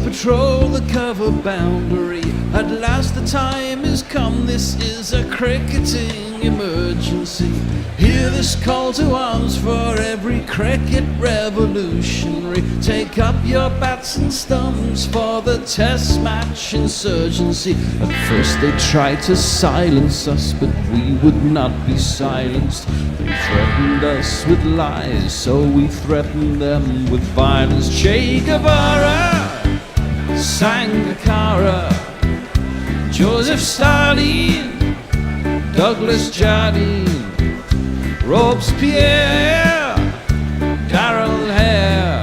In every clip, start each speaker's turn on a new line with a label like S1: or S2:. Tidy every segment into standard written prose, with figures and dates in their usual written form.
S1: patrol the cover boundary. At last the time has come, this is a cricketing emergency. Hear this call to arms for every cricket revolutionary. Take up your bats and stumps for the test match insurgency. At first they tried to silence us, but we would not be silenced. They threatened us with lies, so we threatened them with violence. Che Guevara, Sangakkara, Joseph Stalin, Douglas Jardine, Robespierre, Darrell Hare,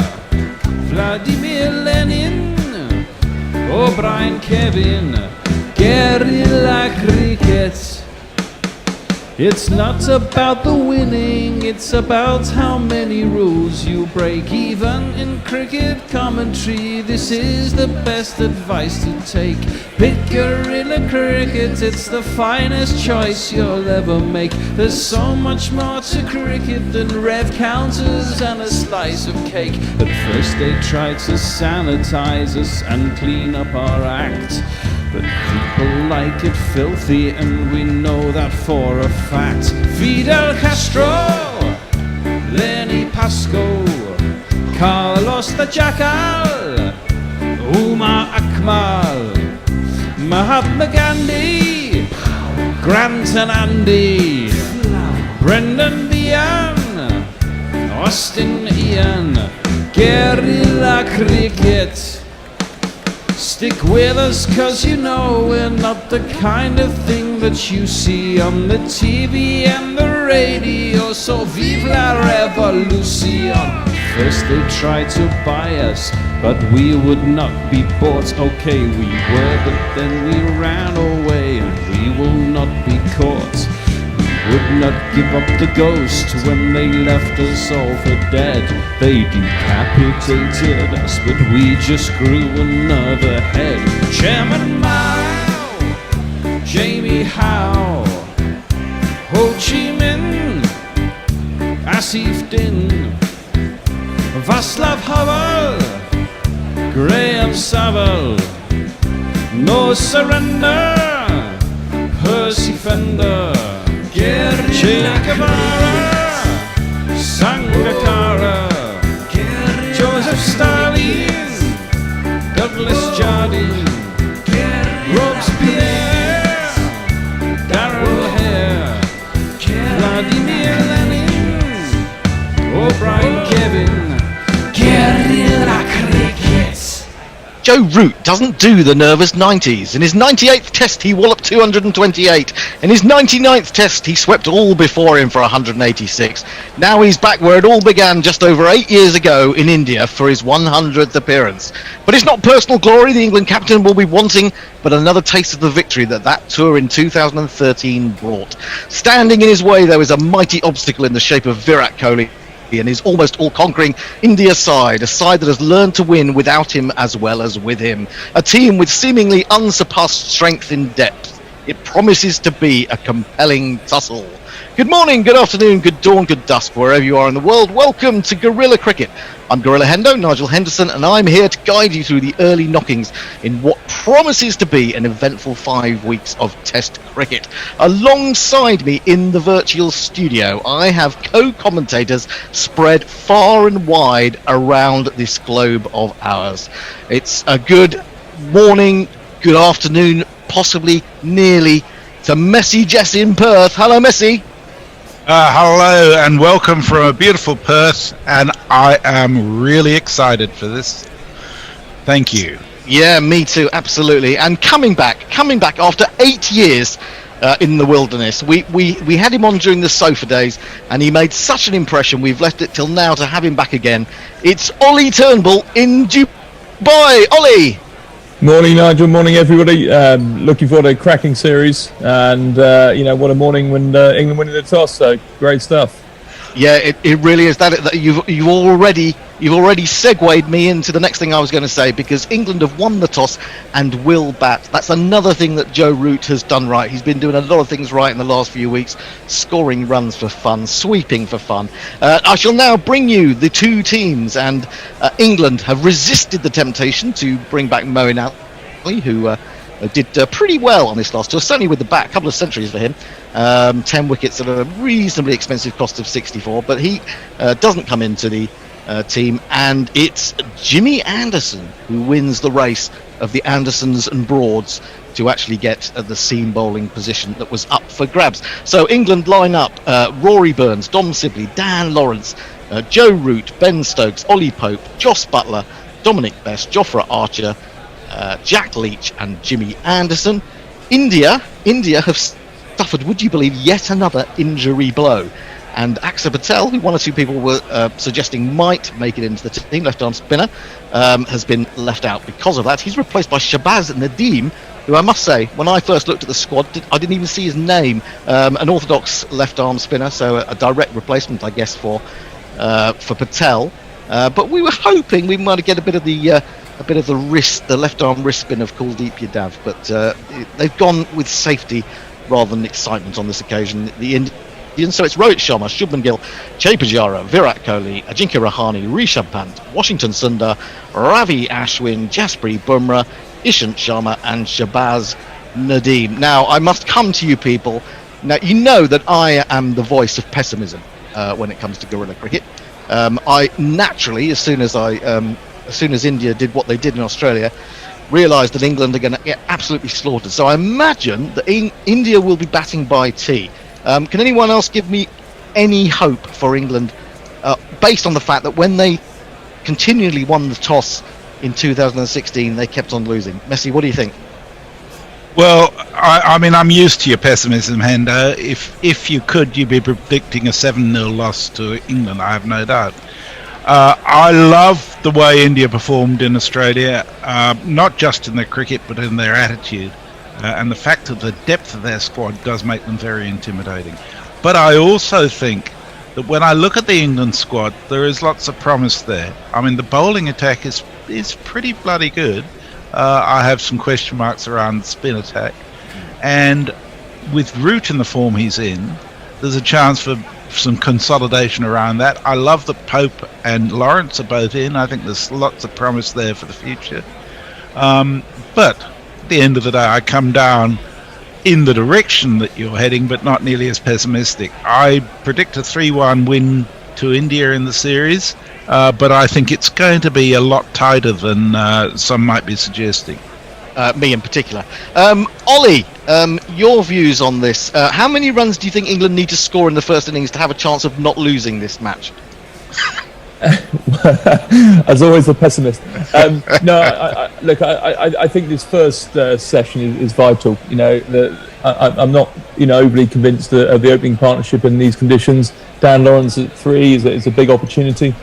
S1: Vladimir Lenin, O'Brien Kevin, guerrilla cricket. It's not about the winning, it's about how many rules you break. Even in cricket commentary, this is the best advice to take. Pick guerrilla cricket, it's the finest choice you'll ever make. There's so much more to cricket than rev counters and a slice of cake. At first they tried to sanitize us and clean up our act, but people like it filthy, and we know that for a fact. Fidel Castro, Lenny Pascoe, Carlos the Jackal, Umar Akmal, Mahatma Gandhi, Grant and Andy, Brendan Behan, Austin Ian, guerrilla cricket. Stick with us, cause you know we're not the kind of thing that you see on the TV and the radio. So vive la revolution. First they tried to buy us, but we would not be bought. Okay, we were, but then we ran away, and we will not be caught. Would not give up the ghost when they left us all for dead. They decapitated us, but we just grew another head. Chairman Mao, Jamie Howe, Ho Chi Minh, Asif Din, Václav Havel, Graham Saville, No Surrender, Percy Fender, Che Guevara, Sangakkara, Joseph Stalin, Douglas Jardine, Robespierre, Darrell Hare, Vladimir Lenin, O'Brien Kevin, guerrilla cricket.
S2: Joe Root doesn't do the nervous 90s. In his 98th test he walloped 228. In his 99th test he swept all before him for 186. Now he's back where it all began just over 8 years ago in India for his 100th appearance. But it's not personal glory the England captain will be wanting, but another taste of the victory that tour in 2013 brought. Standing in his way though is a mighty obstacle in the shape of Virat Kohli and his almost all-conquering India side, a side that has learned to win without him as well as with him. A team with seemingly unsurpassed strength in depth. It promises to be a compelling tussle. Good morning, good afternoon, good dawn, good dusk, wherever you are in the world. Welcome to Guerrilla Cricket. I'm Gorilla Hendo, Nigel Henderson, and I'm here to guide you through the early knockings in what promises to be an eventful 5 weeks of Test cricket. Alongside me in the virtual studio, I have co-commentators spread far and wide around this globe of ours. It's a good morning, good afternoon, possibly nearly to Messi Jess in Perth. Hello, Messi.
S3: Hello and welcome from a beautiful Perth, and I am really excited for this. Thank you.
S2: Yeah, me too, absolutely. And coming back after 8 years in the wilderness. We had him on during the sofa days, and he made such an impression. We've left it till now to have him back again. It's Ollie Turnbull in Dubai. Ollie!
S4: Morning, Nigel. Morning, everybody. Looking forward to a cracking series, and what a morning when England winning the toss. So great stuff.
S2: Yeah, it really is. That you've already you've already segued me into the next thing I was going to say, because England have won the toss and will bat. That's another thing that Joe Root has done right. He's been doing a lot of things right in the last few weeks, scoring runs for fun, sweeping for fun. I shall now bring you the two teams, and England have resisted the temptation to bring back Moeen Ali, who did pretty well on this last tour, certainly with the bat, a couple of centuries for him. 10 wickets at a reasonably expensive cost of 64, but he doesn't come into the team, and it's Jimmy Anderson who wins the race of the Andersons and Broads to actually get the seam bowling position that was up for grabs. So England line up Rory Burns, Dom Sibley, Dan Lawrence, Joe Root, Ben Stokes, Ollie Pope, Joss Butler, Dominic Best, Jofra Archer, Jack Leach and Jimmy Anderson. India have suffered, would you believe, yet another injury blow. And Axar Patel, who one or two people were suggesting might make it into the team, left-arm spinner, has been left out because of that. He's replaced by Shabazz Nadeem, who I must say, when I first looked at the squad, I didn't even see his name. An orthodox left-arm spinner, so a direct replacement, I guess, for Patel. But we were hoping we might get a bit of the wrist, the left-arm wrist spin of Kuldeep Yadav, but they've gone with safety rather than excitement on this occasion. The Indians, so it's Rohit Sharma, Shubman Gill, Jay Pujara, Virat Kohli, Ajinkya Rahane, Rishabh Pant, Washington Sundar, Ravi Ashwin, Jasprit Bumrah, Ishant Sharma and Shabazz Nadeem. Now, I must come to you people. Now, you know that I am the voice of pessimism when it comes to guerrilla cricket. I naturally, as soon as India did what they did in Australia, realised that England are going to get absolutely slaughtered. So I imagine that India will be batting by tea. Can anyone else give me any hope for England, based on the fact that when they continually won the toss in 2016, they kept on losing? Messi, what do you think?
S3: Well, I mean, I'm used to your pessimism, Hendo. If you could, you'd be predicting a 7-0 loss to England, I have no doubt. I love the way India performed in Australia, not just in their cricket, but in their attitude. And the fact that the depth of their squad does make them very intimidating. But I also think that when I look at the England squad, there is lots of promise there. I mean, the bowling attack is pretty bloody good. I have some question marks around the spin attack. And with Root in the form he's in, there's a chance for some consolidation around that. I love that Pope and Lawrence are both in. I think there's lots of promise there for the future. But at the end of the day, I come down in the direction that you're heading, but not nearly as pessimistic. I predict a 3-1 win to India in the series, but I think it's going to be a lot tighter than some might be suggesting.
S2: Me in particular. Ollie, your views on this. How many runs do you think England need to score in the first innings to have a chance of not losing this match?
S4: As always, the pessimist. I think this first session is vital. You know, I'm not overly convinced of the opening partnership in these conditions. Dan Lawrence at 3 is a big opportunity.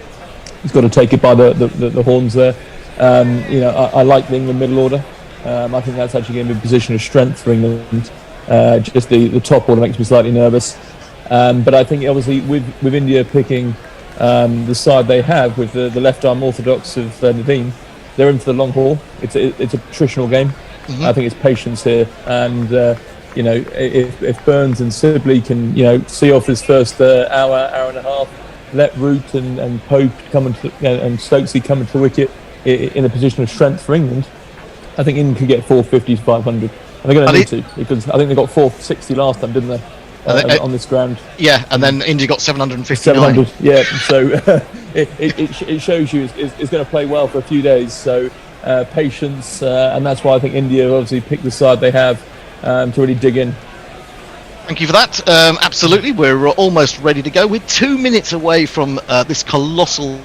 S4: He's got to take it by the horns there. I like the England middle order. I think that's actually going to be a position of strength for England. Just the top order makes me slightly nervous. But I think obviously with India picking the side they have with the left arm orthodox of Nadeem, they're in for the long haul. It's a attritional game. Mm-hmm. I think it's patience here, and if Burns and Sibley can see off this first hour and a half, let Root and Pope come and Stokesy come into the wicket in a position of strength for England, I think England could get 450 to 500. And they're going to need to, because I think they got 460 last time, didn't they? On this ground.
S2: Yeah, and then India got 759.
S4: 700, yeah. So it shows you it's going to play well for a few days. So patience, and that's why I think India obviously picked the side they have to really dig in.
S2: Thank you for that. Absolutely, we're almost ready to go. We're 2 minutes away from this colossal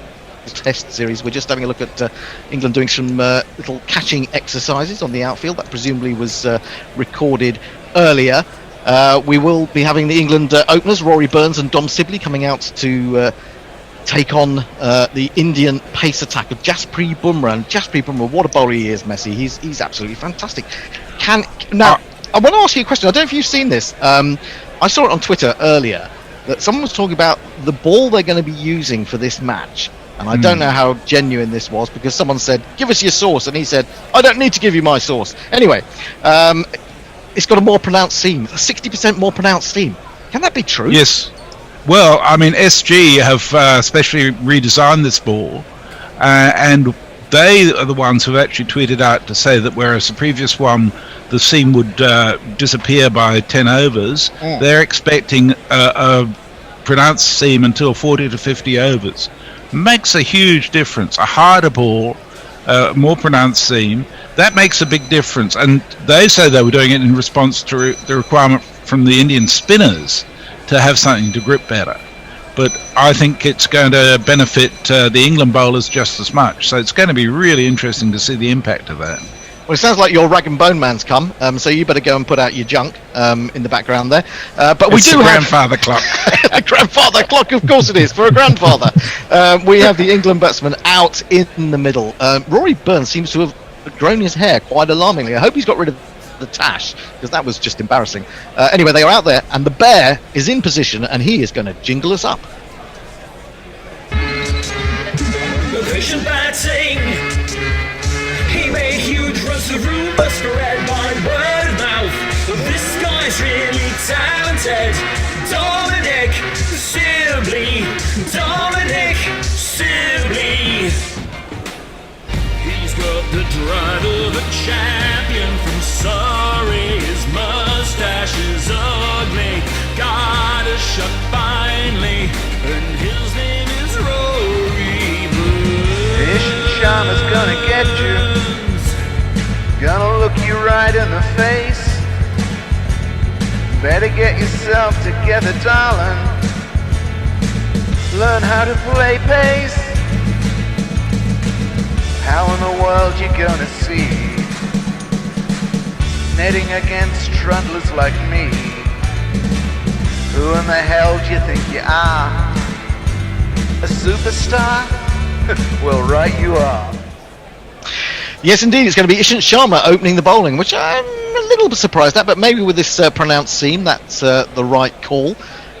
S2: test series. We're just having a look at England doing some little catching exercises on the outfield. That presumably was recorded earlier. We will be having the England openers, Rory Burns and Dom Sibley, coming out to take on the Indian pace attack of Jasprit Bumrah. And Jasprit Bumrah, what a bowler he is, Messi. He's absolutely fantastic. Now, I want to ask you a question. I don't know if you've seen this. I saw it on Twitter earlier that someone was talking about the ball they're going to be using for this match And I don't know how genuine this was, because someone said, give us your sauce. And he said, I don't need to give you my sauce. Anyway, it's got a more pronounced seam, a 60% more pronounced seam. Can that be true?
S3: Yes. Well, I mean, SG have especially redesigned this ball, and they are the ones who actually tweeted out to say that whereas the previous one, the seam would disappear by 10 overs, they're expecting a pronounced seam until 40 to 50 overs. Makes a huge difference. A harder ball, more pronounced seam, that makes a big difference. And they say they were doing it in response to the requirement from the Indian spinners to have something to grip better. But I think it's going to benefit the England bowlers just as much. So it's going to be really interesting to see the impact of that.
S2: Well, it sounds like your rag and bone man's come, so you better go and put out your junk in the background there. But we do
S3: the
S2: have
S3: grandfather clock.
S2: the grandfather clock, of course it is, for a grandfather. We have the England batsman out in the middle. Rory Burns seems to have grown his hair quite alarmingly. I hope he's got rid of the tash, because that was just embarrassing. Anyway, they are out there, and the bear is in position, and he is going to jingle us up.
S5: Vision batting. He made huge runs to rumors spread by word of mouth. This guy's really talented. Dominic Sibley. He's got the drive of a champion from Surrey. His mustache is ugly. Got a shot finally, and his name is Rory Burns.
S6: Ishant Sharma's gonna get you, gonna look you right in the face. Better get yourself together, darling. Learn how to play pace. How in the world you gonna see netting against trundlers like me? Who in the hell do you think you are? A superstar? Well, right you are.
S2: Yes, indeed, it's going to be Ishant Sharma opening the bowling, which I'm a little bit surprised at, but maybe with this pronounced seam, that's the right call.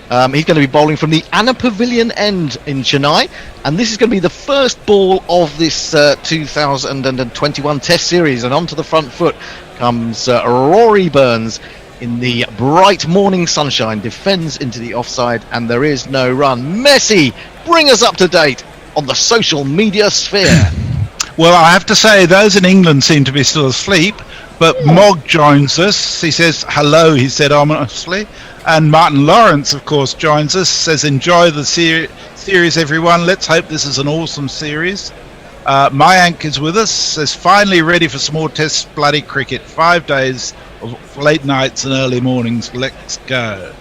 S2: He's going to be bowling from the Anna Pavilion end in Chennai, and this is going to be the first ball of this 2021 Test Series, and onto the front foot comes Rory Burns in the bright morning sunshine, defends into the offside, and there is no run. Messi, bring us up to date on the social media sphere.
S3: Well, I have to say, those in England seem to be still asleep, but Mog joins us. He says, hello, he said ominously. And Martin Lawrence, of course, joins us, says, enjoy the series, everyone. Let's hope this is an awesome series. Mayank is with us, says, finally ready for some more Test bloody cricket. 5 days of late nights and early mornings. Let's go.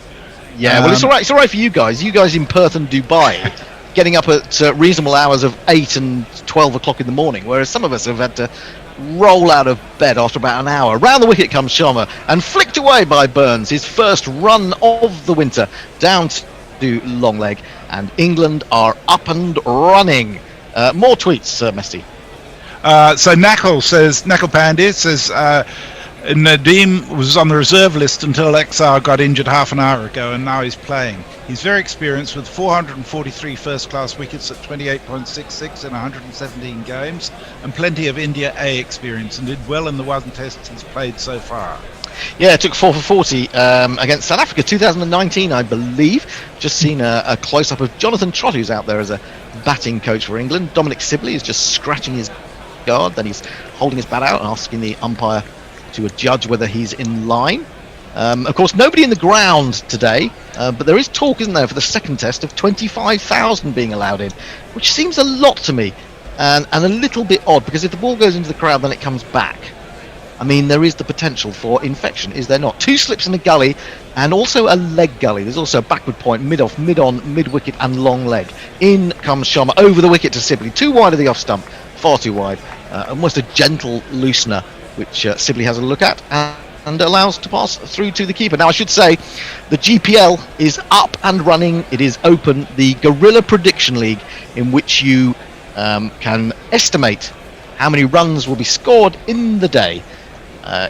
S2: Yeah, well, it's all right. It's all right for you guys. You guys in Perth and Dubai, getting up at reasonable hours of 8 and 12 o'clock in the morning, whereas some of us have had to roll out of bed after about an hour. Round the wicket comes Sharma, and flicked away by Burns, his first run of the winter, down to long leg, and England are up and running. More tweets, Messi.
S3: So Nakul Pandey says, Nadeem was on the reserve list until XR got injured half an hour ago, and now he's playing. He's very experienced with 443 first-class wickets at 28.66 in 117 games, and plenty of India A experience, and did well in the one test he's played so far.
S2: Yeah, it took 4 for 40 against South Africa, 2019, I believe. Just seen a close-up of Jonathan Trott, who's out there as a batting coach for England. Dominic Sibley is just scratching his guard, then he's holding his bat out and asking the umpire to judge whether he's in line. Of course, nobody in the ground today, but there is talk, isn't there, for the second test of 25,000 being allowed in, which seems a lot to me, and a little bit odd, because if the ball goes into the crowd, then it comes back. I mean, there is the potential for infection, is there not? 2 slips in the gully, and also a leg gully. There's also a backward point, mid-off, mid-on, mid-wicket, and long leg. In comes Sharma, over the wicket to Sibley. Too wide of the off stump, far too wide. Almost a gentle loosener, which Sibley has a look at, and allows to pass through to the keeper. Now, I should say, the GPL is up and running. It is open, the Guerrilla Prediction League, in which you can estimate how many runs will be scored in the day.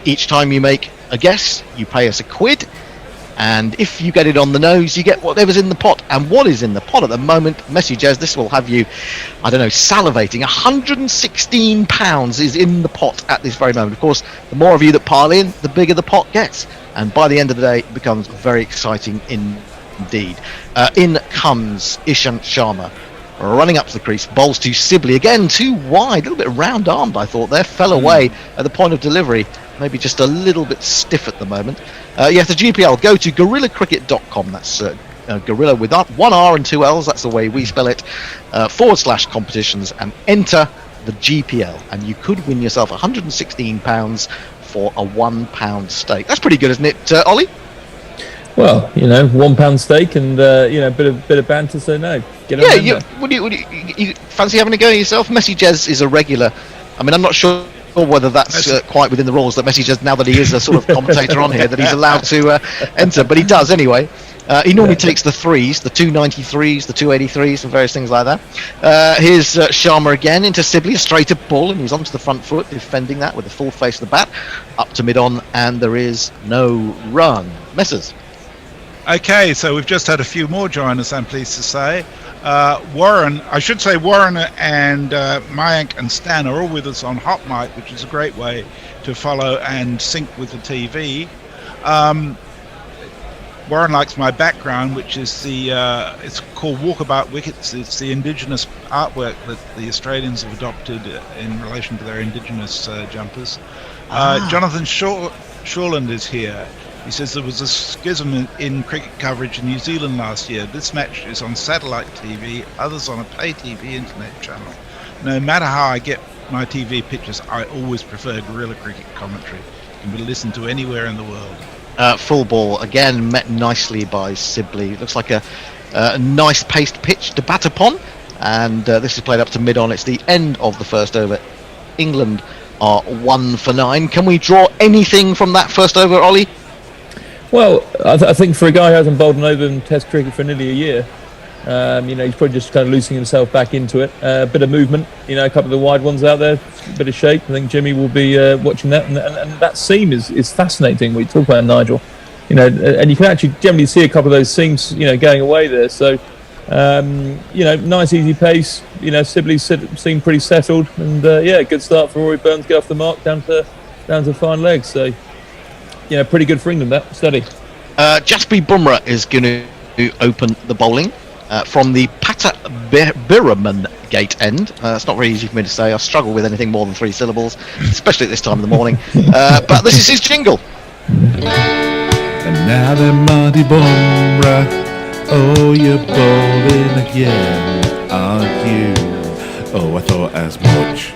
S2: Each time you make a guess, you pay us £1. And if you get it on the nose, you get whatever's in the pot. And what is in the pot at the moment, messages, this will have you, I don't know, salivating. £116 is in the pot at this very moment. Of course, the more of you that pile in, the bigger the pot gets. And by the end of the day, it becomes very exciting indeed. In comes Ishant Sharma, running up to the crease, bowls to Sibley. Again, too wide, a little bit round-armed, I thought there. Fell away at the point of delivery. Maybe just a little bit stiff at the moment. Yes, the GPL, go to gorillacricket.com. That's gorilla with one R and two L's. That's the way we spell it. /competitions and enter the GPL. And you could win yourself £116 for a £1 stake. That's pretty good, isn't it, Ollie?
S4: Well, £1 stake and a bit of banter. So no, get on.
S2: Yeah, would you fancy having a go yourself? Messi Jez is a regular. I mean, I'm not sure whether that's quite within the rules that Messi Jez, now that he is a sort of commentator on here, that he's allowed to enter, but he does anyway. He normally takes the threes, the 293s, the 283s, and various things like that. Here's Sharma again into Sibley, a straighter ball, and he's onto the front foot, defending that with the full face of the bat, up to mid-on, and there is no run. Messers.
S3: Okay, so we've just had a few more join us, I'm pleased to say. Warren and Mayank and Stan are all with us on Hot Mic, which is a great way to follow and sync with the TV. Warren likes my background, which is it's called Walkabout Wickets. It's the indigenous artwork that the Australians have adopted in relation to their indigenous jumpers. Jonathan Shawland is here. He says there was a schism in cricket coverage in New Zealand last year. This match is on satellite TV, others on a pay TV internet channel. No matter how I get my TV pictures, I always prefer guerrilla cricket commentary. It can be listened to anywhere in the world.
S2: Full ball, again met nicely by Sibley. Looks like a nice paced pitch to bat upon. And this is played up to mid-on. It's the end of the first over. England are 1 for 9. Can we draw anything from that first over, Ollie?
S4: Well, I think for a guy who hasn't bowled an over in Test cricket for nearly a year, he's probably just kind of loosening himself back into it. A bit of movement, a couple of the wide ones out there, a bit of shape. I think Jimmy will be watching that, and that seam is fascinating. We talk about Nigel, and you can actually generally see a couple of those seams, going away there. So, nice easy pace. Sibley seemed pretty settled, and good start for Rory Burns. Get off the mark down to fine legs. So. Pretty good for England, that steady.
S2: Jasprit Bumrah is going to open the bowling from the Pata Biraman gate end. It's not very easy for me to say. I struggle with anything more than 3 syllables, especially at this time of the morning. But this is his jingle.
S7: And now then, Marty Bumrah, oh, you're bowling again, aren't you? Oh, I thought as much.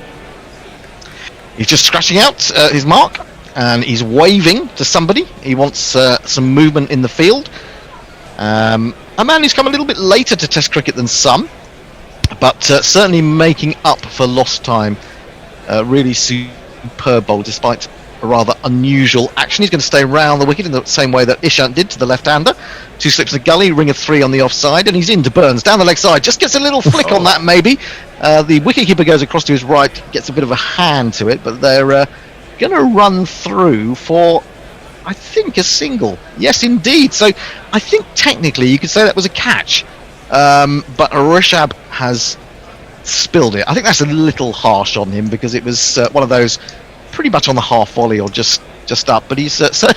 S2: He's just scratching out his mark. And he's waving to somebody. He wants some movement in the field. A man who's come a little bit later to Test cricket than some, but certainly making up for lost time. Really superb bowl, despite a rather unusual action. He's going to stay round the wicket in the same way that Ishant did to the left-hander. 2 slips of the gully, ring of 3 on the offside, and he's into Burns down the leg side. Just gets a little flick on that, maybe. The wicketkeeper goes across to his right, gets a bit of a hand to it, but they're going to run through for, I think, a single. Yes, indeed. So I think technically you could say that was a catch, but Rishabh has spilled it. I think that's a little harsh on him because it was one of those pretty much on the half volley or just up. But he's so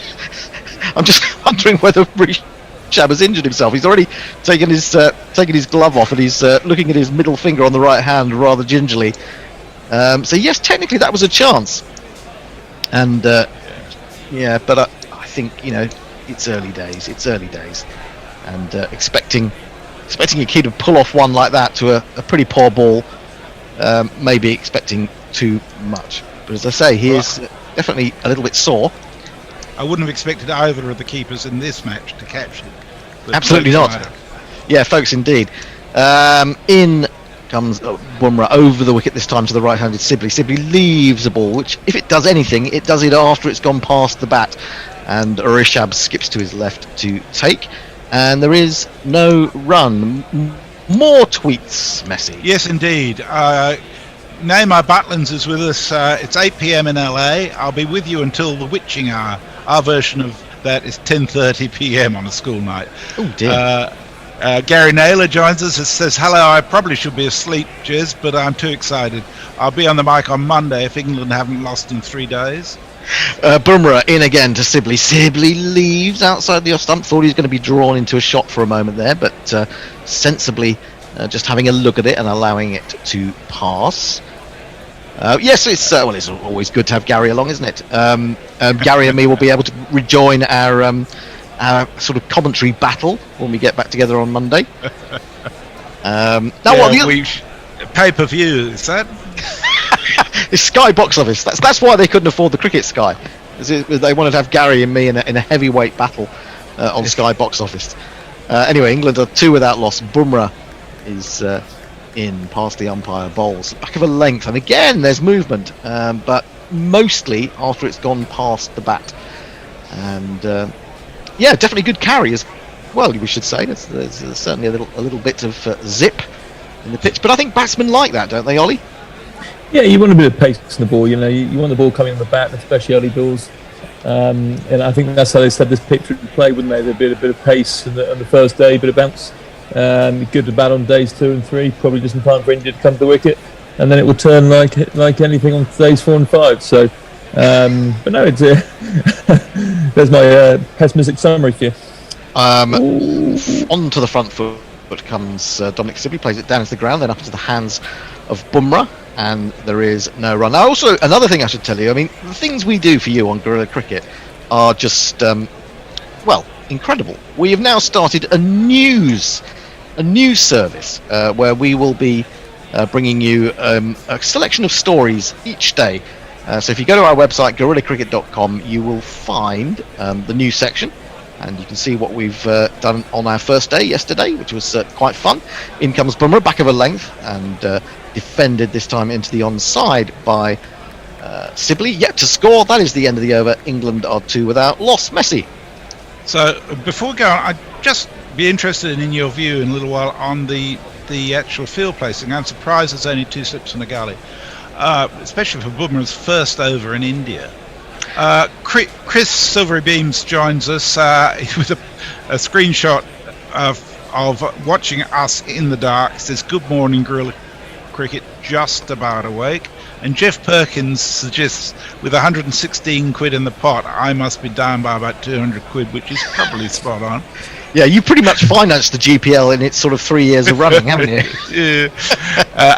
S2: I'm just wondering whether Rishabh has injured himself. He's already taken his glove off and he's looking at his middle finger on the right hand rather gingerly. So yes, technically that was a chance. And but I think it's early days. And expecting a kid to pull off one like that to a pretty poor ball, maybe expecting too much. But as I say, he is definitely a little bit sore.
S3: I wouldn't have expected either of the keepers in this match to catch it.
S2: Absolutely not. Yeah, folks, indeed. In comes Bumrah over the wicket, this time to the right-handed Sibley. Sibley leaves the ball, which, if it does anything, it does it after it's gone past the bat. And Rishabh skips to his left to take. And there is no run. More tweets, Messi.
S3: Yes, indeed. Neymar Butlins is with us. It's 8 p.m. in LA. I'll be with you until the witching hour, our version of that is 10:30 p.m. on a school night.
S2: Oh dear.
S3: Gary Naylor joins us and says, hello, I probably should be asleep, Jez, but I'm too excited. I'll be on the mic on Monday if England haven't lost in 3 days.
S2: Bumrah in again to Sibley. Sibley leaves outside the off stump. Thought he was going to be drawn into a shot for a moment there, but sensibly just having a look at it and allowing it to pass. Yes, it's always good to have Gary along, isn't it? Gary and me will be able to rejoin our sort of commentary battle when we get back together on Monday.
S3: Pay-per-view, is that?
S2: It's Sky box office. That's why they couldn't afford the cricket Sky. They wanted to have Gary and me in a heavyweight battle on Sky box office. Anyway, England are 2 without loss. Bumrah is in past the umpire, bowls back of a length, and again there's movement, but mostly after it's gone past the bat. And definitely good carry as well, we should say. There's certainly a little bit of zip in the pitch, but I think batsmen like that, don't they, Ollie?
S4: Yeah, you want a bit of pace in the ball. You know, you want the ball coming on the bat, especially early balls. And I think that's how they said this pitch would play, wouldn't they? There'd be a bit of pace on the first day, a bit of bounce. Good to bat on days 2 and 3, probably just in time for India to come to the wicket, and then it will turn like anything on days 4 and 5. So, but no, it's there's my pessimistic summary for you.
S2: Onto the front foot comes Dominic Sibley, plays it down into the ground, then up into the hands of Bumrah, and there is no run. Now, also another thing I should tell you, I mean, the things we do for you on Guerrilla Cricket are just incredible. We have now started a news service where we will be bringing you a selection of stories each day. So if you go to our website guerrillacricket.com, you will find the news section, and you can see what we've done on our first day yesterday, which was quite fun. In comes Bumrah, back of a length, and defended this time into the onside by Sibley, yet to score. That is the end of the over. England are 2 without loss. Messi.
S3: So before we go on, I'd just be interested in your view in a little while on the actual field placing. I'm surprised there's only 2 slips in the gully, especially for Bumrah's first over in India. Chris Silvery Beams joins us with a screenshot of watching us in the dark. Says, good morning, Guerrilla Cricket, just about awake. And Jeff Perkins suggests, with 116 quid in the pot, I must be down by about 200 quid, which is probably spot on.
S2: Yeah, you pretty much financed the GPL in its sort of 3 years of running, haven't you?
S3: Yeah.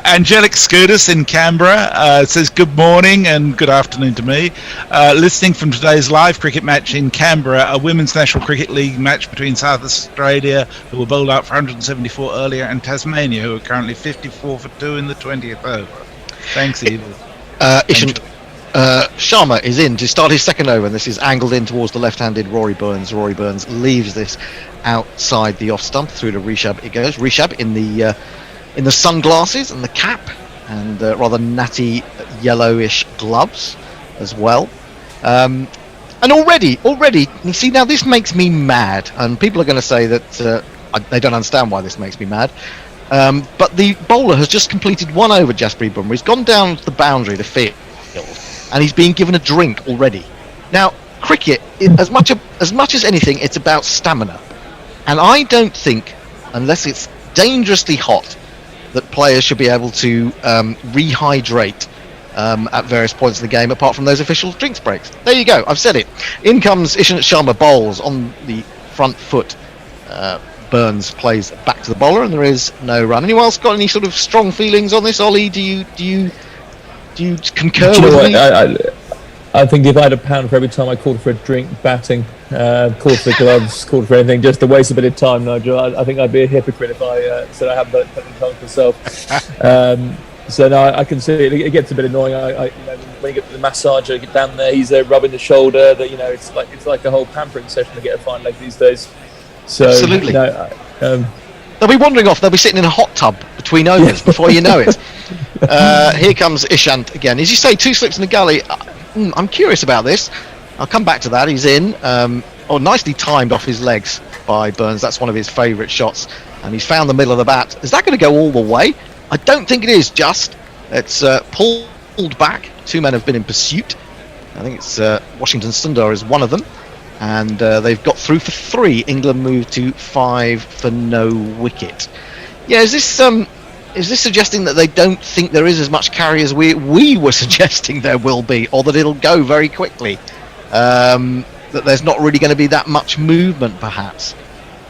S3: Angelic Skurdus in Canberra says, good morning and good afternoon to me. Listening from today's live cricket match in Canberra, a Women's National Cricket League match between South Australia, who were bowled out for 174 earlier, and Tasmania, who are currently 54 for 2 in the 20th over. Thanks, Evil.
S2: Ishant Sharma is in to start his second over, and this is angled in towards the left-handed Rory Burns. Rory Burns leaves this outside the off stump through to Rishab. It goes. Rishab in the sunglasses and the cap and rather natty yellowish gloves as well. And already, you see, now this makes me mad, and people are going to say that they don't understand why this makes me mad. But the bowler has just completed 1 over, Jasprit Bumrah. He's gone down to the boundary, the field, and he's being given a drink already. Now, cricket, as much as anything, it's about stamina. And I don't think, unless it's dangerously hot, that players should be able to rehydrate at various points in the game, apart from those official drinks breaks. There you go, I've said it. In comes Ishant Sharma, bowls on the front foot. Burns plays back to the bowler, and there is no run. Anyone else got any sort of strong feelings on this, Ollie? Do you concur with me?
S4: I think if I had £1 for every time I called for a drink, batting, called for the gloves, called for anything, just to waste a bit of time, Nigel, I think I'd be a hypocrite if I said I haven't done it any time myself. So no, I can see it. It gets a bit annoying. When you get the massager, get down there, he's rubbing the shoulder. That it's like a whole pampering session to get a fine leg these days. So,
S2: absolutely. They'll be wandering off. They'll be sitting in a hot tub between overs before you know it. Here comes Ishant again. As you say, 2 slips in the gully. I'm curious about this. I'll come back to that. He's in. Nicely timed off his legs by Burns. That's one of his favourite shots. And he's found the middle of the bat. Is that going to go all the way? I don't think it is, just. It's pulled back. 2 men have been in pursuit. I think it's Washington Sundar is one of them. and they've got through for 3. England moved to 5 for no wicket. Yeah, is this suggesting that they don't think there is as much carry as we were suggesting there will be, or that it'll go very quickly? That there's not really going to be that much movement, perhaps.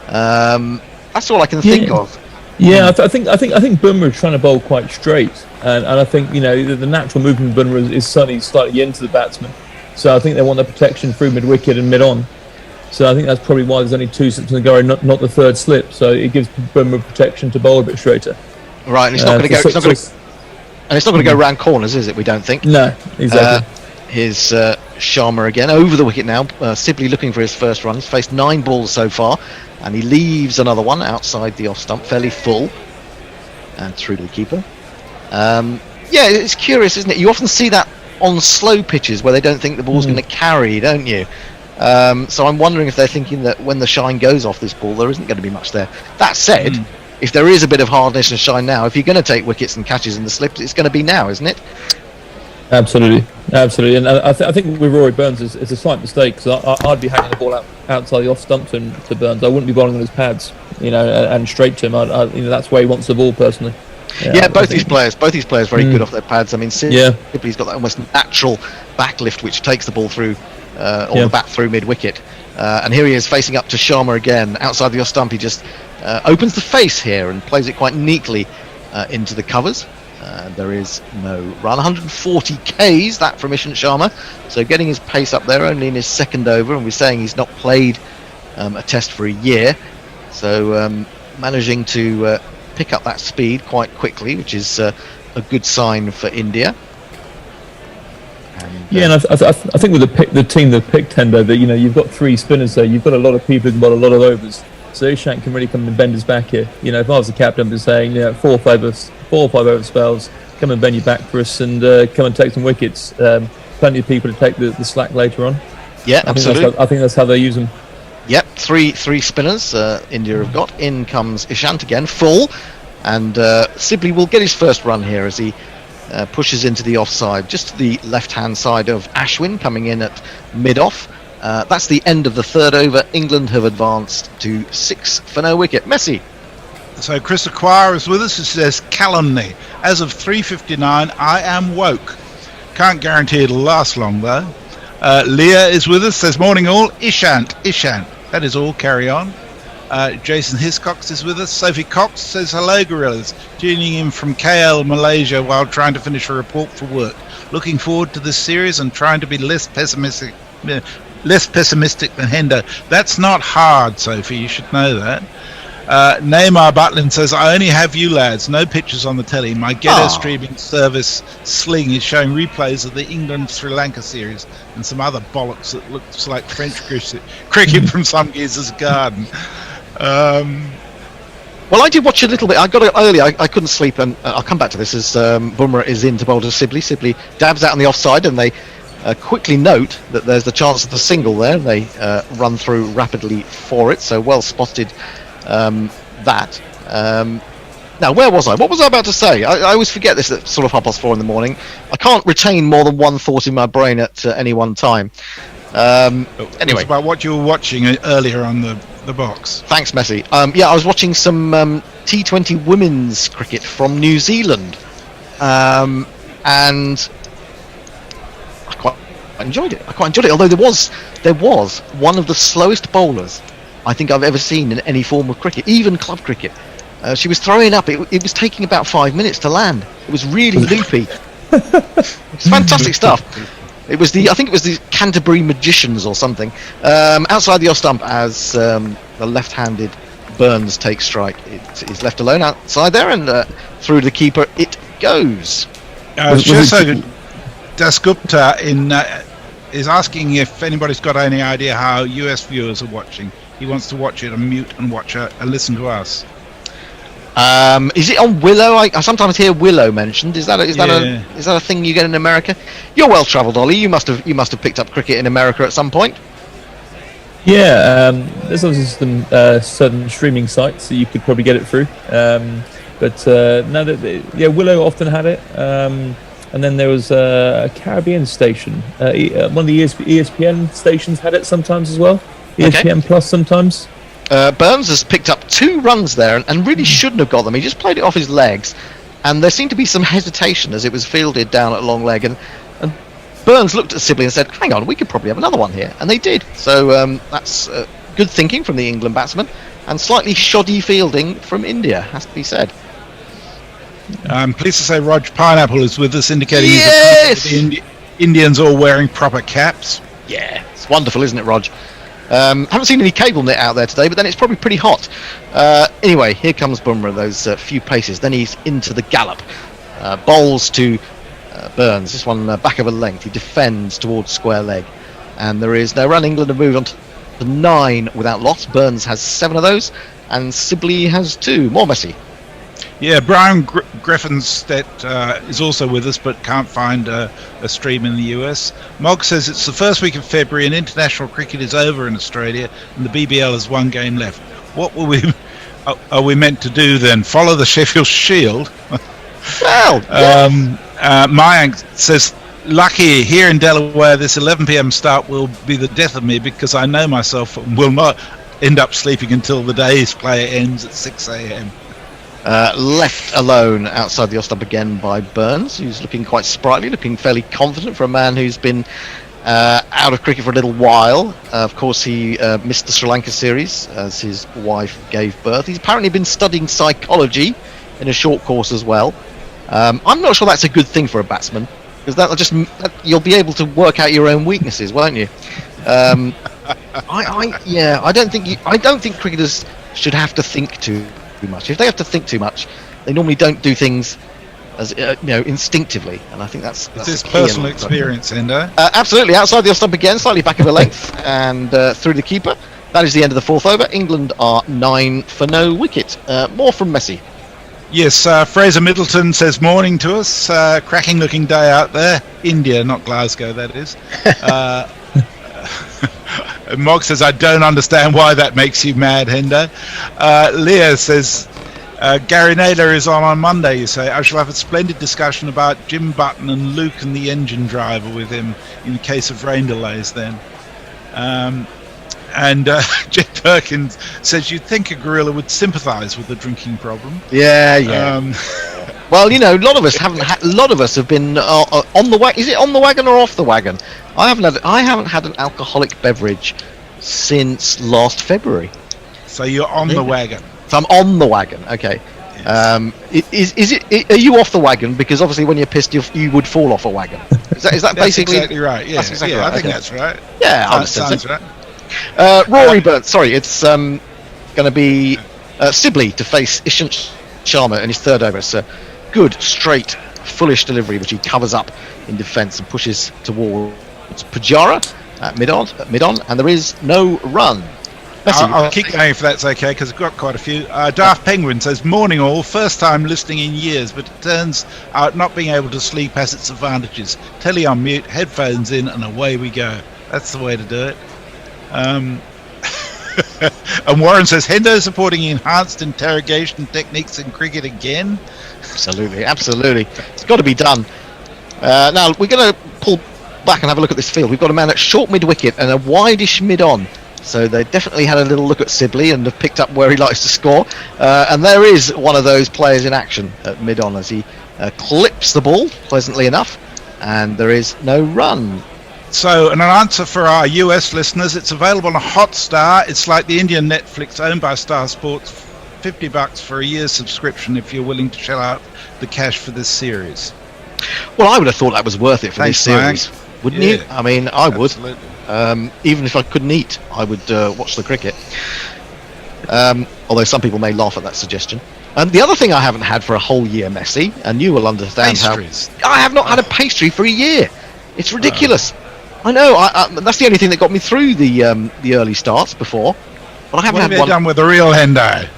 S2: That's all I can think of.
S4: Yeah, I think Bumrah is trying to bowl quite straight, and I think the natural movement of Bumrah is certainly slightly into the batsman. So I think they want the protection through mid wicket and mid on. So I think that's probably why there's only 2 slips in the go, not the third slip. So it gives Bumrah protection to bowl a bit straighter.
S2: Right, and it's not going to go. And it's not going to go round corners, is it? We don't think.
S4: No, exactly.
S2: Here's Sharma again over the wicket now. Sibley looking for his first run. He's faced 9 balls so far, and he leaves another one outside the off stump, fairly full, and through to the keeper. Yeah, it's curious, isn't it? You often see that on slow pitches where they don't think the ball's going to carry, don't you? So I'm wondering if they're thinking that when the shine goes off this ball, there isn't going to be much there. That said, if there is a bit of hardness and shine now, if you're going to take wickets and catches in the slips, it's going to be now, isn't it?
S4: Absolutely. And I think with Rory Burns, it's a slight mistake, because I'd be hanging the ball outside the off stump to Burns. I wouldn't be bowling on his pads, and straight to him. That's where he wants the ball, personally.
S2: Yeah, both these players very good off their pads. I mean, Sibley's got that almost natural backlift which takes the ball through, or the bat through mid-wicket. And here he is facing up to Sharma again, outside the off stump. He just opens the face here and plays it quite neatly into the covers. There is no run. 140 Ks, that from Ishant Sharma. So getting his pace up there, only in his second over, and we're saying he's not played a test for a year. So managing to pick up that speed quite quickly, which is a good sign for India.
S4: And I think with the team that picked Hendo, that you've got 3 spinners there. You've got a lot of people who can bowl a lot of overs. So Ishant can really come and bend his back here. If I was the captain, I'd be saying, 4 or 5 over spells, come and bend your back for us, and come and take some wickets. Plenty of people to take the slack later on.
S2: Yeah, absolutely.
S4: I think that's how they use them.
S2: Yep, three spinners India have got. In comes Ishant again, full, and Sibley will get his first run here as he pushes into the offside, just to the left-hand side of Ashwin, coming in at mid-off. That's the end of the third over. England have advanced to 6 for no wicket. Messi.
S3: So Chris Acquire is with us. It says calumny. As of 3:59, I am woke. Can't guarantee it'll last long though. Leah is with us. Says morning all. Ishant. That is all. Carry on. Jason Hiscox is with us. Sophie Cox says hello gorillas. Tuning in from KL Malaysia while trying to finish a report for work. Looking forward to this series and trying to be less pessimistic than Hendo. That's not hard, Sophie. You should know that. Neymar Butlin says, I only have you lads, no pictures on the telly. My Ghetto streaming service Sling is showing replays of the England-Sri Lanka series and some other bollocks that looks like French cricket from some geezer's garden.
S2: Well, I did watch a little bit. I got it early. I couldn't sleep, and I'll come back to this as Bumrah is in to bowl to Sibley. Sibley dabs out on the offside, and they quickly note that there's the chance of the single there. They run through rapidly for it, so well spotted that. Now, where was I? What was I about to say? I always forget this at sort of 4:30 in the morning. I can't retain more than one thought in my brain at any one time. Anyway,
S3: it's about what you were watching earlier on the box.
S2: Thanks, Messi. Yeah, I was watching some T20 women's cricket from New Zealand, and I quite enjoyed it. Although there was one of the slowest bowlers I think I've ever seen in any form of cricket, even club cricket. She was throwing up. It was taking about 5 minutes to land. It was really loopy. It's fantastic stuff. I think it was the Canterbury Magicians or something. Outside the off stump as the left-handed Burns takes strike. It is left alone outside there, and through the keeper it goes.
S3: Dasgupta is asking if anybody's got any idea how US viewers are watching. He wants to watch it on mute and listen to us.
S2: Is it on Willow? I sometimes hear Willow mentioned. Is that a thing you get in America? You're well travelled, Ollie. You must have picked up cricket in America at some point.
S4: Yeah, there's obviously some certain streaming sites that you could probably get it through. Willow often had it. and then there was a Caribbean station. One of the ESPN stations had it sometimes as well. ESPN Plus sometimes.
S2: Burns has picked up 2 runs there and really shouldn't have got them. He just played it off his legs, and there seemed to be some hesitation as it was fielded down at long leg, and Burns looked at Sibley and said, hang on, we could probably have another one here, and they did. So that's good thinking from the England batsman, and slightly shoddy fielding from India, has to be said.
S3: I'm pleased to say Rog Pineapple is with us, indicating
S2: Yes!
S3: the Indians all wearing proper caps.
S2: Yeah, it's wonderful, isn't it, Rog? Haven't seen any cable knit out there today, but then it's probably pretty hot. Anyway, here comes Bumrah, those few paces. Then he's into the gallop. Bowls to Burns. This one back of a length. He defends towards square leg. And there is no run. England have moved on to 9 without loss. Burns has 7 of those. And Sibley has 2. More messy.
S3: Yeah, Brian Griffinstedt is also with us, but can't find a stream in the US. Mog says it's the first week of February and international cricket is over in Australia, and the BBL has 1 game left. What are we meant to do then? Follow the Sheffield Shield?
S2: Well,
S3: Mayank says, lucky here in Delaware, this 11 p.m. start will be the death of me because I know myself and will not end up sleeping until the day's play ends at 6 a.m.
S2: Left alone outside the off-stump again by Burns, who's looking quite sprightly, looking fairly confident for a man who's been out of cricket for a little while. Of course, he missed the Sri Lanka series as his wife gave birth. He's apparently been studying psychology in a short course as well. I'm not sure that's a good thing for a batsman, because you'll be able to work out your own weaknesses, won't you? I don't think cricketers should have to think too much. If they have to think too much, they normally don't do things as instinctively, and I think that's
S3: this personal experience, Endo.
S2: Absolutely, outside the off-stump again, slightly back of a length, and through the keeper. That is the end of the 4th over. England are 9 for no wicket. More from Messi.
S3: Yes, Fraser Middleton says morning to us. Cracking looking day out there. India, not Glasgow, that is. Mog says, I don't understand why that makes you mad, Hendo. Leah says, Gary Naylor is on Monday, you say. I shall have a splendid discussion about Jim Button and Luke and the engine driver with him in the case of rain delays then. And Jet Perkins says, you'd think a gorilla would sympathise with the drinking problem.
S2: Yeah. Well, a lot of us have been on the wagon. Is it on the wagon or off the wagon? I haven't had an alcoholic beverage since last February.
S3: So you're on the wagon.
S2: So I'm on the wagon. Okay. Yes. Are you off the wagon? Because obviously, when you're pissed, you would fall off a wagon. Is that
S3: that's
S2: basically
S3: exactly right? Yeah,
S2: that's exactly right.
S3: I think that's right.
S2: Yeah,
S3: sounds right.
S2: Rory Burns. Sorry, it's going to be Sibley to face Ishant Sharma in his 3rd over. It's a good, straight, fullish delivery, which he covers up in defence and pushes towards Pujara at mid-on, and there is no run.
S3: I'll keep going if that's okay, because I've got quite a few. Daft Penguin says, morning all, first time listening in years, but it turns out not being able to sleep has its advantages. Telly on mute, headphones in, and away we go. That's the way to do it. And Warren says, Hendo supporting enhanced interrogation techniques in cricket again.
S2: Absolutely. It's got to be done. Now, we're going to pull back and have a look at this field. We've got a man at short mid-wicket and a wideish mid-on. So they definitely had a little look at Sibley and have picked up where he likes to score. And there is one of those players in action at mid-on as he clips the ball, pleasantly enough. And there is no run.
S3: So, an answer for our US listeners, it's available on Hotstar. It's like the Indian Netflix owned by Star Sports. $50 for a year's subscription if you're willing to shell out the cash for this series.
S2: Well, I would have thought that was worth it for this series, wouldn't you? I mean, I would. Even if I couldn't eat, I would watch the cricket. Although some people may laugh at that suggestion. And the other thing I haven't had for a whole year, Messi, and you will understand
S3: Pastries.
S2: how I have not had a pastry for a year. It's ridiculous. I know. That's the only thing that got me through the early starts before. But I haven't had one.
S3: What have you done with the real Hendo?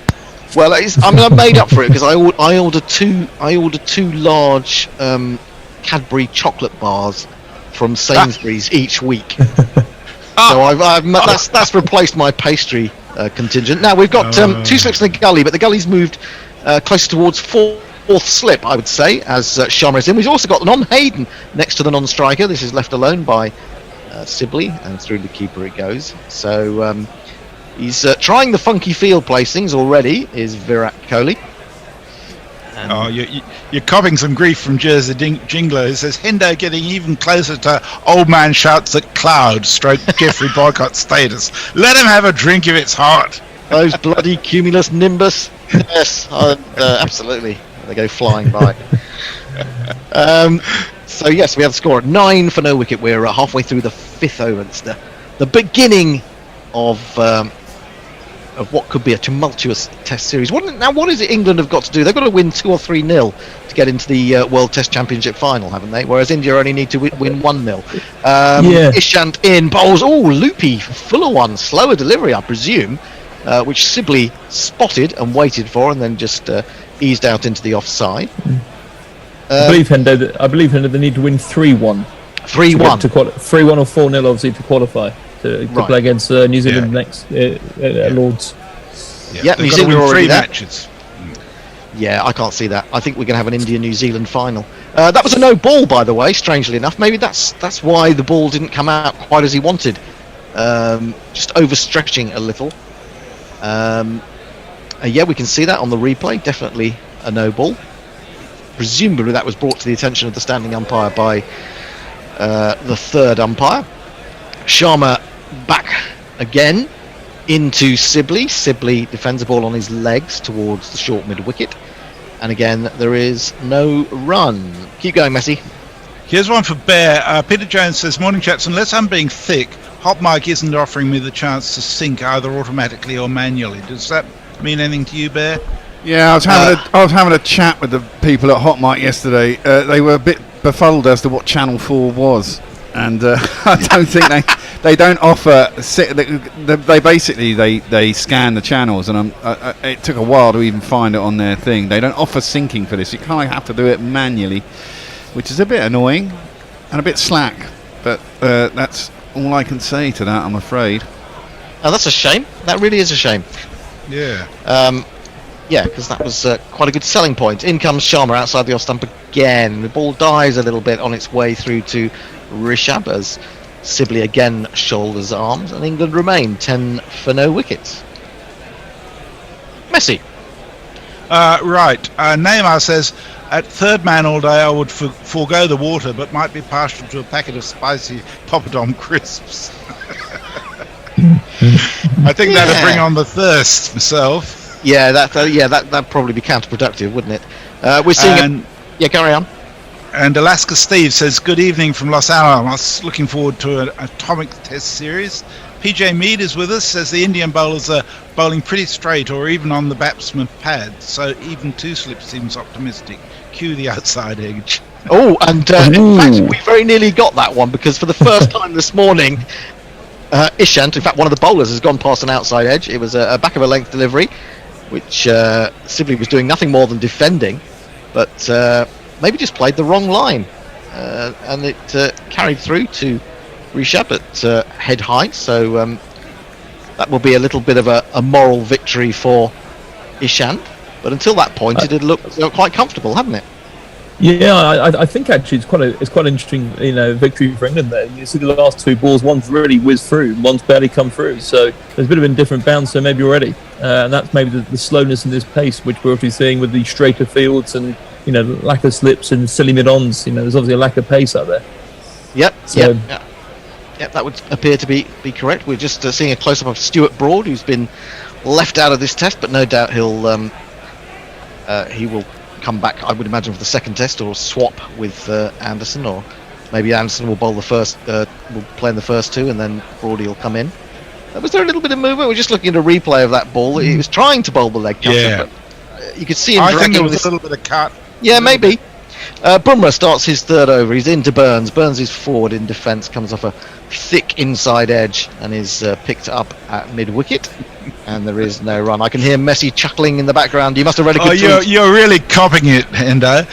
S2: Well, I've made up for it because I ordered two large Cadbury chocolate bars from Sainsbury's each week. So that's replaced my pastry contingent. Now we've got 2 slips in the gully, but the gully's moved closer towards 4 fourth slip, I would say, as Sharma is in. We've also got non-Hayden next to the non-striker. This is left alone by Sibley, and through the keeper it goes. So he's trying the funky field placings already, is Virat Kohli.
S3: Oh, you're copping some grief from Jersey Jingler. It says, Hendo getting even closer to old man shouts at cloud, stroke Jeffrey Boycott status. Let him have a drink if it's hot.
S2: Those bloody cumulus nimbus. Yes, absolutely. They go flying by. So yes, we have the score at 9 for no wicket. We're halfway through the 5th over. It's the beginning of what could be a tumultuous Test series. What is it England have got to do? They've got to win 2 or 3-0 to get into the World Test Championship final, haven't they? Whereas India only need to win 1-0. Ishant in bowls. Oh, loopy, fuller one, slower delivery, I presume, which Sibley spotted and waited for, and then just eased out into the offside.
S4: I believe Hendo they need to win 3-1.
S2: 3-1
S4: to 3-1 or 4-0, obviously, to qualify to play against New Zealand next at Lords.
S2: Yeah, New Zealand
S3: win
S2: already
S3: 3
S2: there.
S3: matches.
S2: Yeah, I can't see that. I think we're going to have an India-New Zealand final. That was a no ball, by the way, strangely enough. Maybe that's why the ball didn't come out quite as he wanted. Just overstretching a little. Yeah, we can see that on the replay. Definitely a no ball. Presumably that was brought to the attention of the standing umpire by the third umpire. Sharma back again into Sibley. Sibley defends the ball on his legs towards the short mid wicket, and again there is no run. Keep going, Messi.
S3: Here's one for Bear. Peter Jones says, morning chaps, unless I'm being thick, Hot Mic isn't offering me the chance to sync either automatically or manually. Does that mean anything to you, Bear?
S8: Yeah, I was having a chat with the people at Hot Mic yesterday. They were a bit befuddled as to what Channel 4 was, and I don't think they don't offer. They basically they scan the channels, and it took a while to even find it on their thing. They don't offer syncing for this. You kind of have to do it manually, which is a bit annoying and a bit slack. But that's all I can say to that, I'm afraid.
S2: Oh, that's a shame. That really is a shame.
S3: Yeah.
S2: Yeah, because that was quite a good selling point. In comes Sharma outside the off stump again. The ball dies a little bit on its way through to Rishabh as Sibley again shoulders arms, and England remain 10 for no wickets. Messi.
S3: Right. Neymar says, at third man all day I would forego the water, but might be partial to a packet of spicy poppadom crisps. I think that'd bring on the thirst myself.
S2: Yeah, that'd probably be counterproductive, wouldn't it? We're seeing Yeah, carry on.
S3: And Alaska Steve says, good evening from Los Alamos. Looking forward to an atomic test series. PJ Mead is with us, says the Indian bowlers are bowling pretty straight or even on the batsman pad, so even 2 slips seems optimistic. Cue the outside edge.
S2: Oh, and in fact, we very nearly got that one, because for the first time this morning, Ishant, in fact one of the bowlers, has gone past an outside edge. It was a back of a length delivery, which Sibley was doing nothing more than defending, but maybe just played the wrong line, and it carried through to Rishabh at head height, so that will be a little bit of a moral victory for Ishant, but until that point it had looked quite comfortable, hadn't it?
S4: Yeah, I think actually it's quite an interesting victory for England there. You see the last 2 balls, one's really whizzed through, one's barely come through, so there's a bit of a different bounce there maybe already, and that's maybe the slowness in this pace which we're obviously seeing with the straighter fields and lack of slips and silly mid-ons. There's obviously a lack of pace out there.
S2: Yep, that would appear to be correct. We're just seeing a close-up of Stuart Broad, who's been left out of this test, but no doubt he will come back, I would imagine, for the second test, or swap with Anderson, or maybe Anderson will bowl the first, will play in the first 2, and then Broady will come in. Was there a little bit of movement? We're just looking at a replay of that ball. He was trying to bowl the leg cutter, but you could see him.
S3: I think there was a little bit of cut.
S2: Yeah, maybe. Bumrah starts his third over. He's into Burns. Burns is forward in defence, comes off a thick inside edge and is picked up at mid-wicket. And there is no run. I can hear Messi chuckling in the background. You must have read a good tweet.
S3: You're really copying it, Hendo.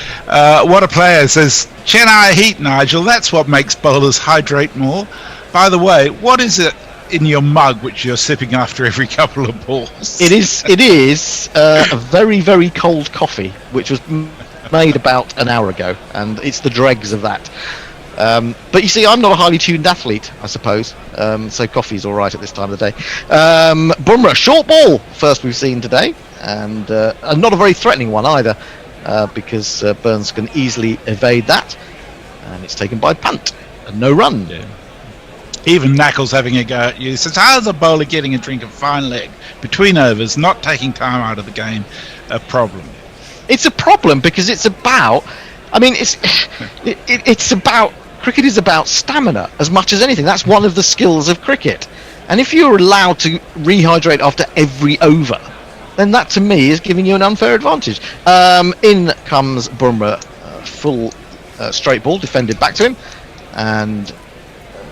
S3: What a player. Says, Chennai heat, Nigel. That's what makes bowlers hydrate more. By the way, what is it in your mug which you're sipping after every couple of balls?
S2: It is a very, very cold coffee, which was made about an hour ago, and it's the dregs of that. But you see, I'm not a highly tuned athlete, I suppose, so coffee's all right at this time of the day. Bumrah, short ball, first we've seen today, and not a very threatening one either, because Burns can easily evade that, and it's taken by punt, and no run.
S3: Yeah. Even Knackles having a go at you. Says, how's a bowler getting a drink of fine leg between overs, not taking time out of the game, a problem?
S2: It's a problem because it's about, I mean, it's about, cricket is about stamina as much as anything. That's one of the skills of cricket. And if you're allowed to rehydrate after every over, then that to me is giving you an unfair advantage. In comes Bumrah, full straight ball, defended back to him, and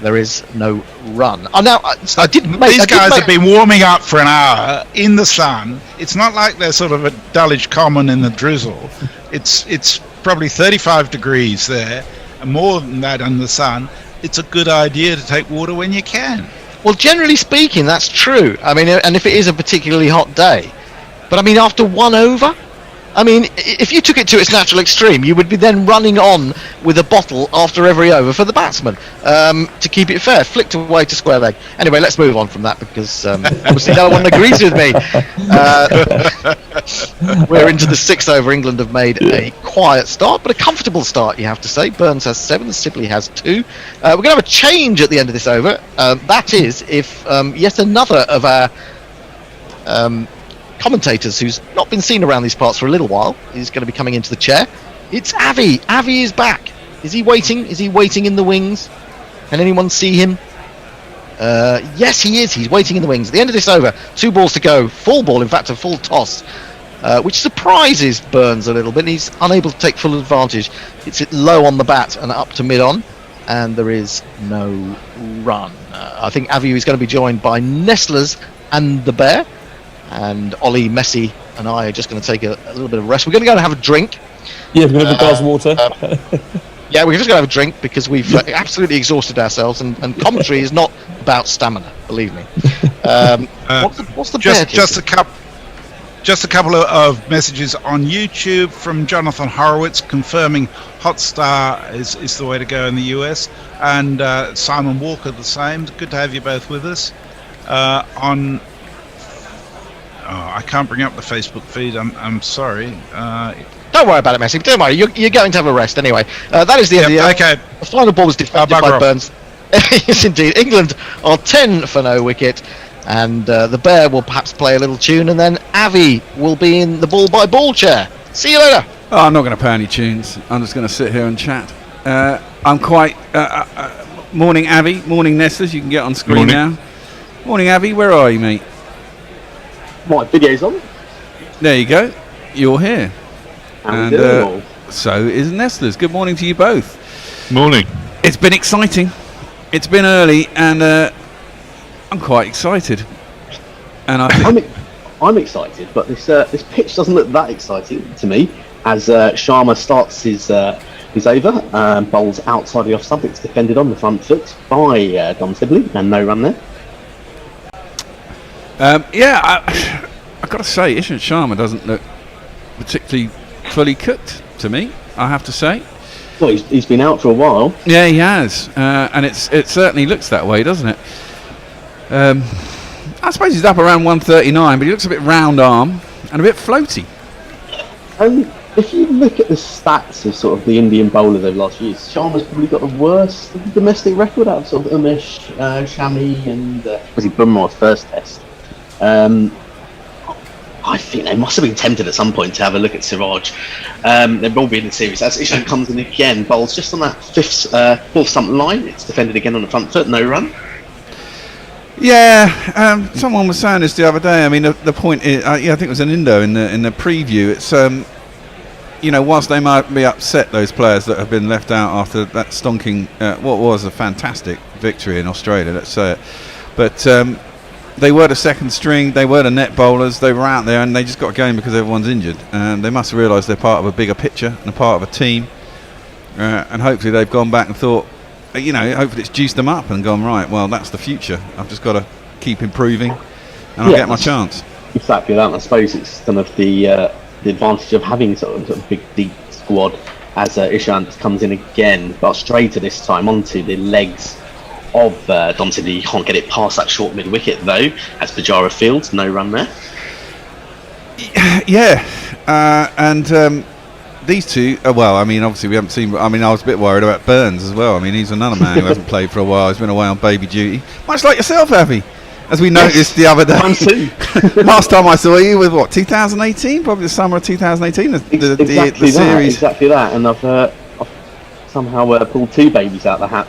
S2: there is no run.
S3: These guys have been warming up for an hour in the sun. It's not like they're sort of a Dulwich Common in the drizzle. It's probably 35 degrees there, and more than that in the sun. It's a good idea to take water when you can.
S2: Well, generally speaking, that's true. I mean, and if it is a particularly hot day. But I mean, after one over, I mean, if you took it to its natural extreme, you would be then running on with a bottle after every over for the batsman to keep it fair, flicked away to square leg. Anyway, let's move on from that because obviously no one agrees with me. We're into the sixth over. England have made a quiet start, but a comfortable start, you have to say. Burns has 7, Sibley has 2. We're going to have a change at the end of this over. That is if yet another of our commentators who's not been seen around these parts for a little while is going to be coming into the chair. It's Avi. Avi is back. Is he waiting? Is he waiting in the wings? Can anyone see him? Yes, he is. He's waiting in the wings. At the end of this over, 2 balls to go. Full ball, in fact, a full toss, which surprises Burns a little bit. He's unable to take full advantage. It's it low on the bat and up to mid-on, and there is no run. I think Avi is going to be joined by Nestlers and the Bear. And Ollie, Messi and I are just going to take a little bit of rest. We're going to go and have a drink.
S4: Yeah, we're going to have a glass of water.
S2: Yeah, we're just going to have a drink because we've absolutely exhausted ourselves, and commentary is not about stamina, believe me. What's the
S3: just a couple of messages on YouTube from Jonathan Horowitz confirming Hotstar is the way to go in the US, and Simon Walker the same. Good to have you both with us. I can't bring up the Facebook feed. I'm sorry.
S2: Don't worry about it, Messi. Don't worry. You're going to have a rest anyway. That is the end of the over.
S3: Okay.
S2: The final ball was defended by Burns. Yes, indeed. England are 10 for no wicket, and the Bear will perhaps play a little tune, and then Avi will be in the ball-by-ball chair. See you later.
S8: Oh, I'm not going to play any tunes. I'm just going to sit here and chat. I'm quite... morning, Avi. Morning, Nestlers. You can get on screen now. Morning, Avi. Where are you, mate?
S9: My video's on.
S8: There you go. You're here. And so is Nestlers. Good morning to you both.
S7: Morning.
S8: It's been exciting. It's been early, and I'm quite excited. And
S9: I'm excited, but this pitch doesn't look that exciting to me. As Sharma starts his over, bowls outside the off stump. It's defended on the front foot by Dom Sibley, and no run there.
S8: I've got to say, Ishant Sharma doesn't look particularly fully cooked to me, I have to say.
S9: Well, he's been out for a while.
S8: Yeah, he has, and it certainly looks that way, doesn't it? I suppose he's up around 139, but he looks a bit round arm and a bit floaty.
S9: If you look at the stats of sort of the Indian bowlers over the last few years, Sharma's probably got the worst domestic record out of sort of Umesh, Shami, and Bumrah's first test. I think they must have been tempted at some point to have a look at Siraj. They've all been in the series. As Ishant comes in again, bowls just on that fourth stump line. It's defended again on the front foot, no run.
S8: Yeah, someone was saying this the other day. I mean, the point is, I think it was an Indo in the preview. It's whilst they might be upset, those players that have been left out after that stonking, what was a fantastic victory in Australia, let's say it, but they were the second string, they were the net bowlers, they were out there, and they just got going because everyone's injured. They must have realised they're part of a bigger picture and a part of a team, and hopefully they've gone back and thought, hopefully it's juiced them up and gone, right, well, that's the future. I've just got to keep improving and I'll get my chance.
S9: Exactly that. I suppose it's kind of the advantage of having sort of big, deep squad as Ishant comes in again, but straighter this time onto the legs of Domson. He can't get it past that short mid wicket though, as Pajara Fields, no run there.
S8: Yeah, and these two, well, I mean, obviously we haven't seen, I mean, I was a bit worried about Burns as well. I mean, he's another man who hasn't played for a while. He's been away on baby duty, much like yourself, Avi, as we noticed the other day. Last time I saw you was, what, 2018? Probably the summer of 2018, the series.
S9: Exactly that, and I've somehow pulled 2 babies out of the hat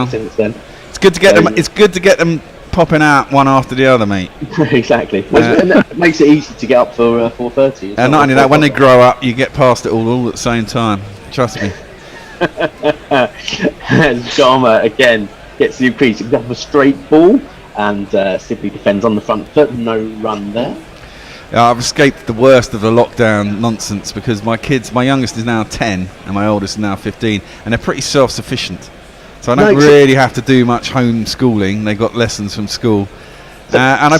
S9: since then.
S8: It's good to get them. It's good to get them popping out one after the other, mate.
S9: Exactly. And it makes it easy to get up for 4:30.
S8: And not only that, when they grow up, you get past it all at the same time. Trust me.
S9: Sharma again gets the crease. He have a straight ball and simply defends on the front foot. No run there.
S8: I've escaped the worst of the lockdown nonsense because my youngest is now 10 and my oldest is now 15, and they're pretty self-sufficient. So I don't really have to do much homeschooling. They got lessons from school, and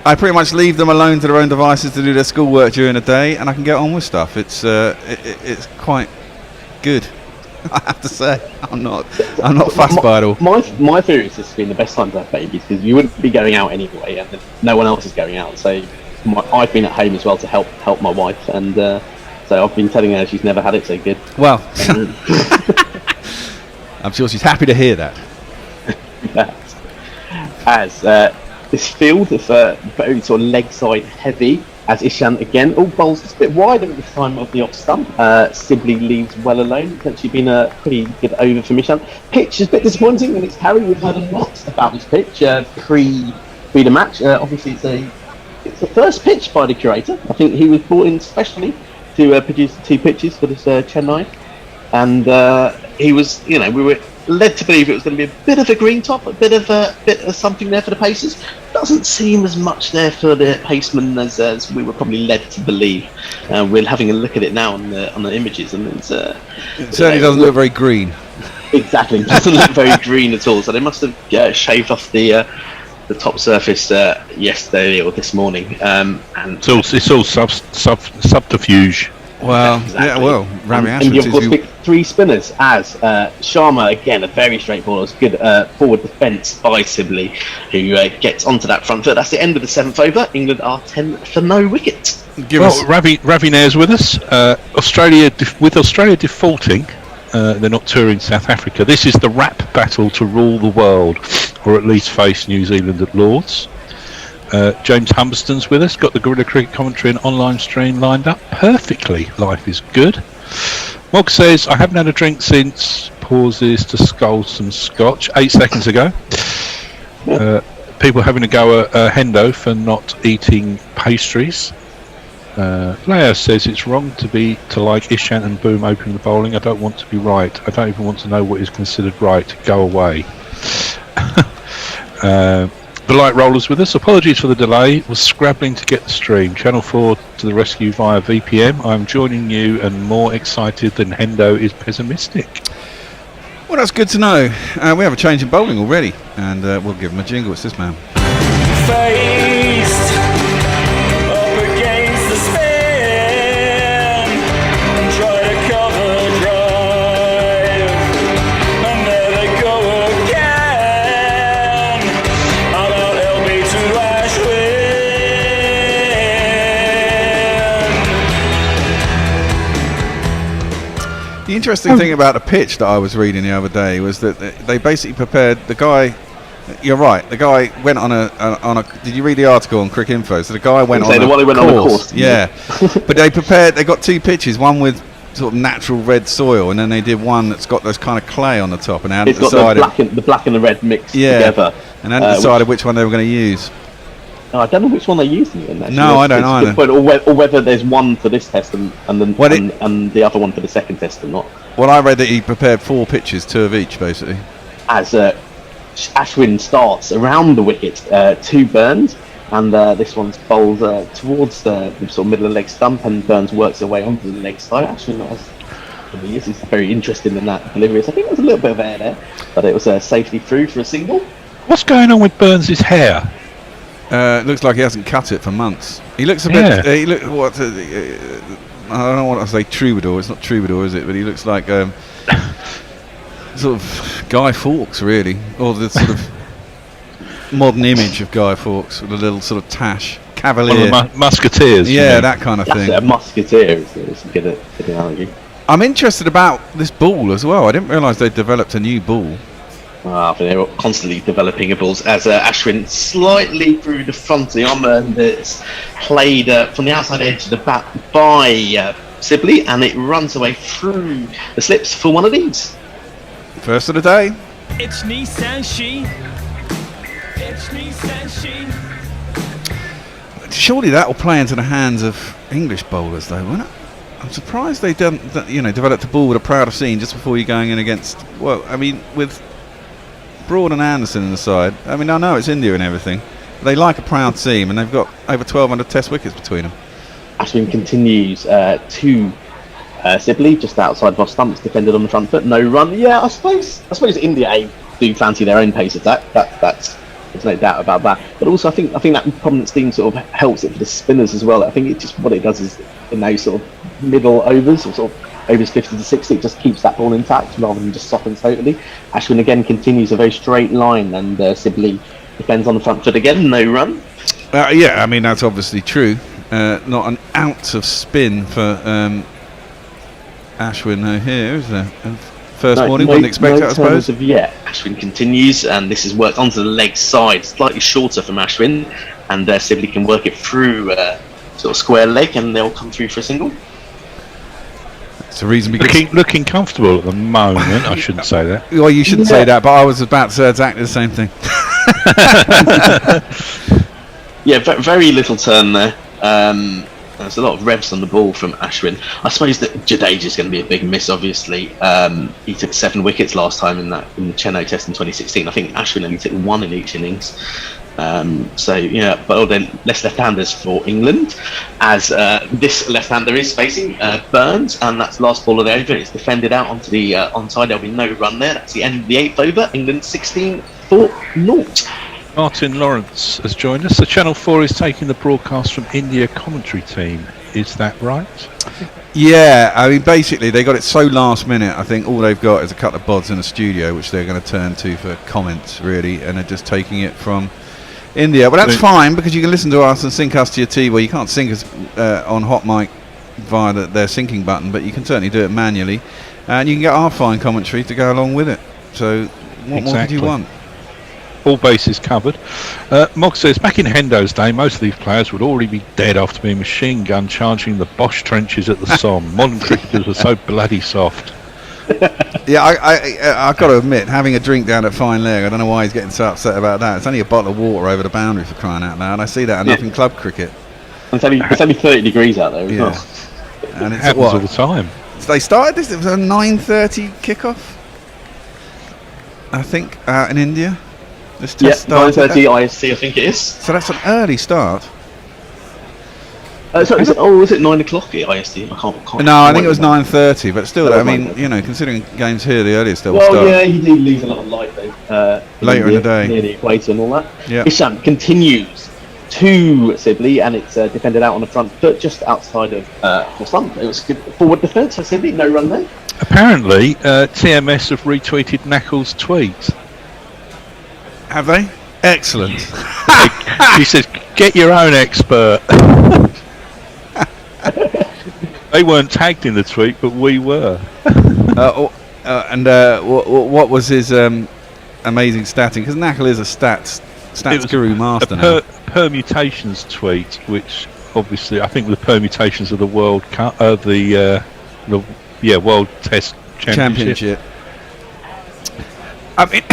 S8: I pretty much leave them alone to their own devices to do their schoolwork during the day, and I can get on with stuff. It's quite good, I have to say. I'm not fussed by it all.
S9: My theory is this has been the best time to have babies because you wouldn't be going out anyway, and no one else is going out. So I've been at home as well to help my wife, and so I've been telling her she's never had it so good.
S8: Well. I'm sure she's happy to hear that. As
S9: this field is very sort of leg side heavy, as Ishant again bowls just a bit wider at the time of the off stump, simply leaves well alone. It's actually been a pretty good over from Ishant. Pitch is a bit disappointing, and it's Harry. We've heard a lot about this pitch pre the match. Obviously, it's the first pitch by the curator. I think he was brought in specially to produce 2 pitches for this Chennai, and he was, we were led to believe it was going to be a bit of a green top, a bit of something there for the Pacers. Doesn't seem as much there for the Pacemen as we were probably led to believe. We're having a look at it now on the images, and it
S8: certainly doesn't look very green.
S9: Exactly, it doesn't look very green at all. So they must have shaved off the top surface yesterday or this morning, and
S3: it's all subterfuge.
S8: Well,
S9: exactly.
S8: Yeah, well, Ravi
S9: and you of course picked 3 spinners as Sharma, again, a very straightforward, good forward defence by Sibley, who gets onto that front foot. That's the end of the 7th over. England are 10 for no wicket.
S3: Ravi Nair's with us. Australia defaulting, they're not touring South Africa. This is the rap battle to rule the world, or at least face New Zealand at Lords. James Humberston's with us, got the Gorilla Cricket commentary and online stream lined up perfectly. Life is good. Mog says, I haven't had a drink since pauses to scull some scotch 8 seconds ago. People having a go at Hendo for not eating pastries. Leo says it's wrong to like Ishant and Boom opening the bowling. I don't want to be right. I don't even want to know what is considered right. Go away. The Light Roller's with us. Apologies for the delay. Was scrabbling to get the stream. Channel 4 to the rescue via VPN. I'm joining you and more excited than Hendo is pessimistic.
S8: Well, that's good to know. We have a change in bowling already, and we'll give him a jingle. It's this man.
S5: Faced up against the spin, try to cover drive, and there they go again. About LB to Ashwin.
S8: The interesting thing about the pitch that I was reading the other day was that they basically prepared the guy. You're right. The guy went on a. Did you read the article on Crick Info? So the guy went on a course. Yeah, but they prepared. They got 2 pitches. One with sort of natural red soil, and then they did one that's got this kind of clay on the top. And they hadn't decided.
S9: The black and the red mixed together.
S8: And hadn't decided which one they were going to use.
S9: I don't know which one they used in the end.
S8: No, I don't either.
S9: Or whether there's one for this test and the other one for the second test or not.
S8: Well, I read that he prepared 4 pitches, 2 of each, basically.
S9: As Ashwin starts around the wicket, 2 Burns, and this one's bowled towards the sort of middle of the leg stump, and Burns works their way onto the leg side. Ashwin is very interested in that delivery. So I think there was a little bit of air there, but it was safely through for a single.
S3: What's going on with Burns' hair?
S8: It looks like he hasn't cut it for months. He looks a bit. He look what. I don't want to say troubadour. It's not troubadour, is it? But he looks like sort of Guy Fawkes, really, or the sort of modern image of Guy Fawkes with a little sort of tash cavalier.
S3: One of the musketeers.
S8: Yeah, that kind of
S9: That's
S8: thing.
S9: it, a musketeer is a good analogy.
S8: I'm interested about this ball as well. I didn't realise they developed a new ball.
S9: I think they're constantly developing a balls as Ashwin slightly through the front of the arm, and it's played from the outside edge of the bat by Sibley, and it runs away through the slips for one of these.
S8: First of the day.
S5: It's Nissan Shi. It's Nissan Shi.
S8: Surely that will play into the hands of English bowlers, though, won't it? I'm surprised they developed a ball with a prouder scene just before you're going in against. Well, I mean, with Broad and Anderson in the side. I mean, I know it's India and everything. But they like a proud seam, and they've got over 1,200 Test wickets between them.
S9: Ashwin continues to Sibley just outside of off stumps, defended on the front foot, no run. Yeah, I suppose India do fancy their own pace attack. That's there's no doubt about that. But also, I think that prominent steam sort of helps it for the spinners as well. I think it just what it does is in those sort of middle overs or sort of overs 50 to 60, it just keeps that ball intact rather than just softens totally. Ashwin again continues a very straight line, and Sibley defends on the front foot again, no run.
S8: Yeah, I mean that's obviously true. Not an ounce of spin for Ashwin here, is there? First morning, wouldn't expect it, I suppose.
S9: Ashwin continues, and this is worked onto the leg side, slightly shorter from Ashwin, and Sibley can work it through sort of square leg, and they'll come through for a single.
S8: It's a reasonably
S3: looking comfortable at the moment. I shouldn't say that.
S8: Well, you shouldn't say that, but I was about to say exactly the same thing.
S9: Yeah, very little turn there. There's a lot of revs on the ball from Ashwin. I suppose that Jadeja's going to be a big miss, obviously. He took 7 wickets last time in the Chennai Test in 2016. I think Ashwin only took 1 in each innings. But then less left-handers for England, as this left-hander is facing Burns, and that's last ball of the over. It's defended out onto the onside. There'll be no run there. That's the end of the 8th over. England 16 for 0.
S3: Martin Lawrence has joined us. So Channel 4 is taking the broadcast from India commentary team. Is that right?
S8: Yeah, I mean, basically they got it so last minute. I think all they've got is a couple of bods in the studio, which they're going to turn to for comments, really, and they're just taking it from India. But that's fine, because you can listen to us and sync us to your TV. Well, you can't sync us on Hot Mic via their syncing button, but you can certainly do it manually, and you can get our fine commentary to go along with it. So what more could you want?
S3: All bases covered. Mog says, back in Hendo's day, most of these players would already be dead after being machine gun charging the Bosch trenches at the Somme. Modern cricketers are so bloody soft.
S8: Yeah, I've got to admit, having a drink down at Fine Leg, I don't know why he's getting so upset about that. It's only a bottle of water over the boundary, for crying out loud. I see that enough in club cricket.
S9: It's only 30 degrees out there as well.
S8: And it's
S3: happens all the time.
S8: They started this, it was a 9:30 kickoff, I think, in India. This test
S9: 9:30 IST, I think it is.
S8: So that's an early start.
S9: Was it 9 o'clock at IST? I can't.
S8: No, I think it was 9:30, but still, I mean, considering games here, the earliest they'll start.
S9: Well, yeah, you do lose a lot of light though.
S8: Later in the day,
S9: near the equator and all that.
S8: Yeah.
S9: Isham continues to Sibley, and it's defended out on the front foot, just outside of Hossam. It was good forward defence for Sibley, no run there.
S3: Apparently, TMS have retweeted Knackle's tweet.
S8: Have they? Excellent.
S3: He says, "Get your own expert." They weren't tagged in the tweet, but we were.
S8: What was his amazing statting? Because Knackle is a stats guru master now.
S3: Permutations tweet, which obviously I think the permutations of the World Cup, World Test Championship. I mean,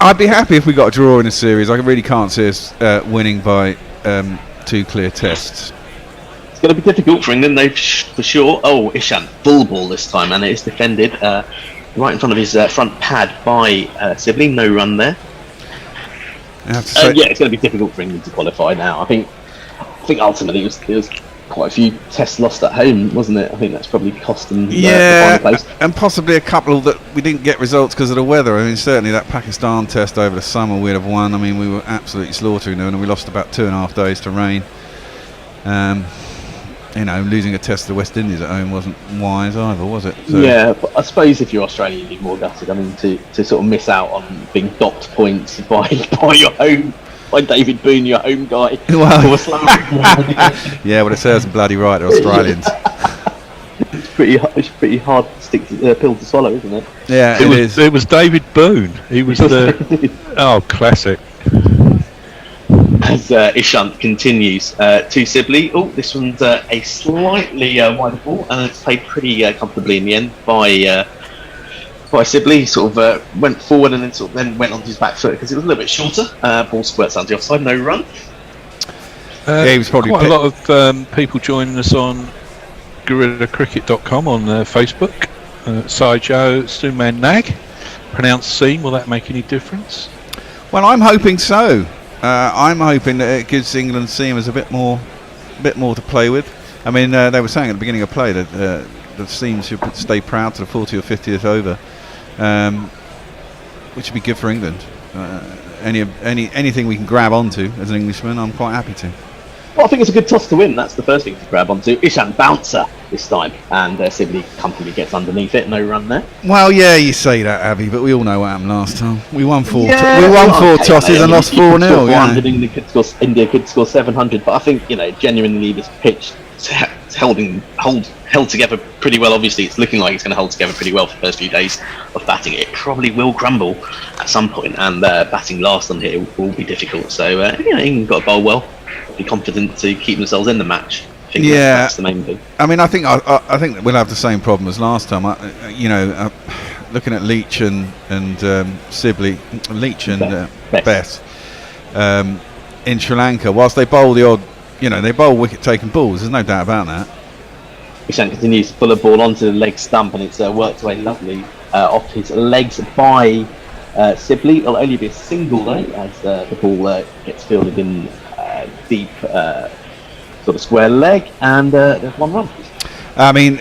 S3: I'd be happy if we got a draw in a series. I really can't see us winning by 2 clear tests.
S9: It's going to be difficult for England, though, for sure. Oh, Ishan, full ball this time, and it is defended right in front of his front pad by Sibley. No run there. It's going to be difficult for England to qualify now. I think ultimately it was quite a few tests lost at home, wasn't it? I think that's probably cost them the final place.
S8: And possibly a couple that we didn't get results because of the weather. I mean, certainly that Pakistan test over the summer we'd have won. I mean, we were absolutely slaughtering them, and we lost about 2.5 days to rain. losing a test to the West Indies at home wasn't wise either, was it? So,
S9: Yeah, but I suppose if you're Australian, you'd be more gutted. I mean, to sort of miss out on being docked points by your home, by David Boone, your home guy.
S8: Well, yeah, well, it serves them bloody right, they're Australians.
S9: It's pretty hard pill to swallow, isn't it?
S8: Yeah, it is.
S3: It was David Boone. He was the classic.
S9: As Ishant continues to Sibley. Oh, this one's a slightly wider ball, and it's played pretty comfortably in the end by Sibley. He sort of went forward and then went onto his back foot because it was a little bit shorter. Ball squirts out the offside, no run.
S8: He was probably
S3: quite a lot of people joining us on GorillaCricket.com on Facebook. Sideshow Suman Nag, pronounced Seam. Will that make any difference?
S8: Well, I'm hoping so. I'm hoping that it gives England seamers a bit more to play with. I mean, they were saying at the beginning of play that the seams should stay proud to the 40th or 50th over, which would be good for England. Anything we can grab onto as an Englishman, I'm quite happy to.
S9: Well, I think it's a good toss to win. That's the first thing to grab onto. Ishant bouncer this time, and Sibley comfortably gets underneath it. No run there.
S8: Well, yeah, you say that, Abby, but we all know what happened last time. We won four.
S9: Yeah,
S8: we won four tosses and lost 4-0. Yeah.
S9: India could score 700, but I think genuinely this pitch held together pretty well. Obviously, it's looking like it's going to hold together pretty well for the first few days of batting. It probably will crumble at some point, and batting last on here will be difficult. So England got to bowl well. Be confident to keep themselves in the match. I think that's the main thing.
S8: I mean, I think we'll have the same problem as last time. Looking at Leach and Sibley, Leach and Bess in Sri Lanka, whilst they bowl the odd, they bowl wicket-taking balls. There's no doubt about that.
S9: Ishant continues to pull a ball onto the leg stump, and it's worked away lovely off his legs by Sibley. It'll only be a single though, as the ball gets fielded in deep sort of square leg, and there's one run.
S8: I mean,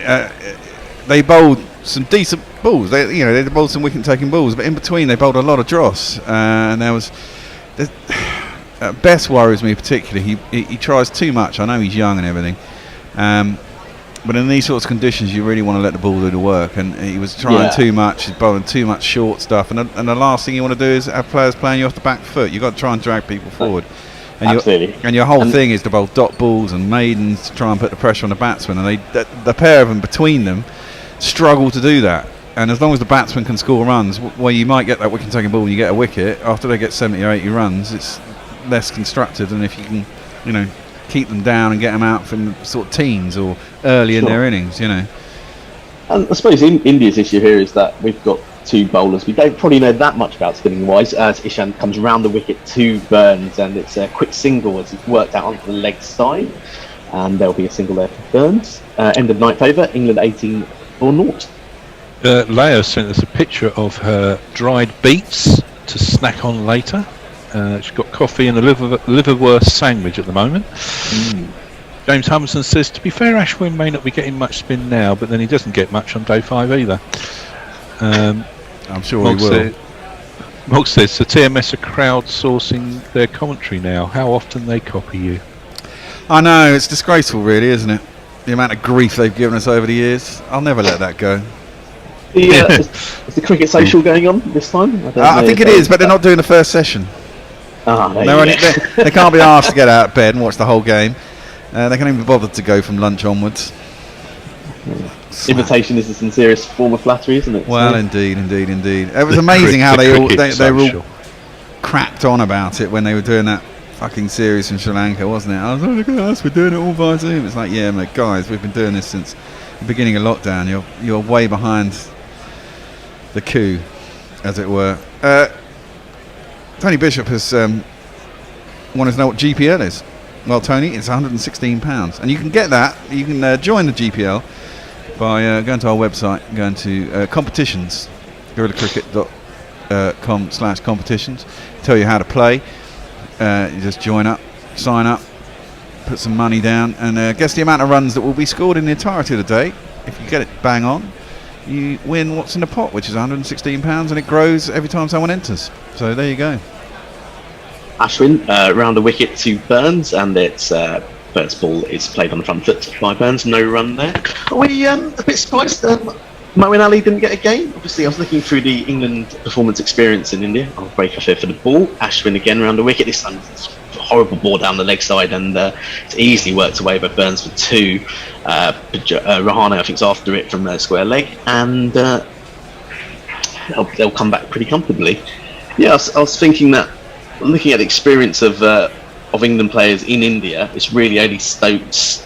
S8: they bowled some decent balls. They bowled some wicket-taking balls, but in between they bowled a lot of dross. And Bess worries me particularly. He tries too much. I know he's young and everything, but in these sorts of conditions, you really want to let the ball do the work. And he was trying too much. He's bowling too much short stuff. And the last thing you want to do is have players playing you off the back foot. You've got to try and drag people forward. And your whole thing is to bowl dot balls and maidens to try and put the pressure on the batsman, and the pair of them between them struggle to do that. And as long as the batsman can score runs, where you might get that wicket-taking ball and you get a wicket, after they get 70 or 80 runs, it's less constructive than if you can, keep them down and get them out from sort of teens or early in their innings, And
S9: I suppose India's issue here is that we've got two bowlers we don't probably know that much about spinning wise, as Ishant comes round the wicket to Burns, and it's a quick single as he's worked out onto the leg side, and there'll be a single there for Burns. End of ninth over, England 18 or naught.
S3: Leia sent us a picture of her dried beets to snack on later. She's got coffee and a liverwurst sandwich at the moment. James Hummerson says, to be fair, Ashwin may not be getting much spin now, but then he doesn't get much on day 5 either.
S8: I'm sure he will.
S3: Mogg says, so TMS are crowdsourcing their commentary now. How often they copy you?
S8: I know, it's disgraceful really, isn't it? The amount of grief they've given us over the years. I'll never let that go.
S9: Is the cricket social going on this time?
S8: I think it is, but they're not doing the first session. They can't be asked to get out of bed and watch the whole game. They can't even be bothered to go from lunch onwards.
S9: Invitation is the sincerest form of flattery, isn't it?
S8: Well, indeed. It was amazing how they were all cracked on about it when they were doing that fucking series in Sri Lanka, wasn't it? I was like, look at us, we're doing it all via Zoom. It's like, yeah, mate, guys, we've been doing this since the beginning of lockdown. You're way behind the coup, as it were. Tony Bishop has wanted to know what GPL is. Well, Tony, it's £116, and you can get that. You can join the GPL by going to our website, going to competitions, gorillacricket.com/competitions. Tell you how to play. You just join up, sign up, put some money down, and guess the amount of runs that will be scored in the entirety of the day. If you get it bang on, you win what's in the pot, which is £116, and it grows every time someone enters. So there you go.
S9: Ashwin round the wicket to Burns, and it's first ball is played on the front foot by Burns. No run there. Are we a bit surprised Moeen Ali didn't get a game? Obviously, I was looking through the England performance experience in India. I'll break off here for the ball. Ashwin again around the wicket. This time, it's a horrible ball down the leg side, and it's easily worked away by Burns for 2. Rahane, I think, is after it from square leg, and they'll come back pretty comfortably. Yeah, I was thinking that, looking at the experience of England players in India, it's really only Stokes,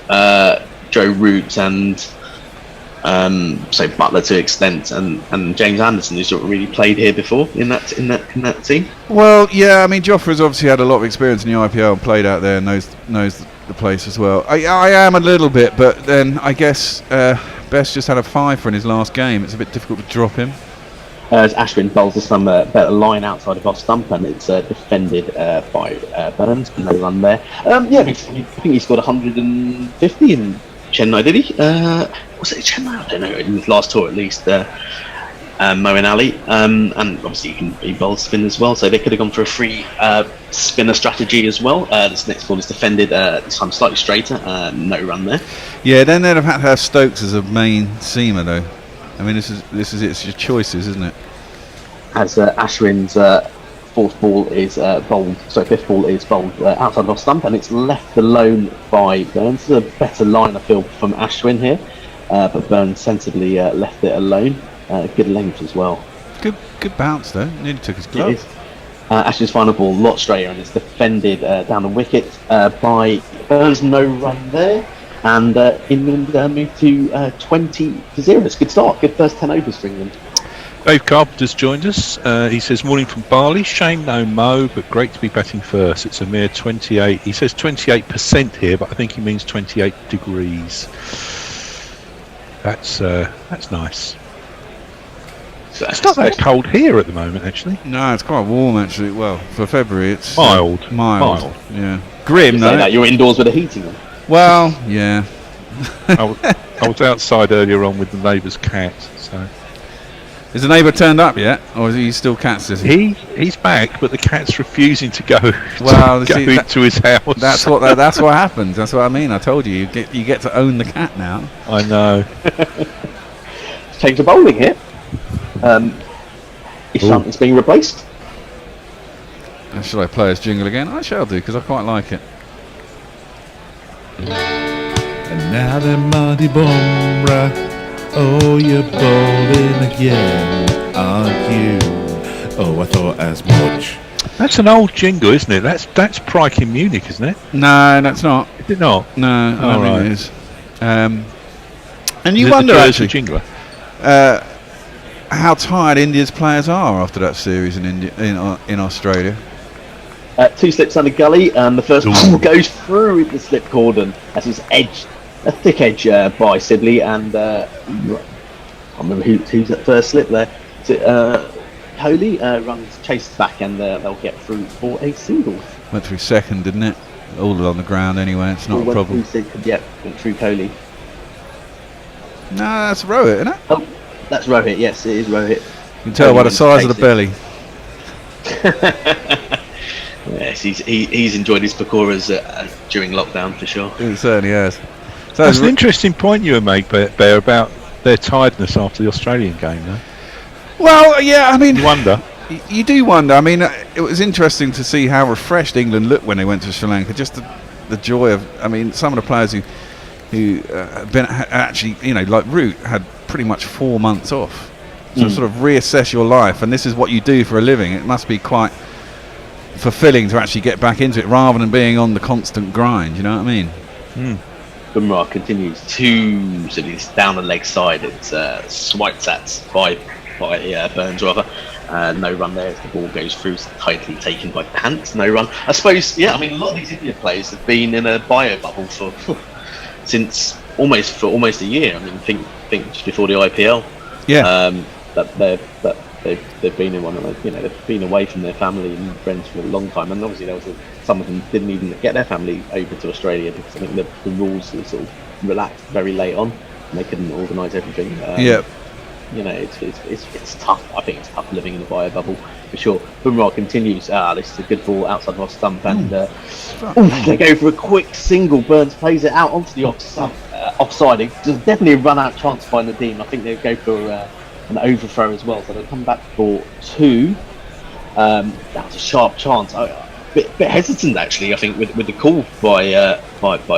S9: Joe Root, and so Butler to an extent, and James Anderson, who's not really played here before in that team.
S8: Well, yeah, I mean, Jofra's obviously had a lot of experience in the IPL and played out there and knows the place as well. I am a little bit, but then I guess Best just had a 5 for in his last game. It's a bit difficult to drop him.
S9: As Ashwin bowls some better line outside of off stump, and it's defended by Burns. No run there. Yeah, I think he scored 150 in Chennai, did he? Was it Chennai? I don't know. In his last tour, at least. Moeen Ali, and obviously he bowls spin as well, so they could have gone for a free spinner strategy as well. This next ball is defended, this time slightly straighter. No run there.
S8: Yeah, then they'd have had to have Stokes as a main seamer, though. I mean, this is it's your choices, isn't it?
S9: As Ashwin's fifth ball is bowled outside of off stump, and it's left alone by Burns. This is a better line of field from Ashwin here, but Burns sensibly left it alone. Good length as well.
S8: Good bounce though. Nearly took his glove.
S9: Ashwin's final ball, a lot straighter, and it's defended down the wicket by Burns. No run there. And England moved to 20-0. It's a good start. Good first 10 overs for England.
S10: Dave Carpenter's joined us. He says, morning from Bali. Shame no Mo, but great to be batting first. It's a mere 28. He says 28% here, but I think he means 28 degrees. That's nice.
S9: So
S10: it's not that cold here at the moment, actually.
S8: No, it's quite warm, actually. Well, for February, it's
S10: mild.
S8: Mild. Yeah. Grim, though.
S9: You're indoors with the heating on.
S8: Well, yeah.
S10: I was outside earlier on with the neighbour's cat. So,
S8: is the neighbour turned up yet, or is he still cat sitting?
S10: He's back, but the cat's refusing to go.
S8: Well,
S10: into his house.
S8: That's what happens. That's what I mean. I told you, you get to own the cat now.
S10: I know.
S9: Change of bowling here. Ishant is being replaced.
S8: Should I play his jingle again? I shall do, because I quite like it.
S7: And now then, Marty Bumrah, oh, you're bowling again, aren't you? Oh, I thought as much.
S10: That's an old jingle, isn't it? That's Prike in Munich, isn't it?
S8: No, that's not.
S10: Is it not?
S8: No, I don't think it is. And you
S10: is
S8: wonder, actually,
S10: jingler?
S8: how tired India's players are after that series in Australia.
S9: 2 slips under gully, and the first ball goes through the slip cordon as it's edged, a thick edge by Sibley, and I can't remember who's that first slip there. Kohli runs, chases back, and they'll get through for a single.
S8: Went through second, didn't it? All on the ground anyway, it's not a problem.
S9: Went through Kohli.
S8: No, that's Rohit, isn't it?
S9: Oh, that's Rohit, yes, it is Rohit.
S8: You can tell by the size of the belly.
S9: Yes, he's enjoyed his pakoras during lockdown for sure.
S8: It certainly has. So
S10: that's an interesting point you make, Bear, about their tiredness after the Australian game, though.
S8: Well, yeah, I mean,
S10: you wonder.
S8: You do wonder. I mean, it was interesting to see how refreshed England looked when they went to Sri Lanka. Just the joy of, I mean, some of the players who been actually, like Root had pretty much 4 months off. So sort of reassess your life, and this is what you do for a living. It must be quite fulfilling to actually get back into it rather than being on the constant grind, you know what I mean?
S9: Bumrah continues to, so he's down the leg side. It's swiped at by Burns rather. No run there as the ball goes through, tightly taken by Pant. No run. I suppose, yeah, I mean, a lot of these India players have been in a bio bubble since almost a year. I mean, think just before the IPL.
S8: Yeah.
S9: That they've been in one of they've been away from their family and friends for a long time, and obviously some of them didn't even get their family over to Australia because I think the rules were sort of relaxed very late on and they couldn't organise everything. You know, it's tough. I think it's tough living in a bio bubble for sure. Bumrah continues. This is a good ball outside of off stump, and they go for a quick single. Burns plays it out onto the offside. There's definitely a run out chance by Nadeem. I think they'll go for an overthrow as well, so they'll come back for 2. That was a sharp chance. Bit hesitant actually, I think, with the call by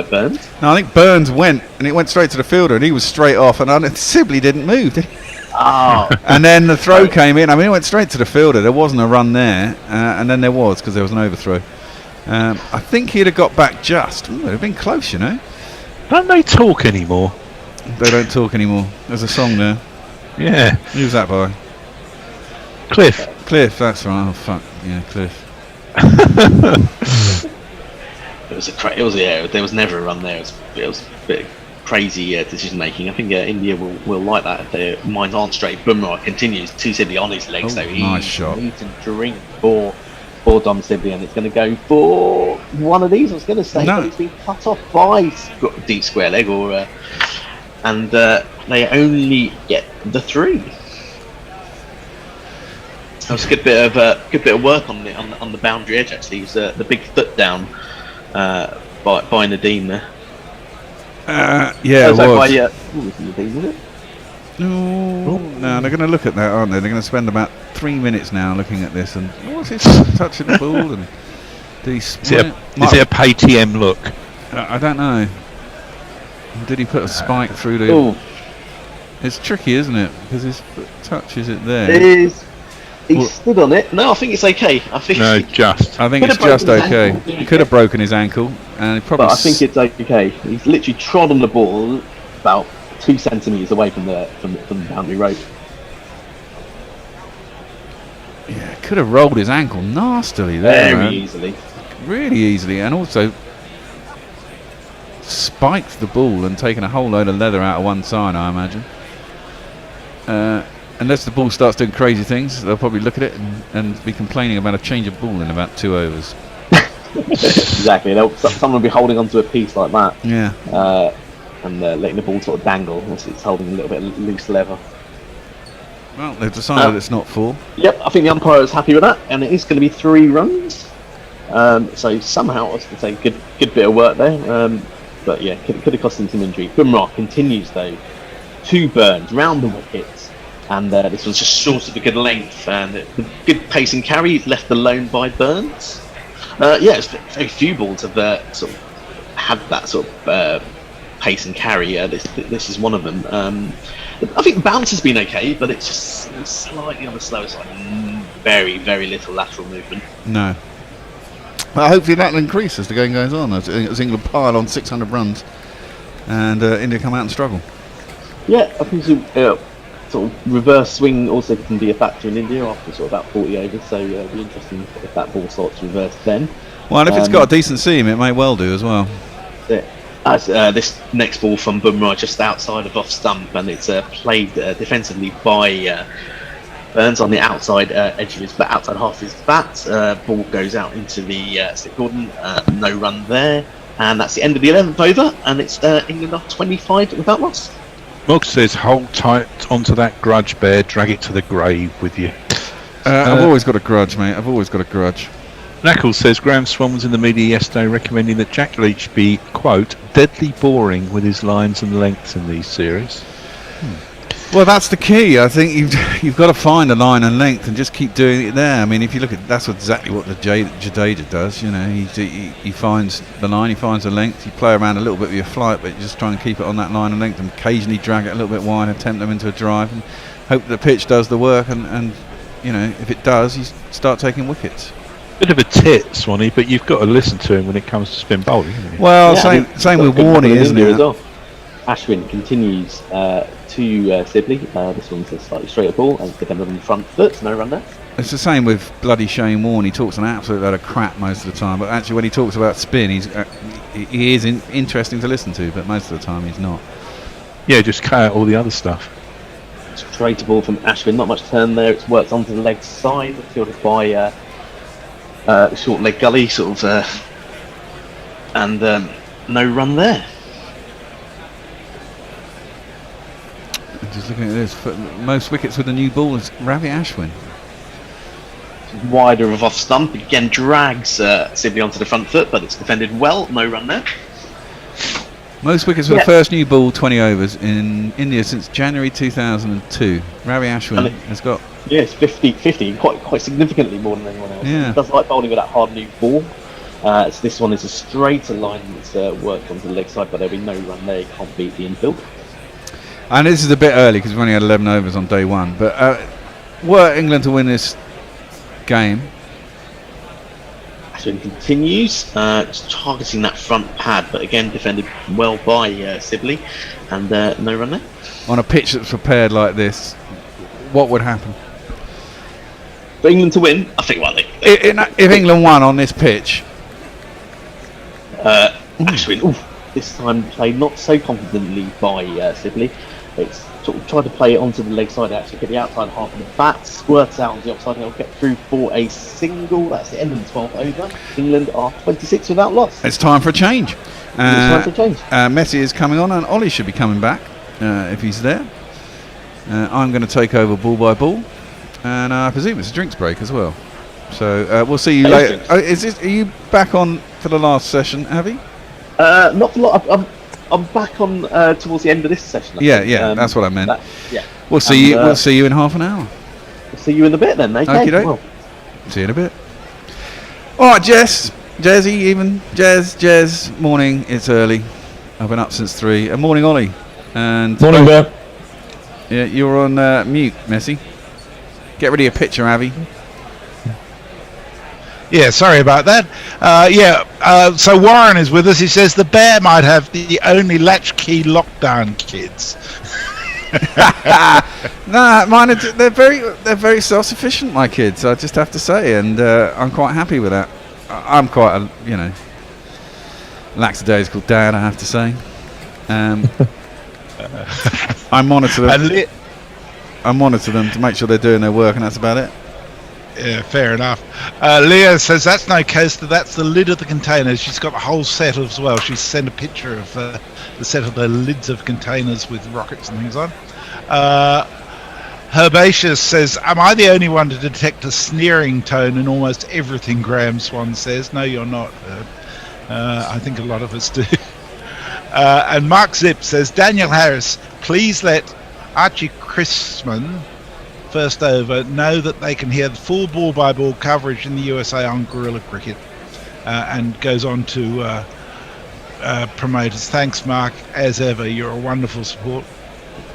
S9: Burns.
S8: No, I think Burns went and it went straight to the fielder, and he was straight off, and Sibley didn't move, did he?
S9: Oh.
S8: And then the throw came in. I mean, it went straight to the fielder. There wasn't a run there, and then there was, because there was an overthrow. I think he'd have got back just. Ooh, it'd have been close, you know.
S10: Don't they talk anymore?
S8: They don't talk anymore. There's a song there.
S10: Yeah.
S8: Who's that by?
S10: Cliff.
S8: Cliff, that's right. Oh fuck, yeah, Cliff.
S9: There was never a run there. It was a bit crazy decision making. I think India will like that if their minds aren't straight. Bumrah continues to Sibley on his legs, so he
S8: nice shot.
S9: Needs a drink for Dom Sibley, and it's going to go for one of these. I was going to say, but it's been cut off by deep square leg, and they only get the 3. That was a good bit of work on the boundary edge. Actually, it was the big foot down by Nadeem there.
S8: Yeah, it was.
S9: Nadeem, was it?
S8: No, they're going to look at that, aren't they? They're going to spend about 3 minutes now looking at this, and what's it touching the ball and
S10: is it a Paytm look?
S8: I don't know. Did he put a spike through the? It's tricky, isn't it? Because his foot touches it there.
S9: It is. He stood on it. No, I think it's okay. I think
S10: it's
S8: just okay. He could have broken his ankle, and he probably.
S9: But I think it's okay. He's literally trod on the ball about 2 centimeters away from the boundary rope.
S8: Yeah, could have rolled his ankle nastily there.
S9: Very easily. Really
S8: easily, and also spiked the ball and taken a whole load of leather out of one side, I imagine. Unless the ball starts doing crazy things, they'll probably look at it and be complaining about a change of ball in about 2 overs.
S9: Exactly. Someone will be holding onto a piece like that.
S8: Yeah.
S9: And letting the ball sort of dangle. It's holding a little bit of loose leather.
S8: Well, they've decided it's not 4.
S9: Yep, I think the umpire is happy with that, and it is going to be 3 runs. So somehow, I was going to say, good bit of work there. But yeah, could have cost him some injury. Bumrah continues though, 2 Burns round the wickets. And this was just short of a good length, and the good pace and carry left alone by Burns. It's very few balls have sort of had that sort of pace and carry. This is one of them. I think the bounce has been okay, but it's just slightly on the slower side. Very, very little lateral movement.
S8: No. Well, hopefully that will increase as the game goes on, as England pile on 600 runs, and India come out and struggle.
S9: Yeah, I think so. Sort of reverse swing also can be a factor in India after sort of about 40 overs, so it'll be interesting if that ball starts to reverse then.
S8: Well, and if it's got a decent seam, it may well do as well.
S9: This next ball from Bumrah just outside of off stump, and it's played defensively by Burns on the outside edge of his bat, outside half of his bat. Ball goes out into the slip cordon, no run there, and that's the end of the 11th over, and it's England off 25 without loss.
S10: Moggs says, hold tight onto that grudge, Bear. Drag it to the grave with you.
S8: I've always got a grudge, mate. I've always got a grudge.
S10: Knackles says, Graham Swan was in the media yesterday recommending that Jack Leach be, quote, deadly boring with his lines and lengths in these series.
S8: Well, that's the key. I think you've got to find a line and length and just keep doing it there. I mean, if you look at that's exactly what the Jadeja does. You know, he finds the line, he finds the length. You play around a little bit with your flight, but you just try and keep it on that line and length, and occasionally drag it a little bit wide, and tempt them into a drive, and hope the pitch does the work. And you know, if it does, you start taking wickets.
S10: Bit of a tit, Swanee, but you've got to listen to him when it comes to spin bowling, haven't you?
S8: Well, same with Warney, isn't it?
S9: Well. Ashwin continues to Sibley. This one's a slightly straighter ball, and it's defended on the front foot, no run there.
S8: It's the same with bloody Shane Warne. He talks an absolute load of crap most of the time, but actually when he talks about spin, he is interesting to listen to, but most of the time he's not.
S10: Yeah, just cut out all the other stuff.
S9: Straighter ball from Ashwin, not much turn there. It's worked onto the leg side, fielded by short leg gully, sort of, and no run there.
S8: Just looking at this, most wickets with the new ball is Ravi Ashwin.
S9: Wider of off stump, again drags Sibley onto the front foot, but it's defended well, no run there.
S8: Most wickets for the first new ball, 20 overs in India since January 2002. Ravi Ashwin has got...
S9: Yes, 50, quite significantly more than anyone else.
S8: Yeah.
S9: He does like bowling with that hard new ball. So this one is a straighter line that's worked onto the leg side, but there'll be no run there. He can't beat the infield.
S8: And this is a bit early because we've only had 11 overs on day one. But were England to win this game...
S9: Ashwin continues, just targeting that front pad, but again defended well by Sibley, and no run there.
S8: On a pitch that's prepared like this, what would happen?
S9: For England to win, I think,
S8: if England won on this pitch...
S9: Ashwin, this time played not so confidently by Sibley. It's sort of tried to play it onto the leg side, actually get the outside half of the bat, squirts out on the offside, and he'll get through for a single. That's the end of the 12th over. England are 26 without loss.
S8: It's time for a change.
S9: It's time for a change.
S8: Messi is coming on, and Ollie should be coming back if he's there. I'm going to take over ball by ball, and I presume it's a drinks break as well. So we'll see you later. Are you back on for the last session, Avi?
S9: Not for a lot. I'm back on towards the end of this session. I think.
S8: That's what I meant.
S9: Yeah.
S8: We'll see you. We'll see you in half an hour.
S9: We'll see you in a bit then. Okay.
S8: Okey-doke.
S9: Well.
S8: See you in a bit. All right, Jazzy, even Jazz. Morning. It's early. I've been up since 3. And morning, Ollie. And
S4: Morning, Bert.
S8: Yeah, you're on mute, Messi. Get rid of your picture, Avi.
S3: Yeah, sorry about that. So Warren is with us. He says the bear might have the only latchkey lockdown kids.
S8: Nah, mine they're very self-sufficient, my kids. I just have to say, and I'm quite happy with that. I'm quite a lackadaisical dad, I have to say. I monitor them. I monitor them to make sure they're doing their work, and that's about it.
S3: Yeah, fair enough. Leah says that's no coaster, that's the lid of the container. She's got a whole set as well. She's sent a picture of the set of the lids of containers with rockets and things on. Herbaceous says, am I the only one to detect a sneering tone in almost everything Graham Swan says? No, you're not. I think a lot of us do. And Mark Zip says, Daniel Harris, please let Archie Chrisman first over know that they can hear the full ball by ball coverage in the USA on Guerrilla Cricket, and goes on to promote us. Thanks, Mark, as ever. You're a wonderful support.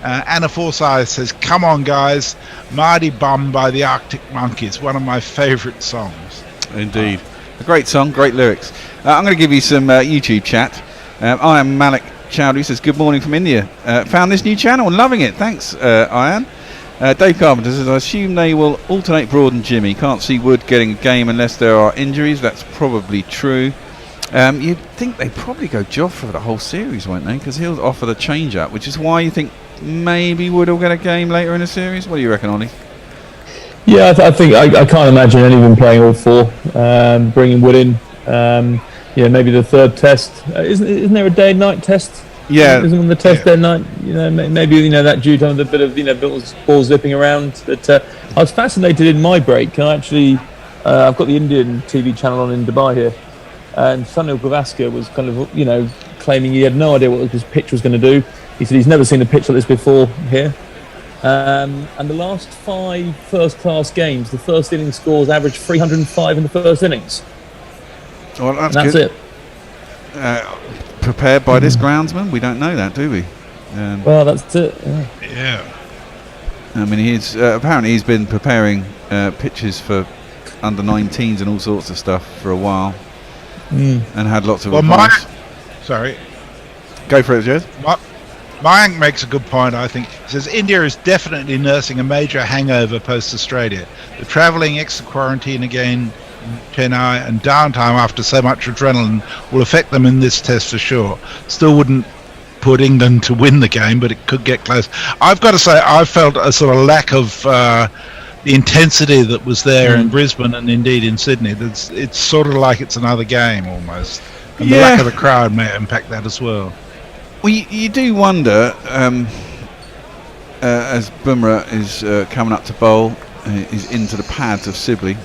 S3: Anna Forsyth says, come on guys, Marty Bum by the Arctic Monkeys, one of my favourite songs.
S8: Indeed. A great song, great lyrics. I'm going to give you some YouTube chat. I am Malik Chowdhury, says good morning from India. Found this new channel and loving it. Thanks, Ian. Dave Carpenter says, I assume they will alternate Broad and Jimmy. Can't see Wood getting a game unless there are injuries. That's probably true. You'd think they'd probably go Joff for the whole series, won't they? Because he'll offer the change-up, which is why you think maybe Wood will get a game later in the series. What do you reckon, Ollie?
S4: Yeah, I think I can't imagine any of them playing all 4. Bringing Wood in, maybe the third test. Isn't there a day and night test?
S8: Yeah,
S4: isn't on the test day and night? Maybe that due to the bit of ball zipping around. But I was fascinated in my break. I've got the Indian TV channel on in Dubai here, and Sunil Gavaskar was kind of claiming he had no idea what his pitch was going to do. He said he's never seen a pitch like this before here. And the last 5 first-class games, the first innings scores averaged 305 in the first innings.
S8: Well,
S4: that's
S8: it. Prepared by this groundsman? We don't know that, do we?
S4: Well, that's it.
S3: Yeah.
S8: I mean, he's apparently he's been preparing pitches for under 19s and all sorts of stuff for a while, and had lots of advice.
S3: Sorry.
S8: Go for it, Jez.
S3: Mayank makes a good point, I think. He says India is definitely nursing a major hangover post-Australia. The travelling, extra quarantine again, Chennai, and downtime after so much adrenaline will affect them in this test for sure. Still wouldn't put England to win the game, but it could get close. I've got to say, I felt a sort of lack of the intensity that was there in Brisbane and indeed in Sydney. It's sort of like it's another game almost. And the lack of the crowd may impact that as well.
S8: Well, you do wonder, as Bumrah is coming up to bowl, he's into the pads of Sibley.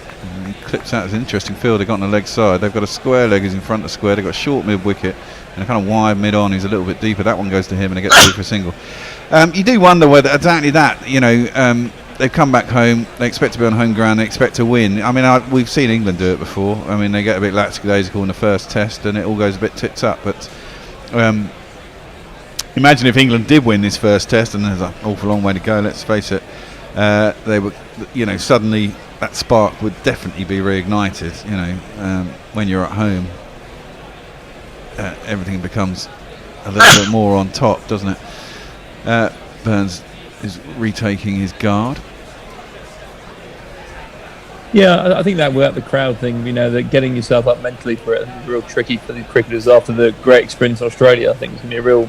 S8: He clips out. It's an interesting field they've got on the leg side. They've got a square leg who's in front of the square. They've got a short mid wicket and a kind of wide mid on who's a little bit deeper. That one goes to him and they get through for a single. You do wonder whether exactly that, they've come back home, they expect to be on home ground, they expect to win. I mean, we've seen England do it before. I mean, they get a bit lackadaisical in the first test and it all goes a bit tits up. But imagine if England did win this first test, and there's an awful long way to go, let's face it. They would, suddenly that spark would definitely be reignited. When you're at home, everything becomes a little bit more on top, doesn't it? Burns is retaking his guard.
S4: Yeah, I think that without the crowd thing, that getting yourself up mentally for it, I think is real tricky for the cricketers after the great experience in Australia. I think it's going to be a real,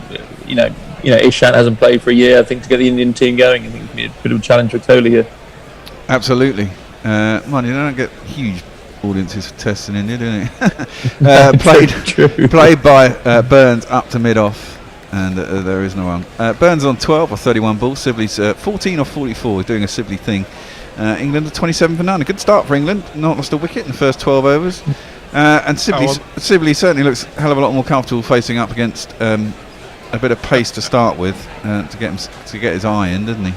S4: Ishant hasn't played for a year. I think to get the Indian team going, I think it's going to be a bit of a challenge for Kohli here.
S8: Absolutely. Mind you, they don't get huge audiences for tests in India, do they? Played by Burns up to mid-off, and there is no one. Burns on 12 or 31 balls. Sibley's 14 or 44. He's doing a Sibley thing. England are 27 for none. A good start for England. Not lost a wicket in the first 12 overs. And Sibley certainly looks a hell of a lot more comfortable facing up against a bit of pace to start with to get his eye in, didn't he?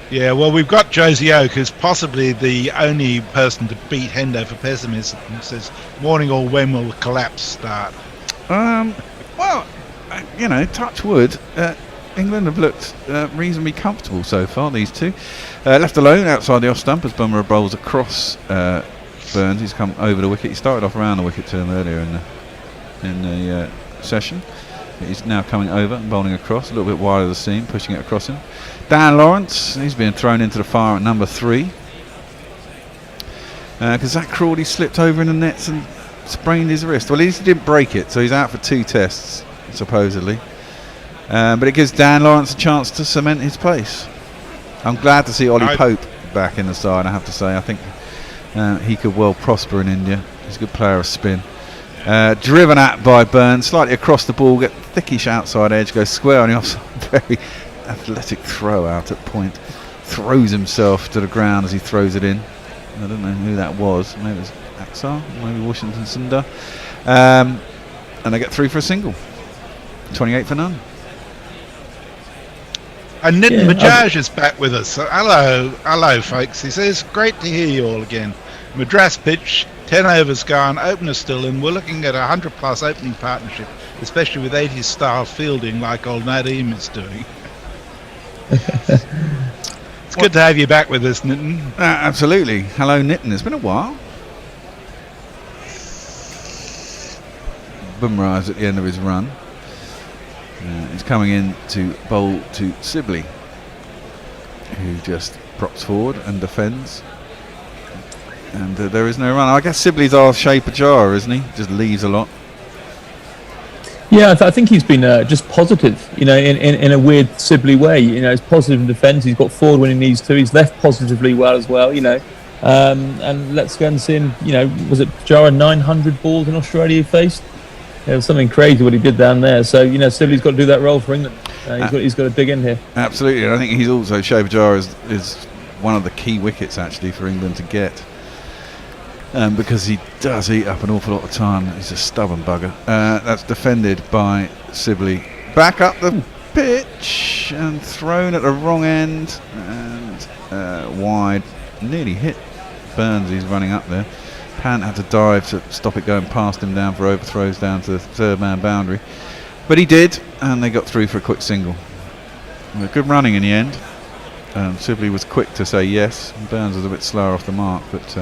S3: Yeah, well, we've got Josie Oak, who's possibly the only person to beat Hendo for pessimism. He says, morning or when will the collapse start? Touch wood. England have looked reasonably comfortable so far, these two. Left alone outside the off stump as Bumrah bowls across Burns. He's come over the wicket. He started off around the wicket to him earlier in the session. He's now coming over and bowling across, a little bit wide of the seam, pushing it across him. Dan Lawrence, he's being thrown into the fire at number 3. Because Zach Crawley slipped over in the nets and sprained his wrist. Well, he didn't break it, so he's out for 2 tests, supposedly. But it gives Dan Lawrence a chance to cement his place. I'm glad to see Ollie Pope back in the side, I have to say. I think he could well prosper in India. He's a good player of spin. Driven at by Burns, slightly across the ball, get thickish outside edge, goes square on the offside. Very athletic throw out at point. Throws himself to the ground as he throws it in. I don't know who that was. Maybe it was Axar, maybe Washington Sundar. And they get through for a single. 28 for none. And Nitin Bajaj is back with us. So hello, folks. He says, great to hear you all again. Madras pitch, 10 overs gone, opener still in. We're looking at a 100-plus opening partnership, especially with 80s style fielding like old Nadeem is doing. It's good to have you back with us, Nitin.
S8: Absolutely. Hello, Nitin. It's been a while. Bumrah is at the end of his run. He's coming in to bowl to Sibley, who just props forward and defends. And there is no run. I guess Sibley's our shape jar, isn't he? Just leaves a lot.
S4: Yeah, I think he's been just positive, in a weird Sibley way. He's positive in defence. He's got forward when he needs to. He's left positively well as well, And let's go and see him, was it Jara 900 balls in Australia he faced? It was something crazy what he did down there. So, Sibley's got to do that role for England. He's got to dig in here. Absolutely.
S8: And I think he's also, Shaver Jar is one of the key wickets, actually, for England to get. Because he does eat up an awful lot of time. He's a stubborn bugger. That's defended by Sibley. Back up the pitch and thrown at the wrong end. And wide. Nearly hit Burns. He's running up there. Pant had to dive to stop it going past him down for overthrows down to the third man boundary, but he did, and they got through for a quick single. Good running in the end. Sibley was quick to say yes. Burns was a bit slower off the mark, but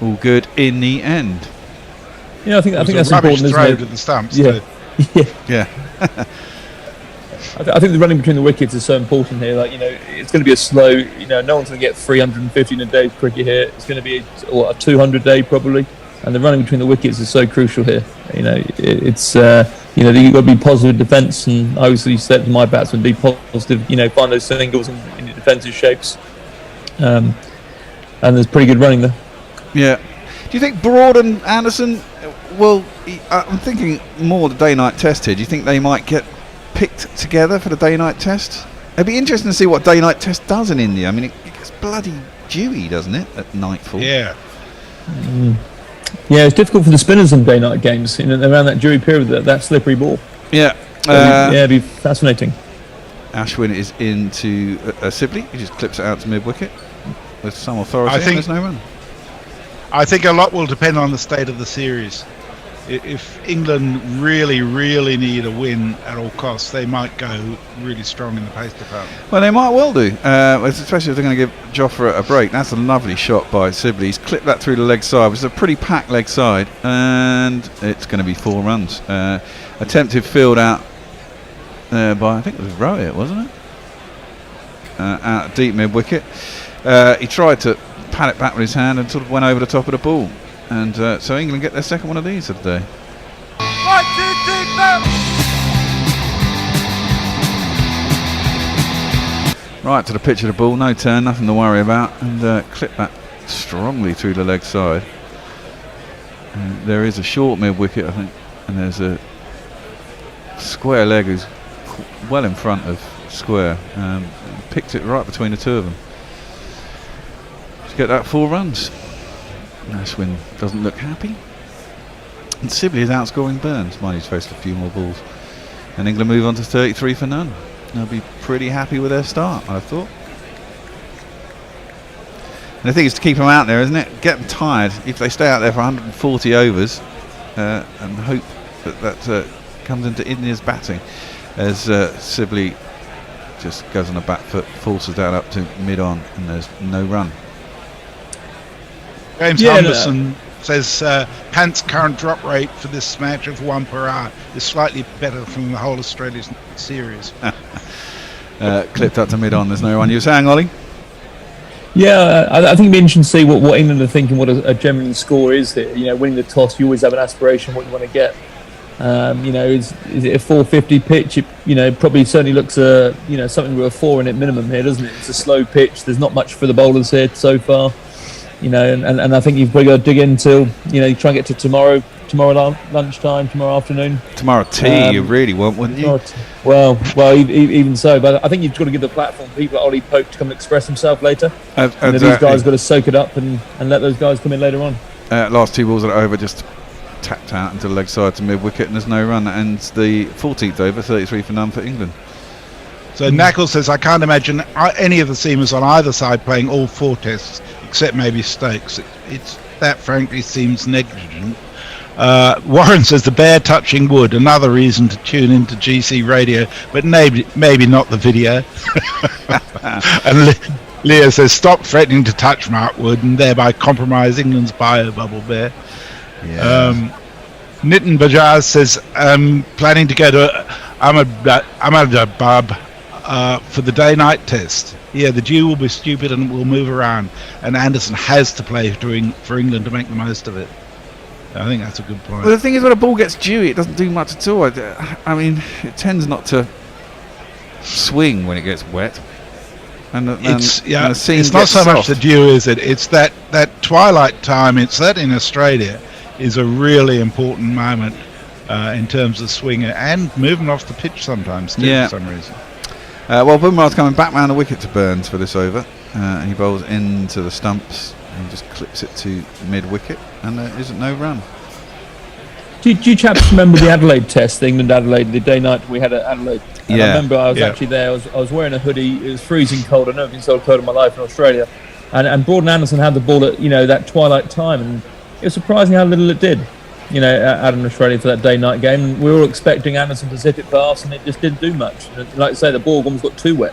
S8: all good in the end.
S4: Yeah, I think that's important, isn't it?
S3: To the stumps.
S4: Yeah.
S8: Yeah.
S4: I think the running between the wickets is so important here. It's going to be a slow. No one's going to get 350 in a day's cricket here. It's going to be a 200 day probably, and the running between the wickets is so crucial here. It's you've got to be positive defence, and obviously said to my batsmen, be positive. Find those singles in your defensive shapes, and there's pretty good running there.
S8: Yeah. Do you think Broad and Anderson? Well, I'm thinking more the day-night test here. Do you think they might get picked together for the day-night test. It'd be interesting to see what day-night test does in India. I mean, it gets bloody dewy, doesn't it, at nightfall?
S3: Yeah.
S4: Yeah, it's difficult for the spinners in day-night games, around that dewy period, that slippery ball.
S8: Yeah.
S4: It'd be fascinating.
S8: Ashwin is into Sibley. He just clips it out to mid-wicket with some authority.
S3: I think
S8: there's no run.
S3: I think a lot will depend on the state of the series. If England really, really need a win at all costs, they might go really strong in the pace department.
S8: Well, they might well do, especially if they're going to give Jofra a break. That's a lovely shot by Sibley. He's clipped that through the leg side, which is a pretty packed leg side, and it's going to be 4 runs. Attempted field out by, I think it was Rohit, wasn't it? Out deep mid-wicket. He tried to pat it back with his hand and sort of went over the top of the ball. And so England get their second one of these of the day.
S5: 1, 2, 3, 4.
S8: Right to the pitch of the ball, no turn, nothing to worry about, and clip that strongly through the leg side. There is a short mid-wicket, I think, and there's a square leg who's well in front of square. Picked it right between the two of them. To get that 4 runs. Ashwin doesn't look happy. And Sibley is outscoring Burns. Mind he's faced a few more balls. And England move on to 33 for none. They'll be pretty happy with their start, I thought. And the thing is to keep them out there, isn't it? Get them tired. If they stay out there for 140 overs and hope that comes into India's batting as Sibley just goes on the back foot, forces that up to mid-on, and there's no run.
S3: James Henderson says Pant's current drop rate for this match of 1 per hour is slightly better from the whole Australia series.
S8: Clipped up to mid-on, there's no run. You were saying, Ollie?
S4: Yeah, I think it'd be interesting to see what England are thinking, what a genuine score is. That, winning the toss, you always have an aspiration what you want to get. Is it a 450 pitch? It probably certainly looks something with a 4 in it minimum here, doesn't it? It's a slow pitch. There's not much for the bowlers here so far. And I think you've probably got to dig in till you try and get to tomorrow lunchtime, tomorrow afternoon.
S8: Tomorrow tea, you really want, wouldn't you?
S4: Well, even so, but I think you've got to give the platform for people like Ollie Pope to come and express himself later.
S8: Exactly.
S4: These guys got to soak it up and let those guys come in later on.
S8: Last 2 balls are over, just tapped out into the leg side to mid-wicket, and there's no run. That ends the 14th over, 33 for none for England.
S3: So Knackle says, I can't imagine any of the seamers on either side playing all 4 tests, except maybe Stokes. That frankly seems negligent. Warren says the bear touching wood, another reason to tune into GC radio, but maybe not the video. And Leah says, stop threatening to touch Mark Wood and thereby compromise England's bio bubble bear.
S8: Yeah.
S3: Nitin Bajaj says, planning to go to Ahmedabad for the day-night test. Yeah, the dew will be stupid and will move around, and Anderson has to play for England to make the most of it. I think that's a good point.
S8: Well, the thing is, when a ball gets dewy, it doesn't do much at all. I mean, it tends not to swing when it gets wet.
S3: It's not so much the dew, is it? It's that twilight time. It's that in Australia is a really important moment in terms of swinging and moving off the pitch sometimes too, for some reason.
S8: Well, Bumrah's coming back round the wicket to Burns for this over. He bowls into the stumps and just clips it to mid-wicket, and there isn't no run.
S4: Do you chaps remember the Adelaide test, the England-Adelaide, the day-night we had at Adelaide? And I remember I was actually there. I was wearing a hoodie. It was freezing cold. I've never been so cold in my life in Australia. And Broad Anderson had the ball at that twilight time, and it was surprising how little it did. Out in Australia for that day-night game. We were all expecting Anderson to zip it past, and it just didn't do much. Like I say, the ball almost got too wet.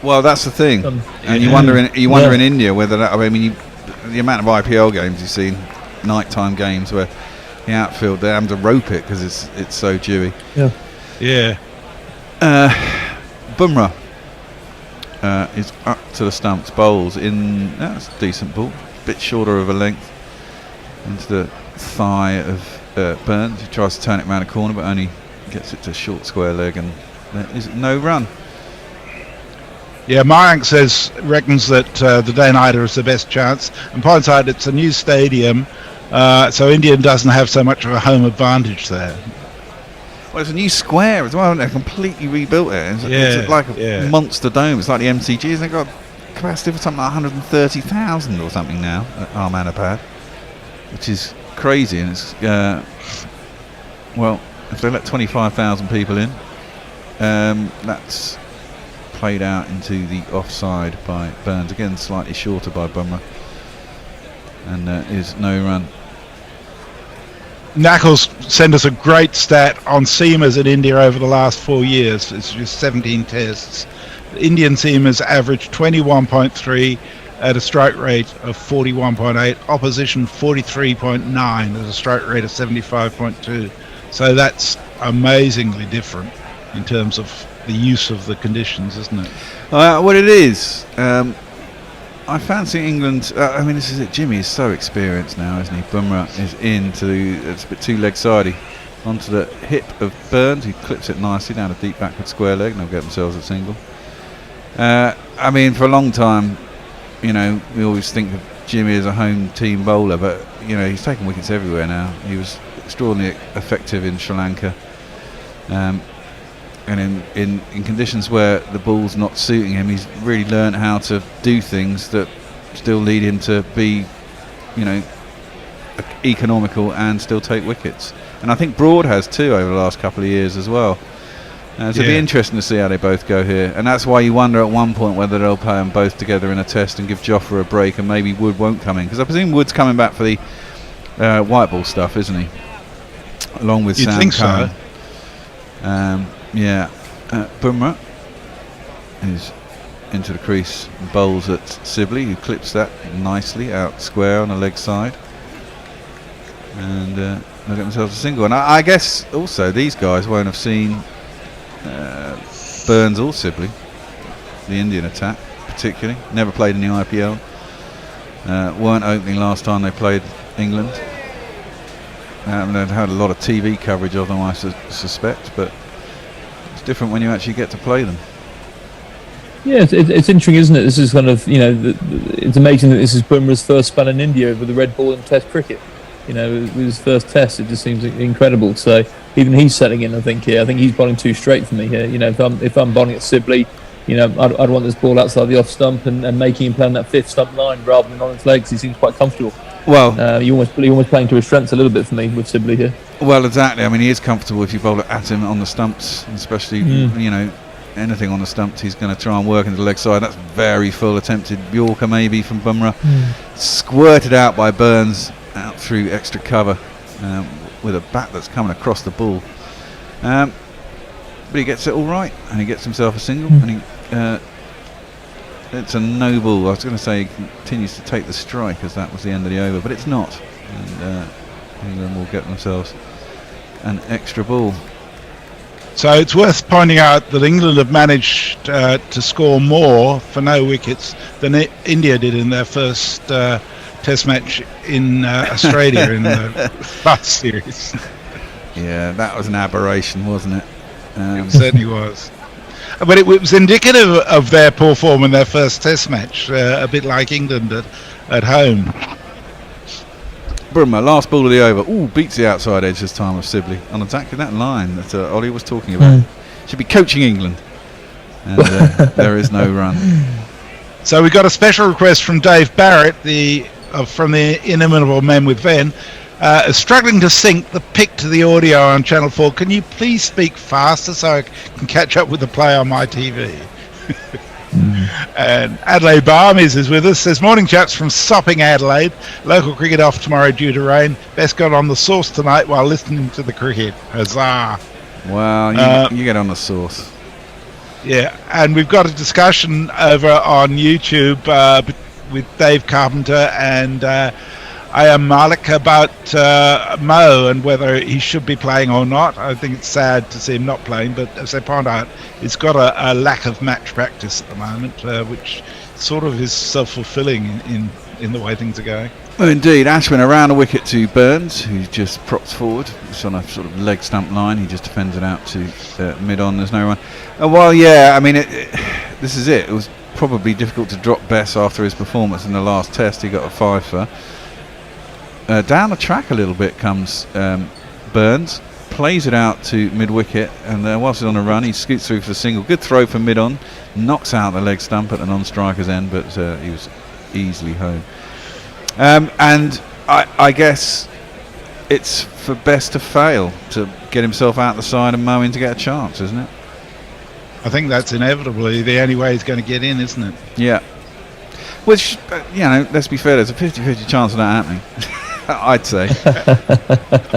S8: Well, that's the thing. And you wonder in India whether that. I mean, the amount of IPL games you've seen, nighttime games where the outfield they're having to rope it because it's so dewy.
S3: Yeah.
S8: Bumrah is up to the stumps, bowls in. That's a decent ball, bit shorter of a length into the thigh of Burns. He tries to turn it around a corner, but only gets it to short square leg, and there is no run.
S3: Yeah, Mayank reckons that the day-nighter is the best chance, and points out it's a new stadium, so India doesn't have so much of a home advantage there.
S8: Well, it's a new square as well. They completely rebuilt it. It's like a monster dome. It's like the MCG. They've got capacity for something like 130,000 or something now at Ahmedabad, which is crazy. And it's well, if they let 25,000 people in, that's played out into the offside by Burns. Again, slightly shorter by Bumrah, and is no run.
S3: Knuckles sent us a great stat on seamers in India over the last 4 years. It's just 17 tests. The Indian seamers averaged 21.3 at a strike rate of 41.8. Opposition 43.9 at a strike rate of 75.2. So that's amazingly different in terms of the use of the conditions, isn't it?
S8: What it is, I fancy England. I mean, this is it. Jimmy is so experienced now, isn't he? Bumrah is it's a bit too leg sidey onto the hip of Burns. He clips it nicely down a deep backward square leg, and they'll get themselves a single. I mean, for a long time, we always think of Jimmy as a home team bowler, but he's taken wickets everywhere now. He was extraordinarily effective in Sri Lanka, and in conditions where the ball's not suiting him, he's really learned how to do things that still lead him to be, economical and still take wickets. And I think Broad has too over the last couple of years as well. So it'll be interesting to see how they both go here, and that's why you wonder at one point whether they'll play them both together in a test and give Jofra a break, and maybe Wood won't come in, because I presume Wood's coming back for the white ball stuff, isn't he? Along with
S3: You'd
S8: Sam
S3: think
S8: Curran.
S3: so.
S8: Bumrah is into the crease and bowls at Sibley, who clips that nicely out square on the leg side, and they'll get themselves a single. And I guess also these guys won't have seen Burns or Sibley, the Indian attack particularly. Never played in the IPL, weren't opening last time they played England. They've had a lot of TV coverage of them, I suspect, but different when you actually get to play them.
S4: Yeah, it's interesting, isn't it? This is kind of, it's amazing that this is Bumrah's first spell in India with the red ball in Test cricket. With his first Test, it just seems incredible. So even he's settling in, I think, here. I think he's bowling too straight for me here. If I'm bowling at Sibley, I'd want this ball outside the off stump and making him play on that fifth stump line rather than on his legs. He seems quite comfortable.
S8: Well,
S4: you're almost playing to his strengths a little bit for me with Sibley here.
S8: Well, exactly. I mean, he is comfortable if you bowl it at him on the stumps, especially anything on the stumps. He's going to try and work into the leg side. That's very full attempted Yorker maybe from Bumrah, squirted out by Burns out through extra cover with a bat that's coming across the ball. But he gets it all right, and he gets himself a single, and he. It's a no ball. I was going to say he continues to take the strike as that was the end of the over, but it's not. And England will get themselves an extra ball.
S3: So it's worth pointing out that England have managed to score more for no wickets than India did in their first Test match in Australia in the last series.
S8: Yeah, that was an aberration, wasn't it?
S3: It certainly was. But it was indicative of their poor form in their first Test match, a bit like England at home.
S8: Bumrah, last ball of the over. Ooh, beats the outside edge this time of Sibley on exactly that line that Ollie was talking about. Should be coaching England. And there is no run.
S3: So we got a special request from Dave Barrett, from the Inimitable Men with Ven. Struggling to sync the pic to the audio on Channel 4. Can you please speak faster so I can catch up with the play on my TV? And Adelaide Barmes is with us. Says, morning chaps from Sopping, Adelaide. Local cricket off tomorrow due to rain. Best got on the sauce tonight while listening to the cricket. Huzzah.
S8: Well, you get on the sauce.
S3: Yeah, and we've got a discussion over on YouTube with Dave Carpenter and I am Malik about Mo and whether he should be playing or not. I think it's sad to see him not playing, but as they point out, he's got a lack of match practice at the moment, which sort of is self-fulfilling in the way things are going.
S8: Well, indeed. Ashwin around a wicket to Burns, who just props forward. It's on a sort of leg stump line. He just defends it out to mid-on. There's no run. Well, yeah, I mean, this is it. It was probably difficult to drop Bess after his performance in the last Test. He got a 5 for. Down the track a little bit comes Burns,
S7: plays it out to mid-wicket, and whilst he's on a run, he scoots through for the single. Good throw from mid-on, knocks out the leg stump at the non-striker's end, but he was easily home. And I guess it's for Best to fail to get himself out the side and mow in to get a chance, isn't it?
S3: I think that's inevitably the only way he's going to get in, isn't it?
S7: Yeah. Which, let's be fair, there's a 50-50 chance of that happening. I'd say.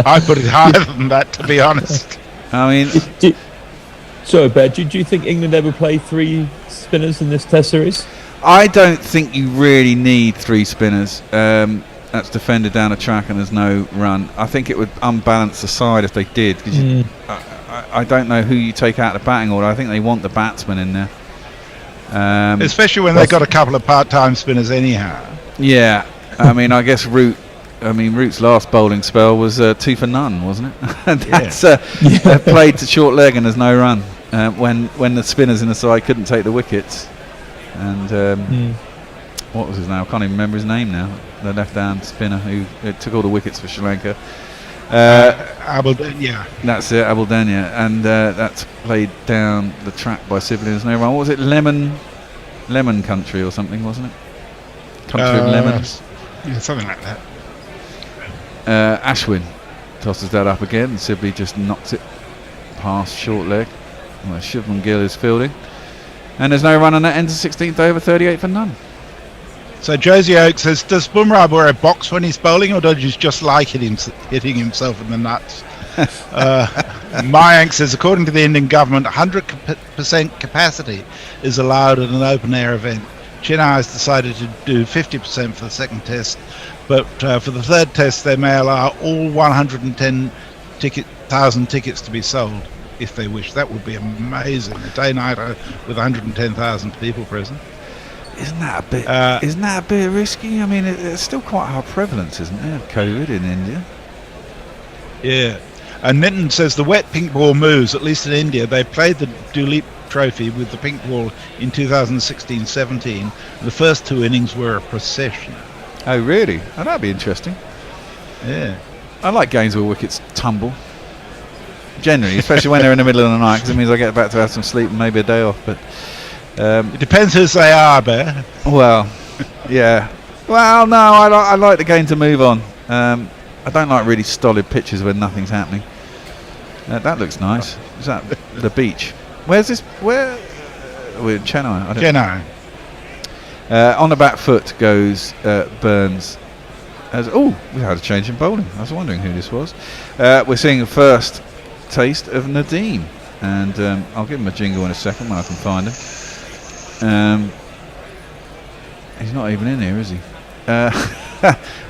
S3: I put it higher than that, to be honest.
S7: I mean...
S4: Sorry, Bear, do you think England ever play 3 spinners in this Test series?
S7: I don't think you really need 3 spinners. That's defended down a track and there's no run. I think it would unbalance the side if they did. Cause I don't know who you take out of the batting order. I think they want the batsman in there.
S3: Especially when they've got a couple of part-time spinners anyhow.
S7: Yeah. I mean, I guess Root's last bowling spell was 2 for none, wasn't it? That's played to short leg and there's no run when the spinners in the side couldn't take the wickets. And what was his name? I can't even remember his name now. The left-hand spinner who took all the wickets for Sri Lanka.
S3: Aberdeen.
S7: That's it, Aberdeen, and that's played down the track by Sibley. There's no run. What was it? Lemon Country or something, wasn't it? Country of Lemons.
S3: Yeah, something like that.
S7: Ashwin tosses that up again. Sibley just knocks it past short leg. Well, Shubman Gill is fielding. And there's no run on that. Ends the 16th over, 38 for none.
S3: So Josie Oak says, does Bumrah wear a box when he's bowling, or does he just like hitting himself in the nuts? Mayank says, according to the Indian government, 100% capacity is allowed at an open-air event. Chennai has decided to do 50% for the second test, but for the third test they may allow all 110,000 tickets to be sold if they wish. That would be amazing. A day-nighter with 110,000 people present.
S7: Isn't that a bit risky? I mean, it's still quite high prevalence, isn't there, of COVID in India?
S3: Yeah. And Nitin says the wet pink ball moves, at least in India. They played the Duleep Trophy with the pink ball in 2016-17. The first 2 innings were a procession.
S7: Oh, really? Oh, that'd be interesting.
S3: Yeah.
S7: I like games where wickets tumble. Generally, especially when they're in the middle of the night, because it means I get back to have some sleep and maybe a day off. But
S3: it depends who they are, Bear.
S7: Well, yeah. Well, no, I like the game to move on. I don't like really stolid pitches when nothing's happening. That looks nice. Is that the beach? Where's this? Where? We're in Chennai.
S3: Chennai.
S7: On the back foot goes Burns. We had a change in bowling. I was wondering who this was. We're seeing the first taste of Nadeem, and I'll give him a jingle in a second when I can find him. He's not even in here, is he?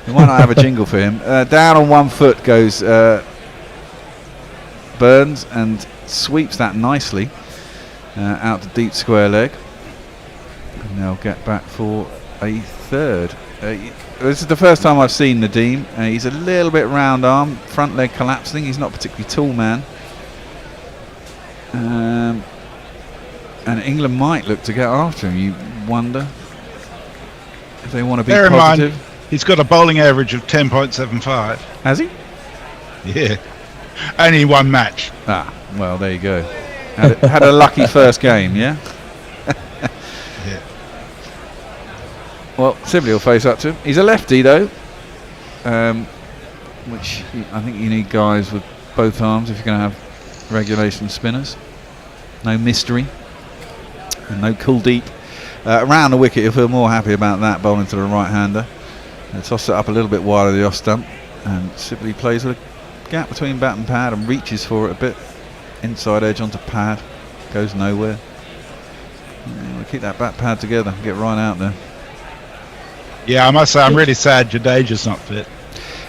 S7: We might not have a jingle for him. Down on one foot goes Burns and sweeps that nicely out to deep square leg, and they'll get back for a third. This is the first time I've seen Nadeem. He's a little bit round arm, front leg collapsing. He's not a particularly tall man. And England might look to get after him. You wonder if they want to be
S3: Bear in
S7: positive.
S3: mind, he's got a bowling average of 10.75.
S7: Has he?
S3: Yeah. Only one match.
S7: Ah, well, there you go. Had a lucky first game, yeah?
S3: Yeah.
S7: Well, Sibley will face up to him. He's a lefty, though, which I think you need guys with both arms if you're going to have regulation spinners. No mystery. And no Kuldeep. Around the wicket, you'll feel more happy about that, bowling to the right-hander. Toss it up a little bit wide of the off stump, and Sibley plays with a gap between bat and pad and reaches for it a bit. Inside edge onto pad. Goes nowhere. We'll keep that bat pad together and get right out there.
S3: Yeah, I must say I'm really sad Jadeja's not fit.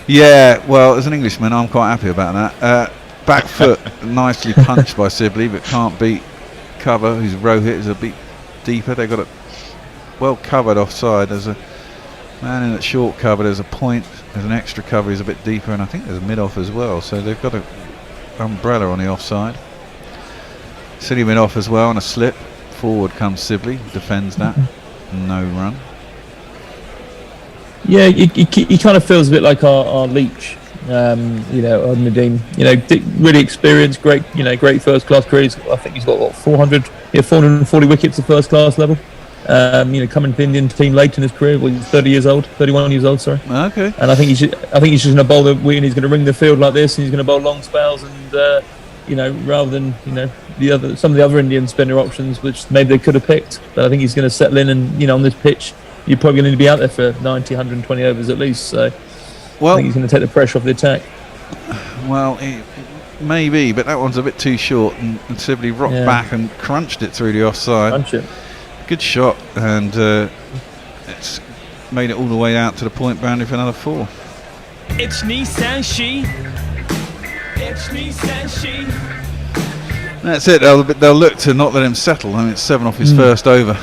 S7: Yeah, well, as an Englishman, I'm quite happy about that. Back foot nicely punched by Sibley, but can't beat cover, whose Rohit is a bit deeper. They've got it well covered offside. There's a man in at short cover. There's a point. There's an extra cover. He's a bit deeper, and I think there's a mid-off as well. So they've got an umbrella on the offside. City mid-off as well on a slip. Forward comes Sibley, defends that. No run.
S4: Yeah, he kind of feels a bit like our Leach Nadeem, really experienced, great first class career. I think he's got 440 wickets at first class level. Coming to the Indian team late in his career, he's 31 years old, sorry.
S7: Okay.
S4: And I think he's just going to bowl and he's going to ring the field like this, and he's going to bowl long spells, and rather than some of the other Indian spinner options, which maybe they could have picked. But I think he's going to settle in, and on this pitch, you're probably going to be out there for 90, 120 overs at least. So I think he's going to take the pressure off the attack.
S7: Well, maybe, but that one's a bit too short, and Sibley rocked back and crunched it through the offside.
S4: Crunch it.
S7: Good shot, and it's made it all the way out to the point boundary for another 4.
S5: It's Nissan She. It's Nissan She.
S7: That's it. They'll look to not let him settle. I mean, it's 7 off his first over,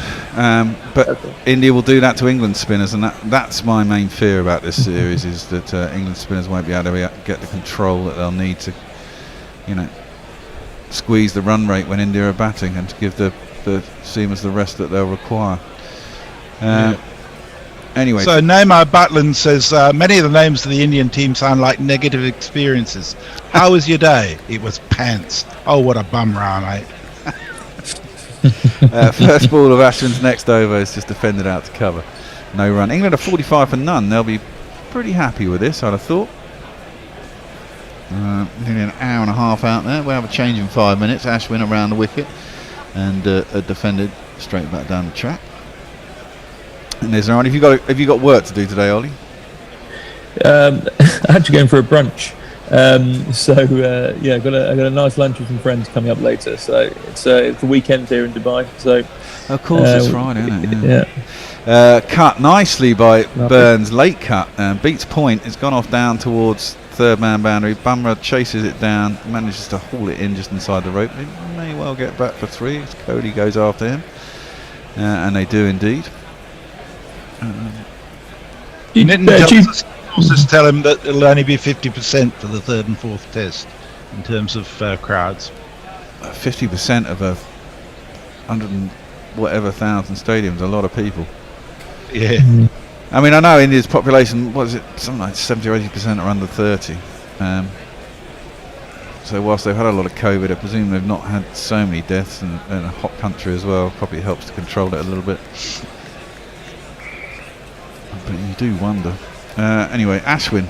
S7: but India will do that to England spinners, and that's my main fear about this series is that England spinners won't be able to get the control that they'll need to, squeeze the run rate when India are batting, and to give the seamers the rest that they'll require. Anyway,
S3: so Neymar Butland says many of the names of the Indian team sound like negative experiences. How was your day? It was pants. Oh, what a bum round, mate.
S7: First ball of Ashwin's next over is just defended out to cover. No run. England are 45 for none. They'll be pretty happy with this, I'd have thought. Nearly an hour and a half out there. We'll have a change in 5 minutes. Ashwin around the wicket and defended straight back down the track. And there's Have you got work to do today, Ollie?
S4: I'm actually going for a brunch. I got a nice lunch with some friends coming up later. So it's the weekend here in Dubai. So
S7: of course it's Friday, isn't it?
S4: Yeah.
S7: Cut nicely by Burns, late cut, beats point. It's gone off down towards third man boundary. Bumrah chases it down, manages to haul it in just inside the rope. They may well get back for 3 as Cody goes after him, and they do indeed.
S3: Just tell him that it'll only be 50% for the 3rd and 4th test in terms of crowds.
S7: 50% of 100 and whatever thousand stadiums, a lot of people.
S3: Yeah.
S7: I mean, I know India's population, what is it, something like 70 or 80% are under 30. So whilst they've had a lot of COVID, I presume they've not had so many deaths in a hot country as well. Probably helps to control it a little bit. But you do wonder. Anyway, Ashwin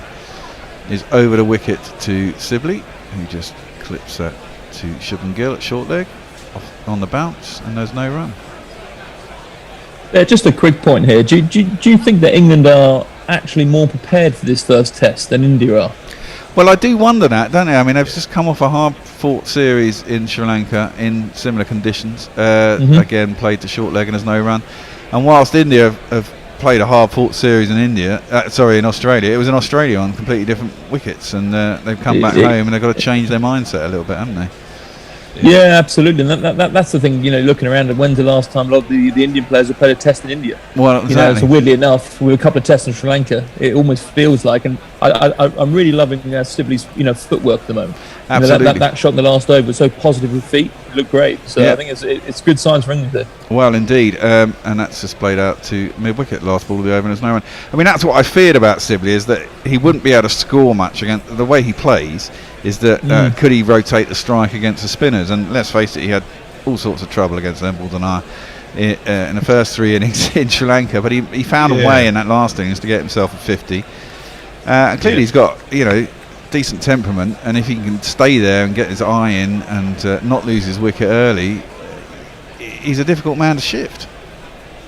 S7: is over the wicket to Sibley, who just clips that to Shubman Gill at short leg, off on the bounce, and there's no run.
S4: Just a quick point here. Do you think that England are actually more prepared for this first test than India are?
S7: Well, I do wonder that, don't they? I mean, they've just come off a hard-fought series in Sri Lanka in similar conditions. Again, played to short leg and there's no run. And whilst India have played a hard-fought series in Australia, it was in Australia on completely different wickets, and they've come back home and they've got to change their mindset a little bit, haven't they?
S4: Yeah, absolutely. And that's the thing, looking around, when's the last time a lot of the Indian players have played a test in India?
S7: Well, exactly.
S4: So weirdly enough, with a couple of tests in Sri Lanka, it almost feels like, and I'm really loving Sibley's footwork at the moment.
S7: Absolutely.
S4: That shot in the last over was so positive with feet, it looked great. So I think it's good signs for England there.
S7: Well, indeed, and that's just played out to mid-wicket, last ball of the over, and there's no run. I mean, that's what I feared about Sibley, is that he wouldn't be able to score much against the way he plays. Is that could he rotate the strike against the spinners? And let's face it, he had all sorts of trouble against them balls and in the first 3 innings in Sri Lanka, but he found a way in that last innings to get himself a 50. And clearly he's got decent temperament, and if he can stay there and get his eye in and not lose his wicket early, he's a difficult man to shift.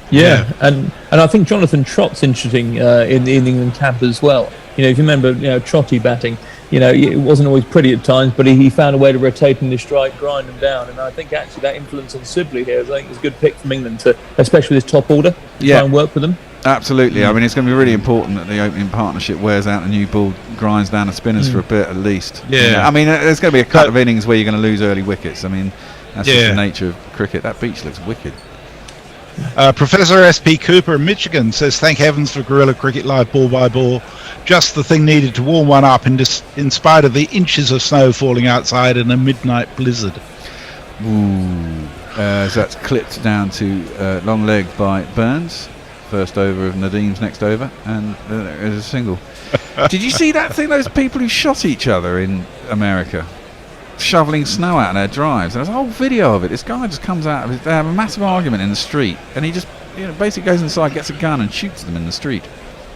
S4: Yeah. And I think Jonathan Trott's interesting in the England camp as well. If you remember, Trotty batting, it wasn't always pretty at times, but he found a way to rotate in the strike, grind them down, and I think actually that influence on Sibley here, I think, is a good pick from England to, especially with this top order, try and work with them.
S7: Absolutely. I mean, it's going to be really important that the opening partnership wears out the new ball, grinds down the spinners for a bit at least.
S3: Yeah.
S7: I mean, there's going to be a couple of innings where you're going to lose early wickets. I mean, that's just the nature of cricket. That beach looks wicked.
S3: Professor S.P. Cooper in Michigan says, thank heavens for Guerrilla Cricket Live ball by ball. Just the thing needed to warm one up in spite of the inches of snow falling outside in a midnight blizzard.
S7: Ooh. So that's clipped down to long leg by Burns. First over of Nadeem's next over, and there is a single. Did you see that thing? Those people who shot each other in America, shoveling snow out of their drives. There's a whole video of it. This guy just comes out. They have a massive argument in the street, and he just basically goes inside, gets a gun, and shoots them in the street.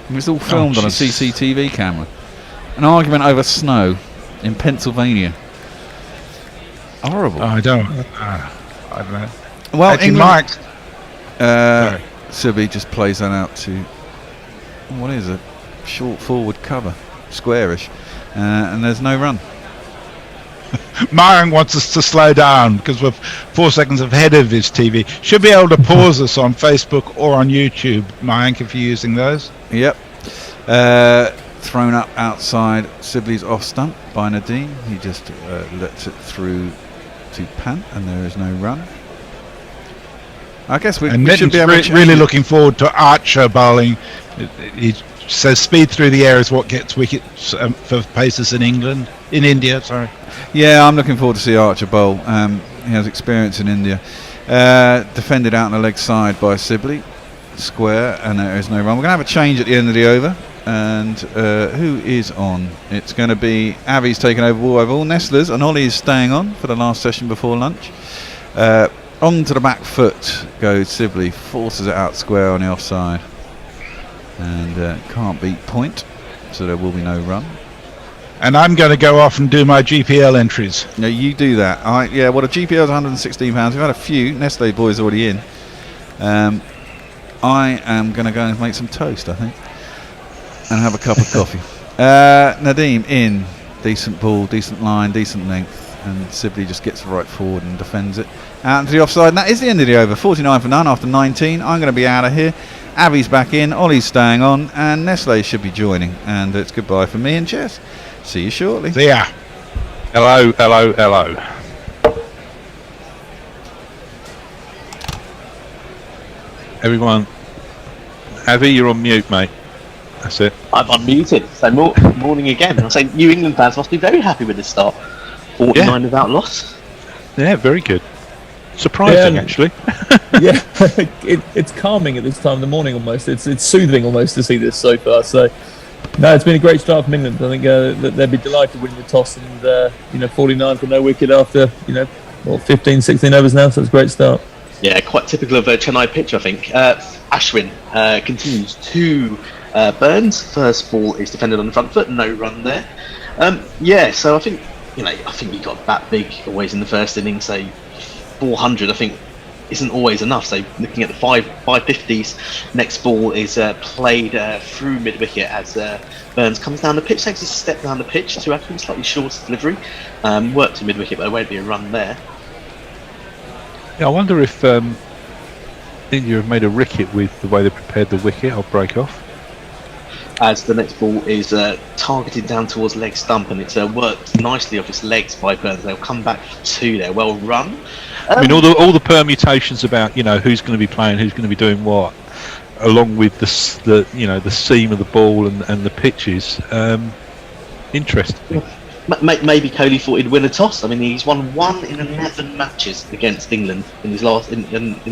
S7: And it's all filmed on a CCTV camera. An argument over snow in Pennsylvania. Horrible.
S3: I don't know.
S7: Well,
S3: Actually,
S7: England,
S3: Mike.
S7: Sibby just plays that out to what is a short forward cover, squarish, and there's no run.
S3: Myron wants us to slow down because we're 4 seconds ahead of his TV. Should be able to pause us on Facebook or on YouTube, Myron, if you're using those.
S7: Yep. Thrown up outside Sibley's off stump by Nadeem. He just lets it through to Pant, and there is no run. I guess we should be able to
S3: really looking forward to Archer bowling. He says speed through the air is what gets wickets for pacers in India. Sorry.
S7: Yeah, I'm looking forward to see Archer bowl. He has experience in India. Defended out on the leg side by Sibley, square, and there is no run. We're going to have a change at the end of the over, and who is on? It's going to be Avi's taking over ball over all Nestlers, and Ollie is staying on for the last session before lunch. On to the back foot goes Sibley, forces it out square on the offside, and can't beat point, so there will be no run.
S3: And I'm going to go off and do my GPL entries.
S7: No, you do that. Yeah, well, the GPL is £116. We've had a few. Nestle boys already in. I am going to go and make some toast, I think, and have a cup of coffee. Nadeem in. Decent ball, decent line, decent length. And Sibley just gets right forward and defends it. Out into the offside. And that is the end of the over. 49 for none after 19. I'm going to be out of here. Avi's back in. Ollie's staying on. And Nestle should be joining. And it's goodbye from me and Jess. See you shortly.
S3: See ya.
S10: Hello, hello, hello. Everyone, Avi, you're on mute, mate. That's it.
S9: I'm unmuted. So morning again. I say New England fans must be very happy with this start. 49 without loss.
S10: Yeah, very good. Surprising, actually.
S4: Yeah, it's calming at this time of the morning almost. It's soothing almost to see this so far. So, no, it's been a great start from England. I think that they'd be delighted winning the toss and 49 for no wicket after 15, 16 overs now. So it's a great start. Yeah, quite typical of a Chennai pitch, I think. Ashwin continues to Burns. First ball is defended on the front foot, no run there. So I think he got that big always in the first innings. So 400, I think, isn't always enough. So looking at the 550s, next ball is played through mid wicket as Burns comes down the pitch, takes a step down the pitch to Ashwin, slightly shorter delivery. Worked to mid wicket, but there won't be a run there.
S10: Yeah, I wonder if India have made a wicket with the way they prepared the wicket. I'll break off. As the next ball is targeted down towards leg stump, and it's worked nicely off its legs by Burns. They'll come back for two there, well run. I mean, all the permutations about who's going to be playing, who's going to be doing what, along with the seam of the ball and the pitches. Interesting. Maybe Kohli thought he'd win a toss. I mean, he's won 1 in 11 matches against England in his last in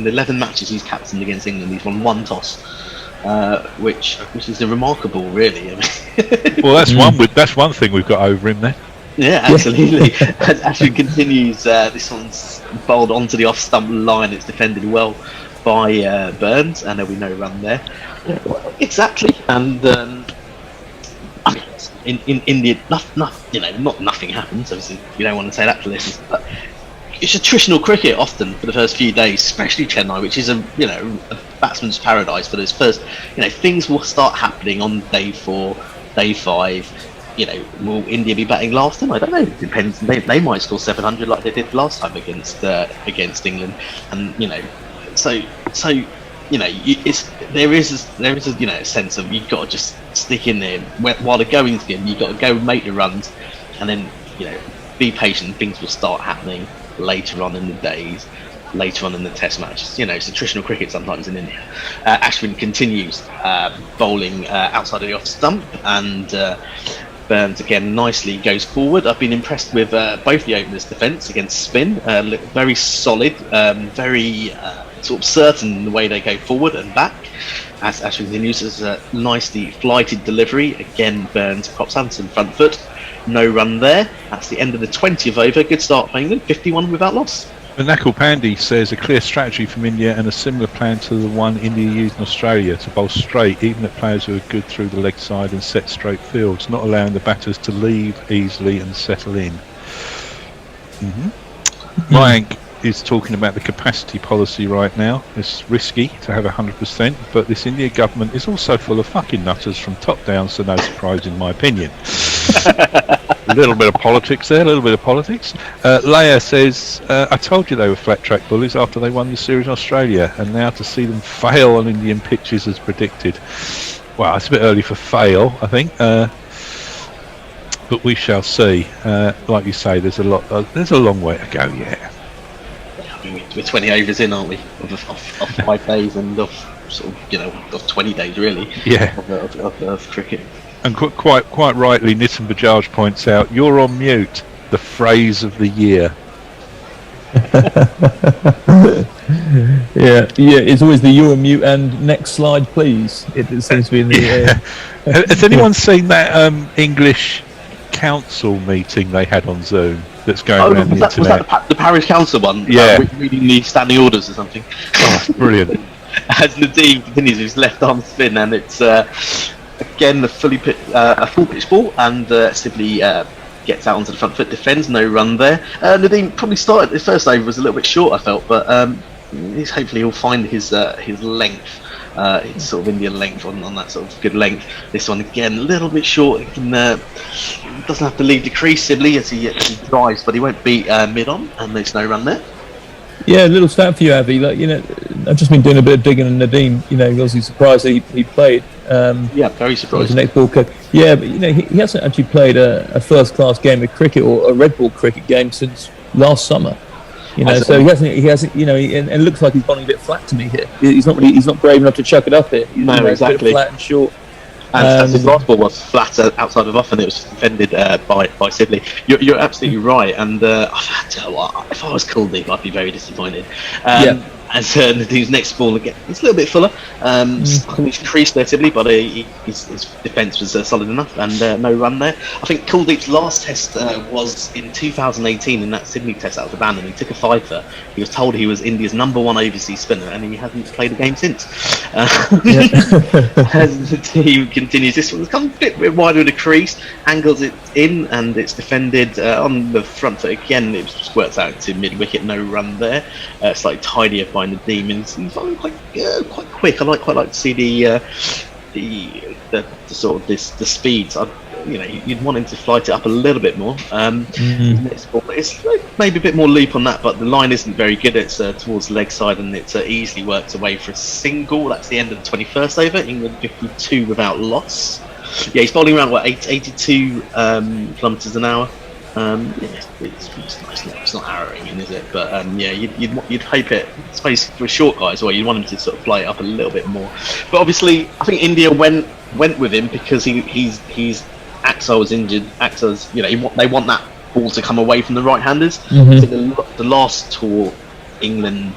S10: the 11 matches he's captained against England. He's won 1 toss. Which is remarkable, really. I mean well, that's one thing we've got over him then. Yeah, absolutely. As Ashwin continues, this one's bowled onto the off-stump line. It's defended well by Burns, and there'll be no run there. Exactly, and I mean, in India, not nothing happens. Obviously, you don't want to say that for listeners, but it's attritional cricket often for the first few days, especially Chennai, which is a batsman's paradise for those first. Things will start happening on day 4, day 5. Will India be batting last time? I don't know. It depends. They might score 700 like they did last time against England, and there is a sense of you've got to just stick in there while the going's good. You've got to go make the runs, and then be patient. Things will start happening later on in the days, later on in the test matches. It's attritional cricket sometimes in India. Ashwin continues bowling outside of the off stump, and Burns again nicely goes forward. I've been impressed with both the openers' defence against spin. Very solid, very sort of certain in the way they go forward and back.
S9: as Ashwin continues, as a nicely flighted delivery. Again, Burns pops Hanson front foot. No run there. That's the end of the 20th over. Good start for England. 51 without loss.
S10: Nakul Pandey says a clear strategy from India and a similar plan to the one India used in Australia to bowl straight, even at players who are good through the leg side and set straight fields, not allowing the batters to leave easily and settle in. Mayank is talking about the capacity policy right now. It's risky to have 100%, but this India government is also full of fucking nutters from top down, so no surprise in my opinion. A little bit of politics there, a little bit of politics. Leia says, I told you they were flat track bullies after they won the series in Australia, and now to see them fail on Indian pitches as predicted. Well, it's a bit early for fail, I think, but we shall see. Like you say, there's a long way to go yet.
S9: We're 20 overs in, aren't we? Of 5 days and of sort of, of 20 days really.
S10: Yeah.
S9: Of cricket.
S10: And quite rightly, Nitin Bajaj points out, "You're on mute." The phrase of the year.
S4: Yeah. It's always the "you're on mute" and "next slide, please." It seems to be in the.
S10: Has anyone seen that English council meeting they had on Zoom that's going around the internet?
S9: Was that the parish council one?
S10: Yeah.
S9: Reading the standing orders or something.
S10: Oh, brilliant.
S9: As Nadeem continues his left arm spin, and it's again a full pitch ball, and Sibley gets out onto the front foot, defends, no run there. Nadeem probably started his first over was a little bit short, I felt, but hopefully he'll find his length. His sort of Indian length on that sort of good length. This one again a little bit short. He can, doesn't have to leave the crease, Sibley, as he drives, but he won't beat mid on, and there's no run there.
S4: Yeah, a little stat for you, Avi. Like, I've just been doing a bit of digging on Nadeem. Obviously surprised that he played.
S9: Yeah, very surprised.
S4: The next ball cook. Yeah, but he hasn't actually played a first-class game of cricket or a red ball cricket game since last summer. So he hasn't. And it looks like he's gone a bit flat to me here. He's not brave enough to chuck it up here.
S9: No, exactly.
S4: A bit flat and short.
S9: And his last ball was flat outside of off, and it was defended by Sibley. You're absolutely right, and I tell you what, if I was Kuldeep, I'd be very disappointed. As Nadeem's next ball again, it's a little bit fuller. He's creased there, Sibley, but his defence was solid enough, and no run there. I think Kuldeep's last test was in 2018 in that Sydney test out of the ban, and he took a fifer. He was told he was India's #1 overseas spinner, and he hasn't played a game since. As the team continues, this one's come a bit wider of the crease, angles it in, and it's defended on the front foot again. It squirts out to mid wicket, no run there. Slightly tidier by the demons. He's quite quick. I quite like to see the sort of the speeds. You'd want him to flight it up a little bit more. Next ball, it's maybe a bit more loop on that, but the line isn't very good. It's towards the leg side, and it easily works away for a single. That's the end of the 21st over. England 52 without loss. Yeah, he's bowling around 82 kilometres an hour. It's not arrowing in, is it? But you'd hope it. I suppose for a short guy as well, you'd want him to sort of fly it up a little bit more. But obviously, I think India went with him because he's Axar was injured. Axar's, they want that ball to come away from the right-handers. I think the last tour, England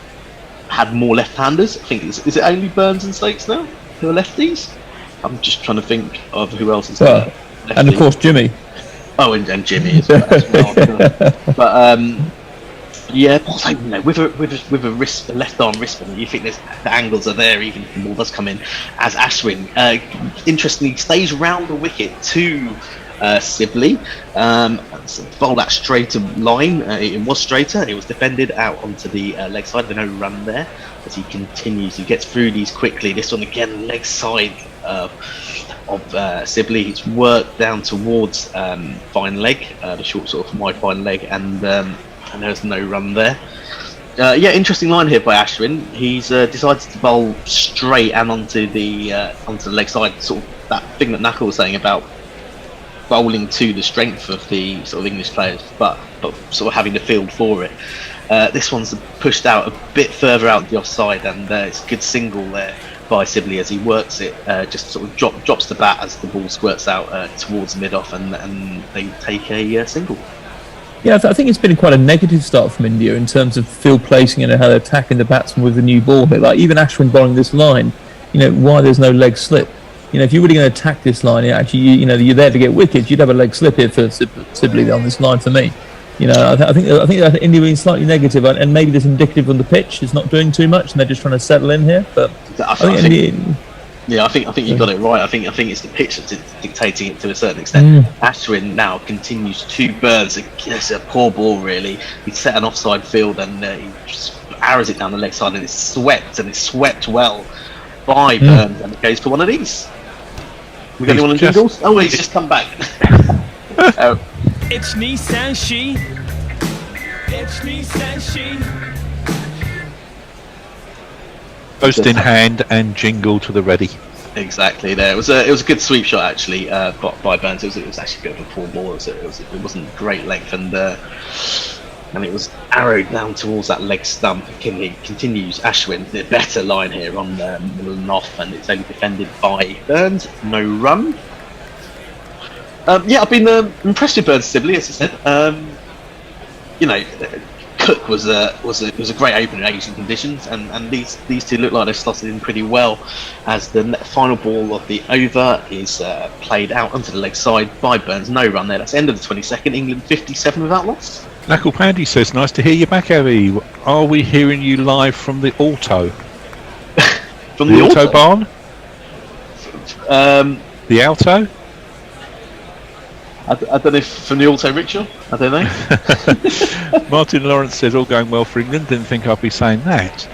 S9: had more left-handers. I think is it only Burns and Stokes now who are lefties? I'm just trying to think of who else is there.
S4: And of course Jimmy.
S9: Oh, and Jimmy as well. But with a left arm wrist spinner, you think the angles are there even if the ball does come in. As Ashwin, interestingly, stays round the wicket to Sibley. Bowled that straighter line. It was straighter. It was defended out onto the leg side. There's no run there. As he continues, he gets through these quickly. This one again, leg side of Sibley. He's worked down towards fine leg, the short sort of wide fine leg, and there's no run there. Interesting line here by Ashwin. He's decided to bowl straight and onto the leg side. Sort of that thing that Nakul was saying about bowling to the strength of the sort of English players, but sort of having the field for it. This one's pushed out a bit further out the offside, and it's a good single there by Sibley as he works it, just sort of drops the bat as the ball squirts out towards mid-off, and they take a single.
S4: Yeah, I think it's been quite a negative start from India in terms of field placing and how they're attacking the batsman with the new ball. But even Ashwin bowling this line, why there's no leg slip. If you're really going to attack this line, actually, you're there to get wickets. You'd have a leg slip here for Sibley on this line for me. I think India being slightly negative, and maybe this indicative on the pitch is not doing too much, and they're just trying to settle in here. But I think
S9: you got it right. I think it's the pitch that's dictating it to a certain extent. Ashwin now continues 2 burns. It's a poor ball, really. He's set an offside field, and he just arrows it down the leg side, and it's swept well by Burns, and it goes for one of these. We got anyone on jingles? Oh, he's just come back.
S5: It's Nissan She. It's Nissan She.
S10: Post in hand and jingle to the ready.
S9: Exactly. There it was a good sweep shot actually by Burns. It was actually a bit of a poor ball. It wasn't great length, and it was arrowed down towards that leg stump. He continues. Ashwin, the better line here on the middle and off, and it's only defended by Burns. No run. I've been impressed with Burns Sibley, as I said. Cook was a great opener in Asian conditions, and these two look like they've slotted in pretty well, as the final ball of the over is played out onto the leg side by Burns. No run there. That's the end of the 22nd. England 57 without loss.
S10: Knuckle Pandy says, nice to hear you back, Avi. Are we hearing you live from the auto?
S9: From the
S10: Autobahn? The Alto?
S9: I don't know if from the auto rickshaw. I don't know.
S10: Martin Lawrence says, all going well for England. Didn't think I'd be saying that.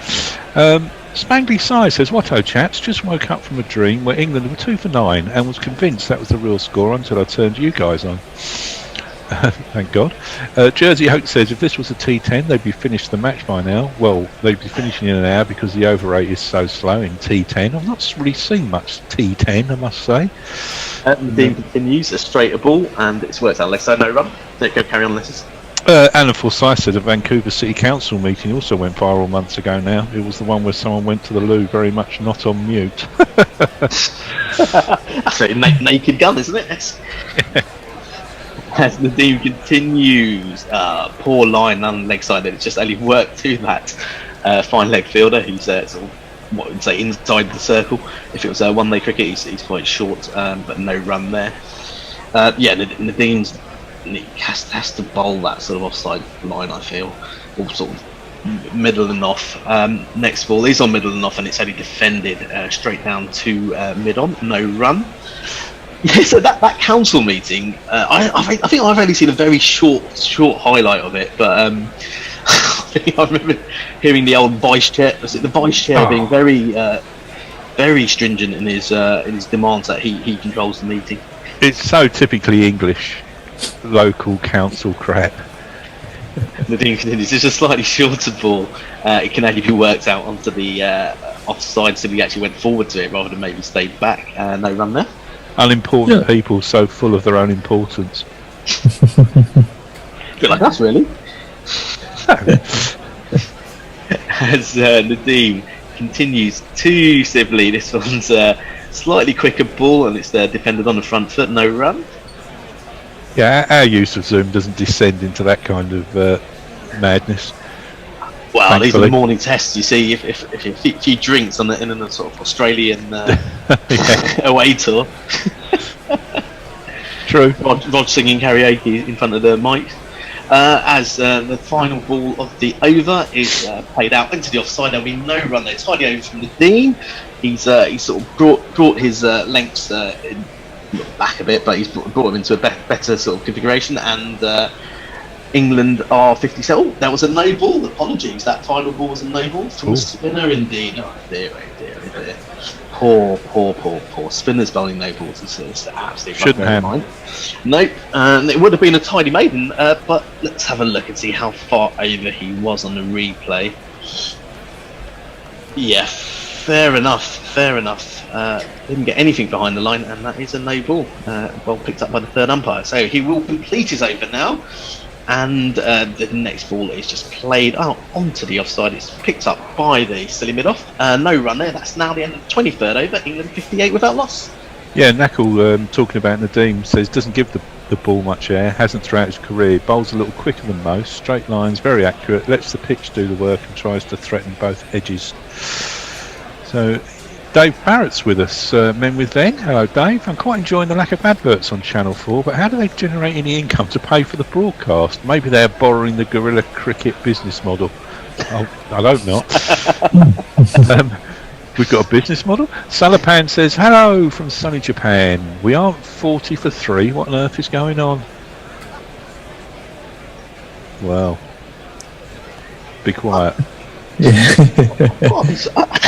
S10: Spangly Sai says, what chaps, just woke up from a dream where England were 2 for 9 and was convinced that was the real score until I turned you guys on. Thank God. Jersey Hope says, if this was a T10, they'd be finished the match by now. Well, they'd be finishing in an hour because the over rate is so slow in T10. I've not really seen much T10, I must say.
S9: The team continues a straighter ball, and it's worked out less, so no run. Don't go carry on, Letters.
S10: Alan Forsyth said a Vancouver City Council meeting also went viral months ago now. It was the one where someone went to the loo very much not on mute.
S9: That's a naked gun, isn't it? As the team continues, poor line on the leg side, it's just only worked to that fine leg fielder who's sort of, what would say, inside the circle. If it was a one-day cricket, he's quite short, but no run there. Nadim's has to bowl that sort of offside line, I feel, or sort of middle and off. Next ball is on middle and off, and it's only defended straight down to mid-on, no run. Yeah, so that council meeting, I think I've only seen a very short highlight of it, but I remember hearing the old vice chair. Was it the vice chair being very stringent in his demands that he controls the meeting?
S10: It's so typically English, local council crap.
S9: Nadeem continues. It's a slightly shorter ball. It can only be worked out onto the offside, so he actually went forward to it rather than maybe stayed back. No run there.
S10: Unimportant people so full of their own importance.
S9: A bit like us, really. As Nadeem continues to Sibley, this one's a slightly quicker ball, and it's defended on the front foot, no run.
S10: Yeah, our use of Zoom doesn't descend into that kind of madness.
S9: Well,
S10: thankfully.
S9: These are the morning tests. You see, if a few drinks in a sort of Australian away tour.
S10: True.
S9: Rod singing karaoke in front of the mic. As the final ball of the over is played out into the offside, there'll be no run there. Tidy over from the Dean. He's sort of brought his lengths back a bit, but he's brought him into a better sort of configuration, and England are 57. Oh, that was a no ball. Apologies. That final ball was a no ball from a spinner indeed. Oh dear, oh dear, oh dear. Poor. Spinners bowling no balls is absolutely
S10: shouldn't have.
S9: Nope. It would have been a tidy maiden, but let's have a look and see how far over he was on the replay. Yeah, fair enough. Didn't get anything behind the line, and that is a no ball. Ball picked up by the third umpire. So he will complete his over now. And the next ball is just played out onto the offside. It's picked up by the silly mid-off. No run there. That's now the end of the 23rd over. England 58 without loss.
S10: Yeah, Knuckle talking about Nadeem says doesn't give the ball much air, hasn't throughout his career, bowls a little quicker than most, straight lines, very accurate, lets the pitch do the work and tries to threaten both edges. So Dave Barrett's with us, Men with Len. Hello, Dave. I'm quite enjoying the lack of adverts on Channel 4, but how do they generate any income to pay for the broadcast? Maybe they're borrowing the guerrilla cricket business model. Oh, I hope not. We've got a business model. Salapan says, hello from sunny Japan. We aren't 40 for 3. What on earth is going on? Well, be quiet.
S9: I don't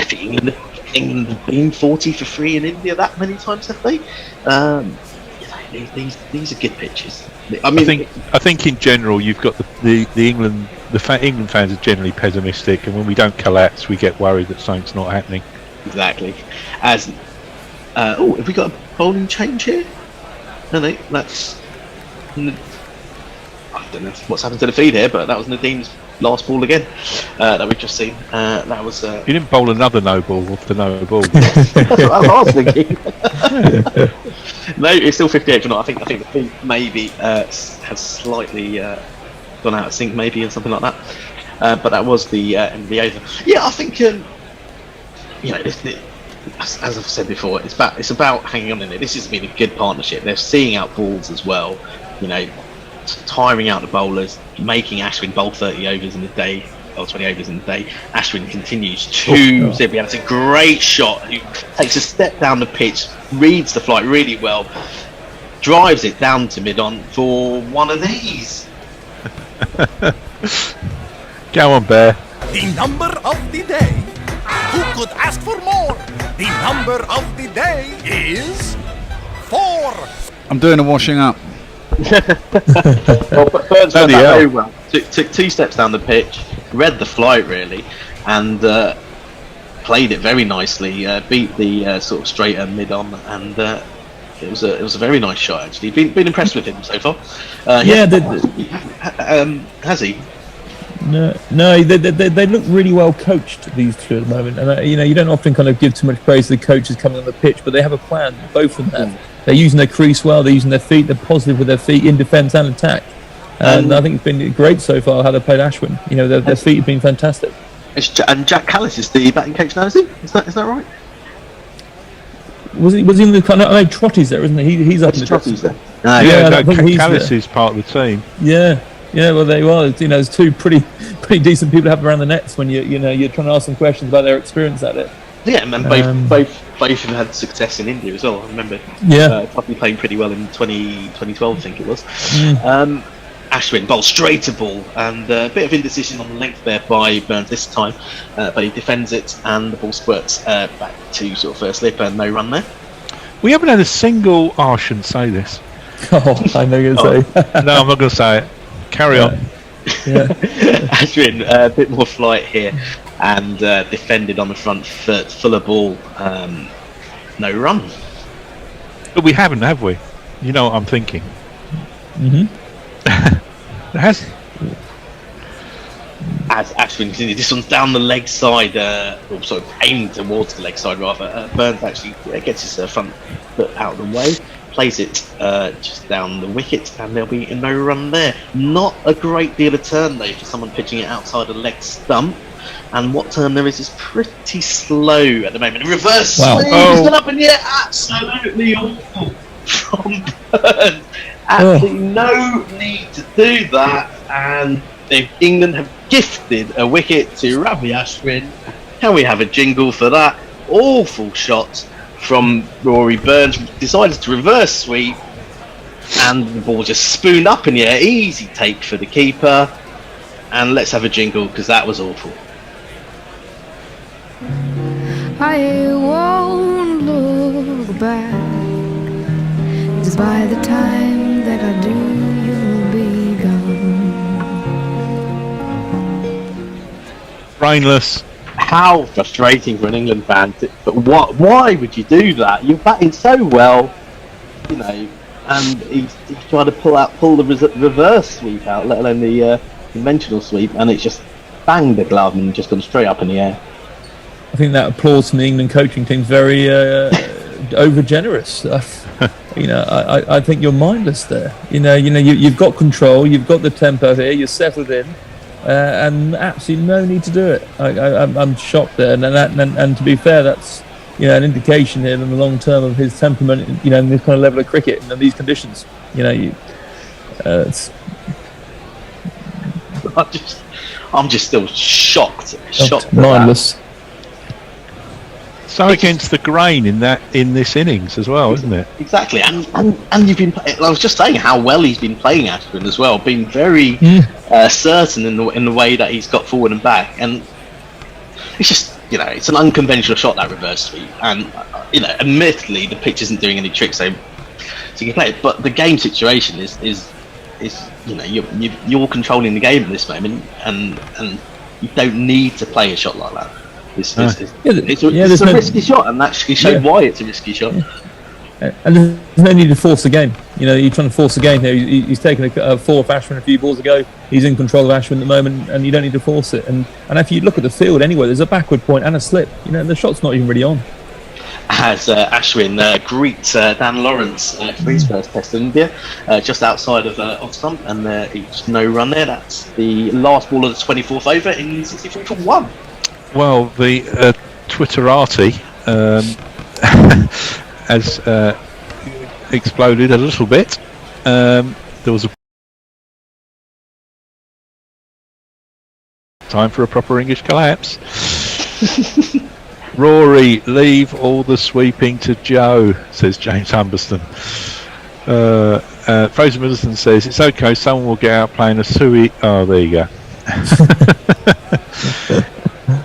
S9: think England have been 40 for 3 in India that many times, have they? These are good pitches. I mean,
S10: I think in general you've got the England fans are generally pessimistic, and when we don't collapse, we get worried that something's not happening.
S9: Exactly. As have we got a bowling change here? No, that's. I don't know what's happened to the feed here, but that was Nadim's last ball again that we've just seen. That was.
S10: You didn't bowl another no ball off the no ball.
S9: That's what I was thinking. No, it's still 58 for not. I think the feed maybe has slightly gone out of sync, maybe, or something like that. But that was the end of the over. Yeah, I think as I've said before, it's about hanging on in there. This has been a good partnership. They're seeing out balls as well. Tiring out the bowlers, making Ashwin bowl 30 overs in a day, or 20 overs in a day. Ashwin continues to zip. It's a great shot. He takes a step down the pitch, reads the flight really well, drives it down to mid-on for one of these.
S10: Go on, Bear.
S11: The number of the day. Who could ask for more? The number of the day is 4.
S8: I'm doing a washing up.
S9: Well, but Burns done that very well. Took 2 steps down the pitch, read the flight really, and played it very nicely. Beat the sort of straighter mid on, and it was a very nice shot actually. Been impressed with him so far. Has he?
S4: No, they look really well coached, these two at the moment, and you don't often kind of give too much praise to the coaches coming on the pitch, but they have a plan, both of them. They're using their crease well, they're using their feet, they're positive with their feet in defence and attack, and I think it's been great so far how they've played Ashwin. Their feet have been fantastic.
S9: And Jack Callis is the batting coach now, is he? Is that right?
S4: Was he in the kind of? I know Trotty's there, isn't he? He's up in the
S9: Trotty's there.
S10: Callis is part of the team.
S4: Yeah, well, there you are. There's 2 pretty decent people to have around the nets when you're trying to ask them questions about their experience at it.
S9: Yeah, and both have had success in India as well. I remember. Probably playing pretty well in 2012, I think it was. Ashwin bowls straight a ball, and a bit of indecision on the length there by Burns this time, but he defends it, and the ball squirts back to sort of first slip, and no run there.
S10: We haven't had a single. I shouldn't say this.
S4: I know you're going to say.
S10: No, I'm not going to say it. Carry on.
S4: Yeah.
S9: Ashwin, a bit more flight here, and defended on the front foot, full of ball, no run.
S10: But we haven't, have we? You know what I'm thinking. It has.
S9: As Ashwin continues, this one's down the leg side, or sort of aimed towards the leg side rather. Burns actually gets his front foot out of the way, plays it just down the wicket, and there'll be no run there. Not a great deal of turn though for someone pitching it outside a leg stump. And what turn there is pretty slow at the moment. Reverse swing, it's gone up in the air, absolutely awful from Burns. Absolutely no need to do that, and England have gifted a wicket to Ravi Ashwin. Can we have a jingle for that? Awful shot from Rory Burns. Decided to reverse sweep, and the ball just spooned up in the air. Easy take for the keeper, and let's have a jingle because that was awful.
S12: I won't look back, 'cause by the time that I do, you'll be gone.
S10: Brainless.
S9: How frustrating for an England fan. But why would you do that? You're batting so well, and he's trying to pull the reverse sweep out, let alone the conventional sweep, and it's just banged the glove and just gone straight up in the air.
S4: I think that applause from the England coaching team is very over generous. I think you're mindless there. You've got control, you've got the tempo here, you're settled in, and absolutely no need to do it. I'm shocked there, and to be fair, that's an indication here in the long term of his temperament, in this kind of level of cricket and these conditions. It's
S9: I'm just still shocked
S4: mindless.
S10: So against the grain in this innings as well, isn't it?
S9: Exactly, and you've been. I was just saying how well he's been playing Ashwin as well, being very certain in the way that he's got forward and back, and it's just it's an unconventional shot, that reverse sweep, and admittedly the pitch isn't doing any tricks, so you can play it, but the game situation is you're controlling the game at this moment, and you don't need to play a shot like that. It's a risky shot, and that showed why it's a risky shot.
S4: And there's no need to force the game. You're trying to force the game here. He's taken a fall off Ashwin a few balls ago. He's in control of Ashwin at the moment, and you don't need to force it. And if you look at the field anyway, there's a backward point and a slip. The shot's not even really on.
S9: As Ashwin greets Dan Lawrence for his first test in India, just outside of off stump, and he's no run there. That's the last ball of the 24th over in 63 for 1.
S10: Well, the Twitterati has exploded a little bit. There was a time for a proper English collapse. Rory, leave all the sweeping to Joe, says James Humberston. Fraser Middleton says, it's okay, someone will get out playing a Sui. Oh, there you go.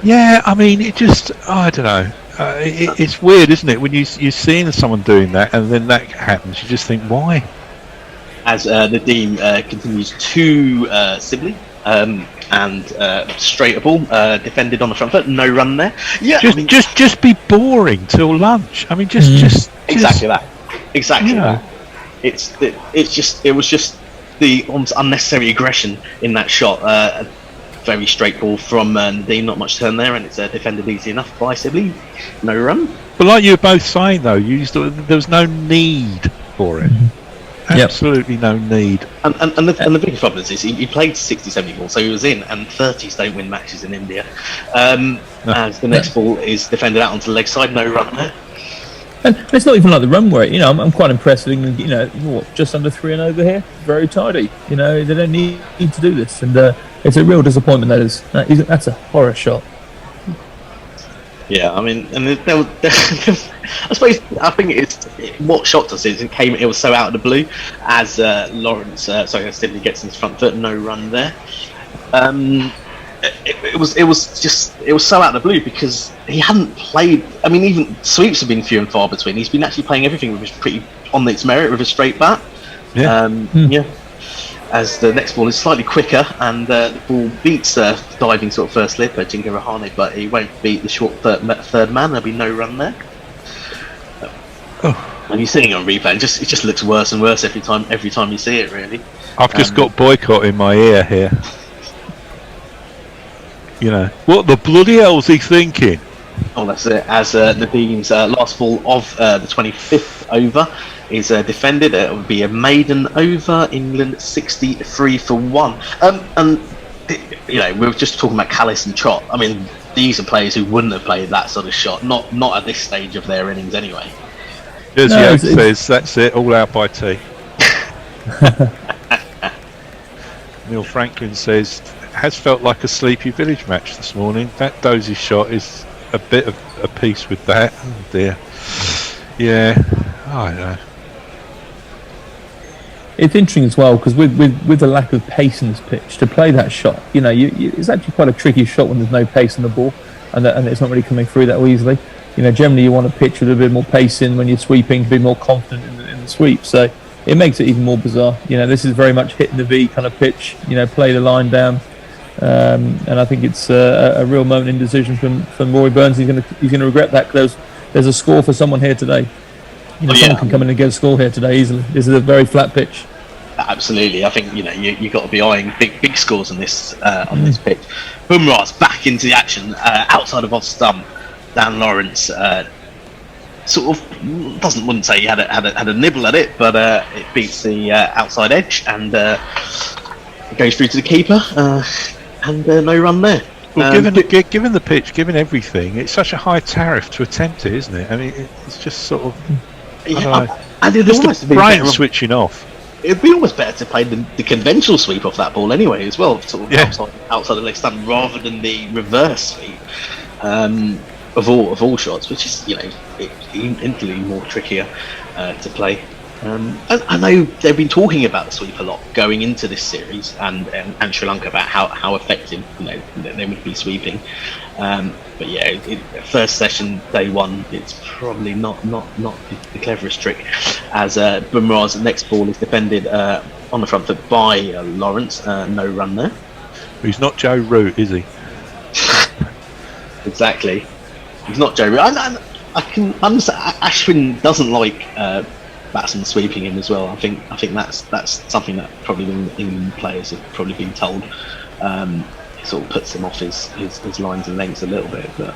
S10: Yeah, I mean, it just, I don't know. It's weird, isn't it? When you're seeing someone doing that and then that happens, you just think, why?
S9: As Nadeem continues to Sibley and straight a ball, defended on the front foot, no run there. Yeah,
S10: just be boring till lunch. I mean, just
S9: exactly that. Exactly that. It was just the almost unnecessary aggression in that shot. Very straight ball from Nadeem, not much turn there, and it's defended easy enough by Sibley. No run.
S10: But like you were both saying, though, there was no need for it. Absolutely no need.
S9: And the biggest problem is he played 60-70 balls, so he was in, and 30s don't win matches in India. As the next ball is defended out onto the leg side, no run there.
S4: And it's not even like the run where I'm quite impressed with England. Just under 3 and over here, very tidy. They don't need to do this, and it's a real disappointment. That's a horror shot.
S9: Yeah, I mean, and I think it's what shocked us is it was so out of the blue, as Sibley gets in his front foot, no run there. It was so out of the blue because he hadn't played. I mean, even sweeps have been few and far between. He's been actually playing everything with his pretty on its merit with a straight bat. As the next ball is slightly quicker, and the ball beats diving sort of first slip Jinka Rahane, but he won't beat the short third man. There'll be no run there. And you're seeing it on replay, and it just looks worse and worse every time you see it. Really,
S10: I've just got boycott in my ear here. What the bloody hell's he thinking?
S9: Oh, that's it. As Nadeem's last ball of the 25th over is defended, it would be a maiden over. England 63 for 1. And we were just talking about Callis and Trott. I mean, these are players who wouldn't have played that sort of shot. Not at this stage of their innings, anyway.
S10: As Yates says, that's it. All out by tea. Neil Franklin says, has felt like a Sleepy Village match this morning. That Dozy shot is a bit of a piece with that. Oh dear. Yeah, I don't know.
S4: It's interesting as well because with the lack of pace in this pitch to play that shot, it's actually quite a tricky shot when there's no pace on the ball and it's not really coming through that easily. Generally you want a pitch with a bit more pace in when you're sweeping to be more confident in the sweep. So it makes it even more bizarre. This is very much hitting the V kind of pitch. Play the line down. And I think it's a real moment in decision from Rory Burns. He's going to regret that because there's a score for someone here today. Someone can come in and get a score here today easily. This is a very flat pitch.
S9: Absolutely, I think you got to be eyeing big scores on this pitch. Bumrah's back into the action outside of off stump. Dan Lawrence sort of wouldn't say he had a nibble at it, but it beats the outside edge and goes through to the keeper. And no run there.
S10: Well, given the pitch, given everything, it's such a high tariff to attempt it, isn't it? I mean, it's just sort of.
S9: And it'd
S10: just
S9: almost
S10: the
S9: be
S10: brain
S9: better-
S10: switching off.
S9: It'd be almost better to play the conventional sweep off that ball anyway, as well, sort of outside the leg stump, rather than the reverse sweep of all shots, which is infinitely more trickier to play. I know they've been talking about the sweep a lot going into this series, and Sri Lanka about how effective they would be sweeping. But yeah, first session day one, it's probably not the cleverest trick, as Bumrah's next ball is defended on the front foot by Lawrence. No run there.
S10: He's not Joe Root, is he?
S9: Exactly, he's not Joe Root. I can understand. Ashwin doesn't like batsmen sweeping him as well. I think that's something that probably the England players have probably been told. It sort of puts him off his lines and lengths a little bit, but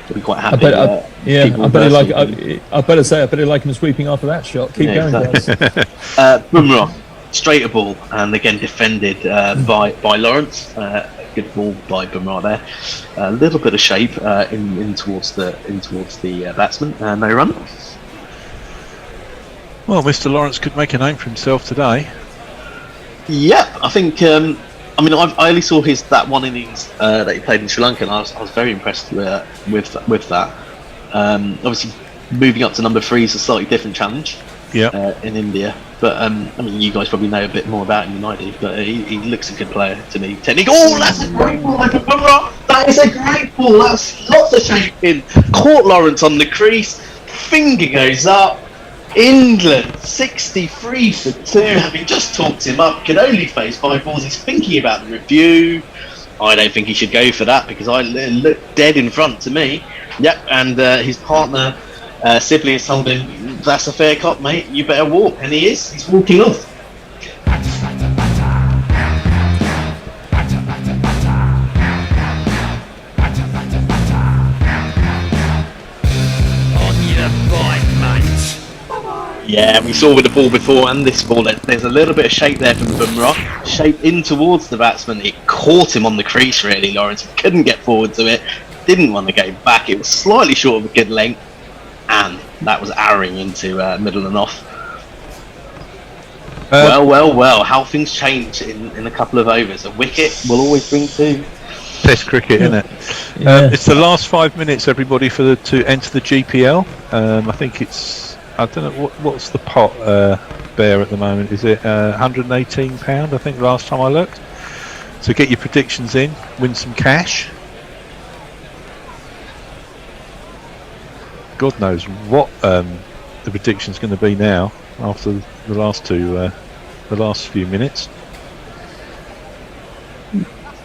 S9: he'll be quite happy.
S4: I better like him sweeping after that shot. Keep going,
S9: exactly.
S4: guys.
S9: Bumrah, straighter ball, and again defended by Lawrence. Good ball by Bumrah there. A little bit of shape in towards the batsman. No run.
S10: Well, Mr. Lawrence could make a name for himself today.
S9: Yeah, I think. I only saw that one innings that he played in Sri Lanka, and I was very impressed with that. Obviously, moving up to number 3 is a slightly different challenge. In India, but you guys probably know a bit more about him than I do. But he looks a good player to me. Technical. Oh, that's a great ball, that is a great ball. That's lots of shape in. Caught Lawrence on the crease. Finger goes up. England 63 for 2, having just talked him up, can only face 5 balls. He's thinking about the review. I don't think he should go for that, because I look dead in front to me. Yep, and his partner Sibley has told him, that's a fair cop, mate, you better walk. And he's walking off. Yeah, we saw with the ball before and this ball, there's a little bit of shape there from Bumrah. Shape in towards the batsman. It caught him on the crease, really, Lawrence. Couldn't get forward to it. Didn't want to go back. It was slightly short of a good length. And that was arrowing into middle and off. Well, how things change in a couple of overs. A wicket will always bring 2.
S10: Test cricket, isn't it? It's the last 5 minutes, everybody, to enter the GPL. I think it's... I don't know what's the pot bear at the moment. Is it £118? I think last time I looked. So get your predictions in, win some cash. God knows what the prediction's going to be now after the last few minutes.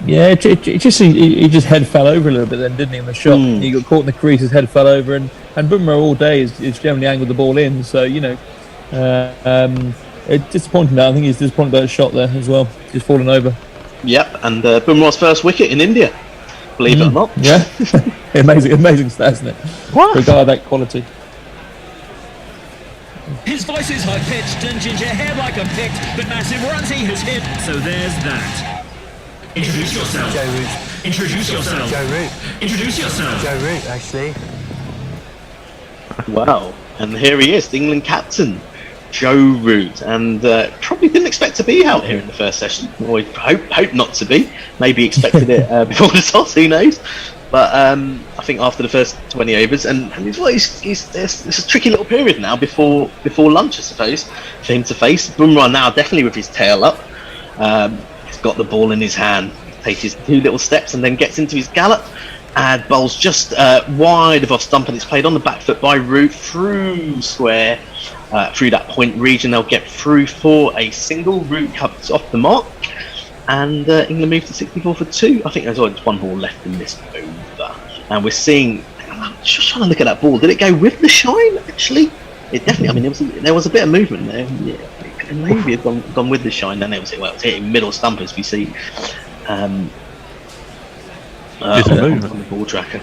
S4: Yeah, he just head fell over a little bit then, didn't he, on the shot? He got caught in the crease, his head fell over, and Bumrah all day is generally angled the ball in, so, it's disappointing now. I think he's disappointed about his shot there as well, just falling over.
S9: Yep, and Bumrah's first wicket in India, believe it or not.
S4: Yeah, amazing stats, isn't it?
S9: What?
S4: For a guy of that quality.
S5: His voice is high-pitched and ginger hair like a pick, but massive runs he has hit, so there's that. Introduce yourself.
S13: Joe Root.
S5: Introduce yourself.
S13: Joe Root.
S5: Introduce yourself.
S13: Joe Root, actually.
S9: Wow, and here he is, the England captain, Joe Root, and probably didn't expect to be out here in the first session, or hope not to be. Maybe expected it before the toss, who knows? But I think after the first 20 overs, and it's a tricky little period now before lunch, I suppose, for him to face. Bumrah now definitely with his tail up. He's got the ball in his hand, takes his 2 little steps and then gets into his gallop, and bowls just wide of off stump, and it's played on the back foot by Root through square, through that point region. They'll get through for a single. Root comes off the mark, and England move to 64 for 2. I think there's only 1 ball left in this over, and we're seeing. I'm just trying to look at that ball. Did it go with the shine? Actually, it definitely. I mean, there was a bit of movement there. Yeah. And maybe it's gone with the shine. Then it's hitting middle stump, as we see on the ball tracker.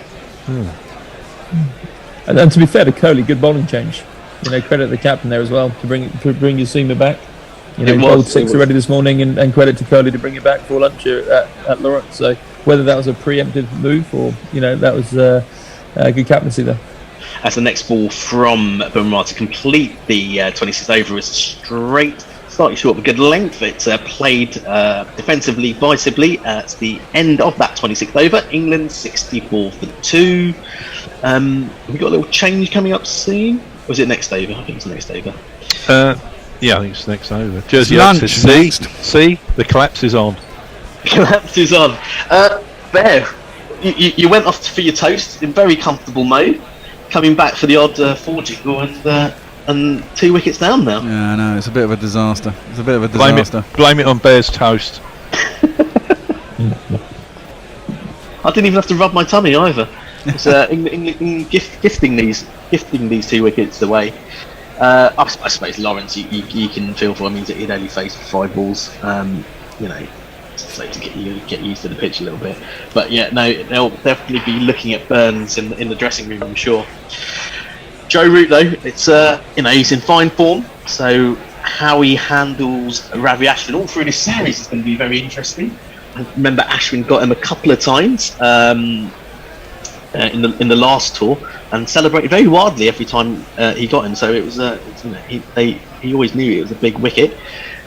S4: And to be fair to Kohli, good bowling change. Credit the captain there as well to bring your seamer back. Bowled 6 already this morning, and credit to Kohli to bring it back for lunch at Lawrence. So whether that was a preemptive move or that was a good captaincy there.
S9: As the next ball from Bumrah to complete the 26th over is straight, slightly short but good length. It's played defensively by Sibley at the end of that 26th over. England 64 for 2. We've got a little change coming up soon. Or was it next over? I think it's next over.
S10: Yeah, I think it's next over. Jersey
S8: Lunch
S10: says, see, the collapse is on.
S9: Collapse is on. Bear, you went off for your toast in very comfortable mode, coming back for the odd 4 jingle and 2 wickets down now.
S7: Yeah, I know, it's a bit of a disaster.
S10: Blame it on Bear's toast.
S9: I didn't even have to rub my tummy either. It's gifting these 2 wickets away. I suppose Lawrence, you can feel for him. He'd only faced 5 balls. So to get used to the pitch a little bit. But yeah, no, they'll definitely be looking at Burns in the dressing room, I'm sure. Joe Root though, it's he's in fine form. So how he handles Ravi Ashwin all through this series is going to be very interesting. I remember Ashwin got him a couple of times in the last tour and celebrated very wildly every time he got him. So it was he always knew it was a big wicket.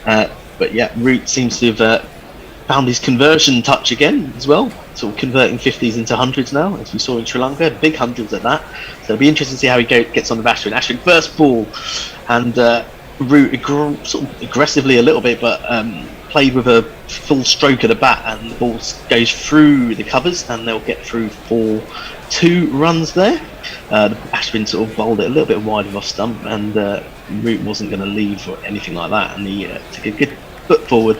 S9: But yeah, Root seems to have found his conversion touch again as well, sort of converting 50s into 100s now, as we saw in Sri Lanka, big 100s at that. So it'll be interesting to see how he gets on with Ashwin. Ashwin first ball, and Root sort of aggressively a little bit, but played with a full stroke of the bat, and the ball goes through the covers, and they'll get through for 2 runs there. Ashwin sort of bowled it a little bit wide of off stump, and Root wasn't going to leave or anything like that, and he took a good foot forward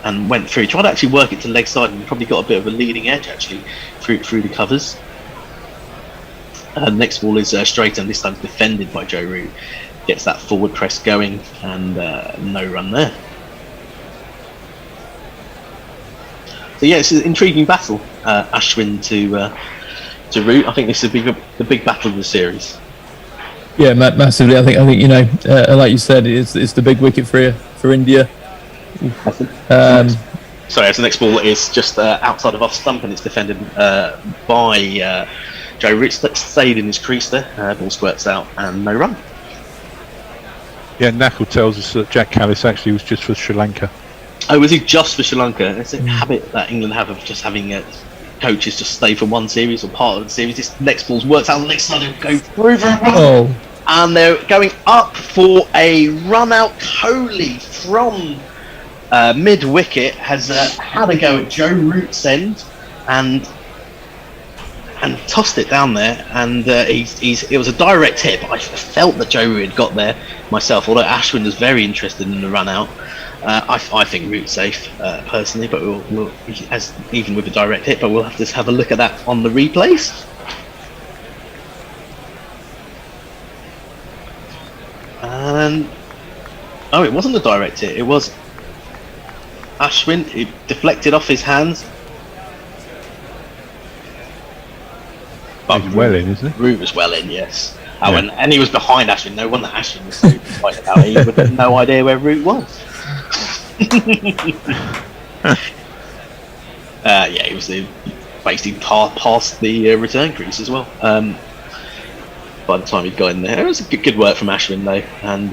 S9: and went through. Tried to actually work it to leg side, and probably got a bit of a leading edge actually through the covers. Next ball is straight, and this time defended by Joe Root. Gets that forward press going, and no run there. So yeah, it's an intriguing battle, Ashwin to Root. I think this is the big battle of the series.
S4: Yeah, massively. I think like you said, it's the big wicket for India.
S9: Sorry, as the next ball is just outside of off stump, and it's defended by Joe Root. Stayed in his crease there. Ball squirts out and no run.
S10: Yeah, Knuckle tells us that Jack Callis actually was just for Sri Lanka.
S9: Oh, was he just for Sri Lanka? It's a habit that England have of just having coaches just stay for one series or part of the series. This next ball's worked out on the next side and go through for a run.
S4: Oh.
S9: And they're going up for a run out. Kohli from mid wicket has had a go at Joe Root's end and tossed it down there, and it was a direct hit, but I felt that Joe Root had got there myself, although Ashwin was very interested in the run out. I think Root's safe personally, but we'll even with a direct hit, but we'll have to have a look at that on the replays. And it wasn't a direct hit, it was Ashwin. It deflected off his hands.
S10: He's well in, isn't he?
S9: Root was well in, yes. And he was behind Ashwin. No wonder Ashwin was so excited about it. He would have no idea where Root was. He was basically past the return crease as well. By the time he'd got in there, it was good work from Ashwin though. And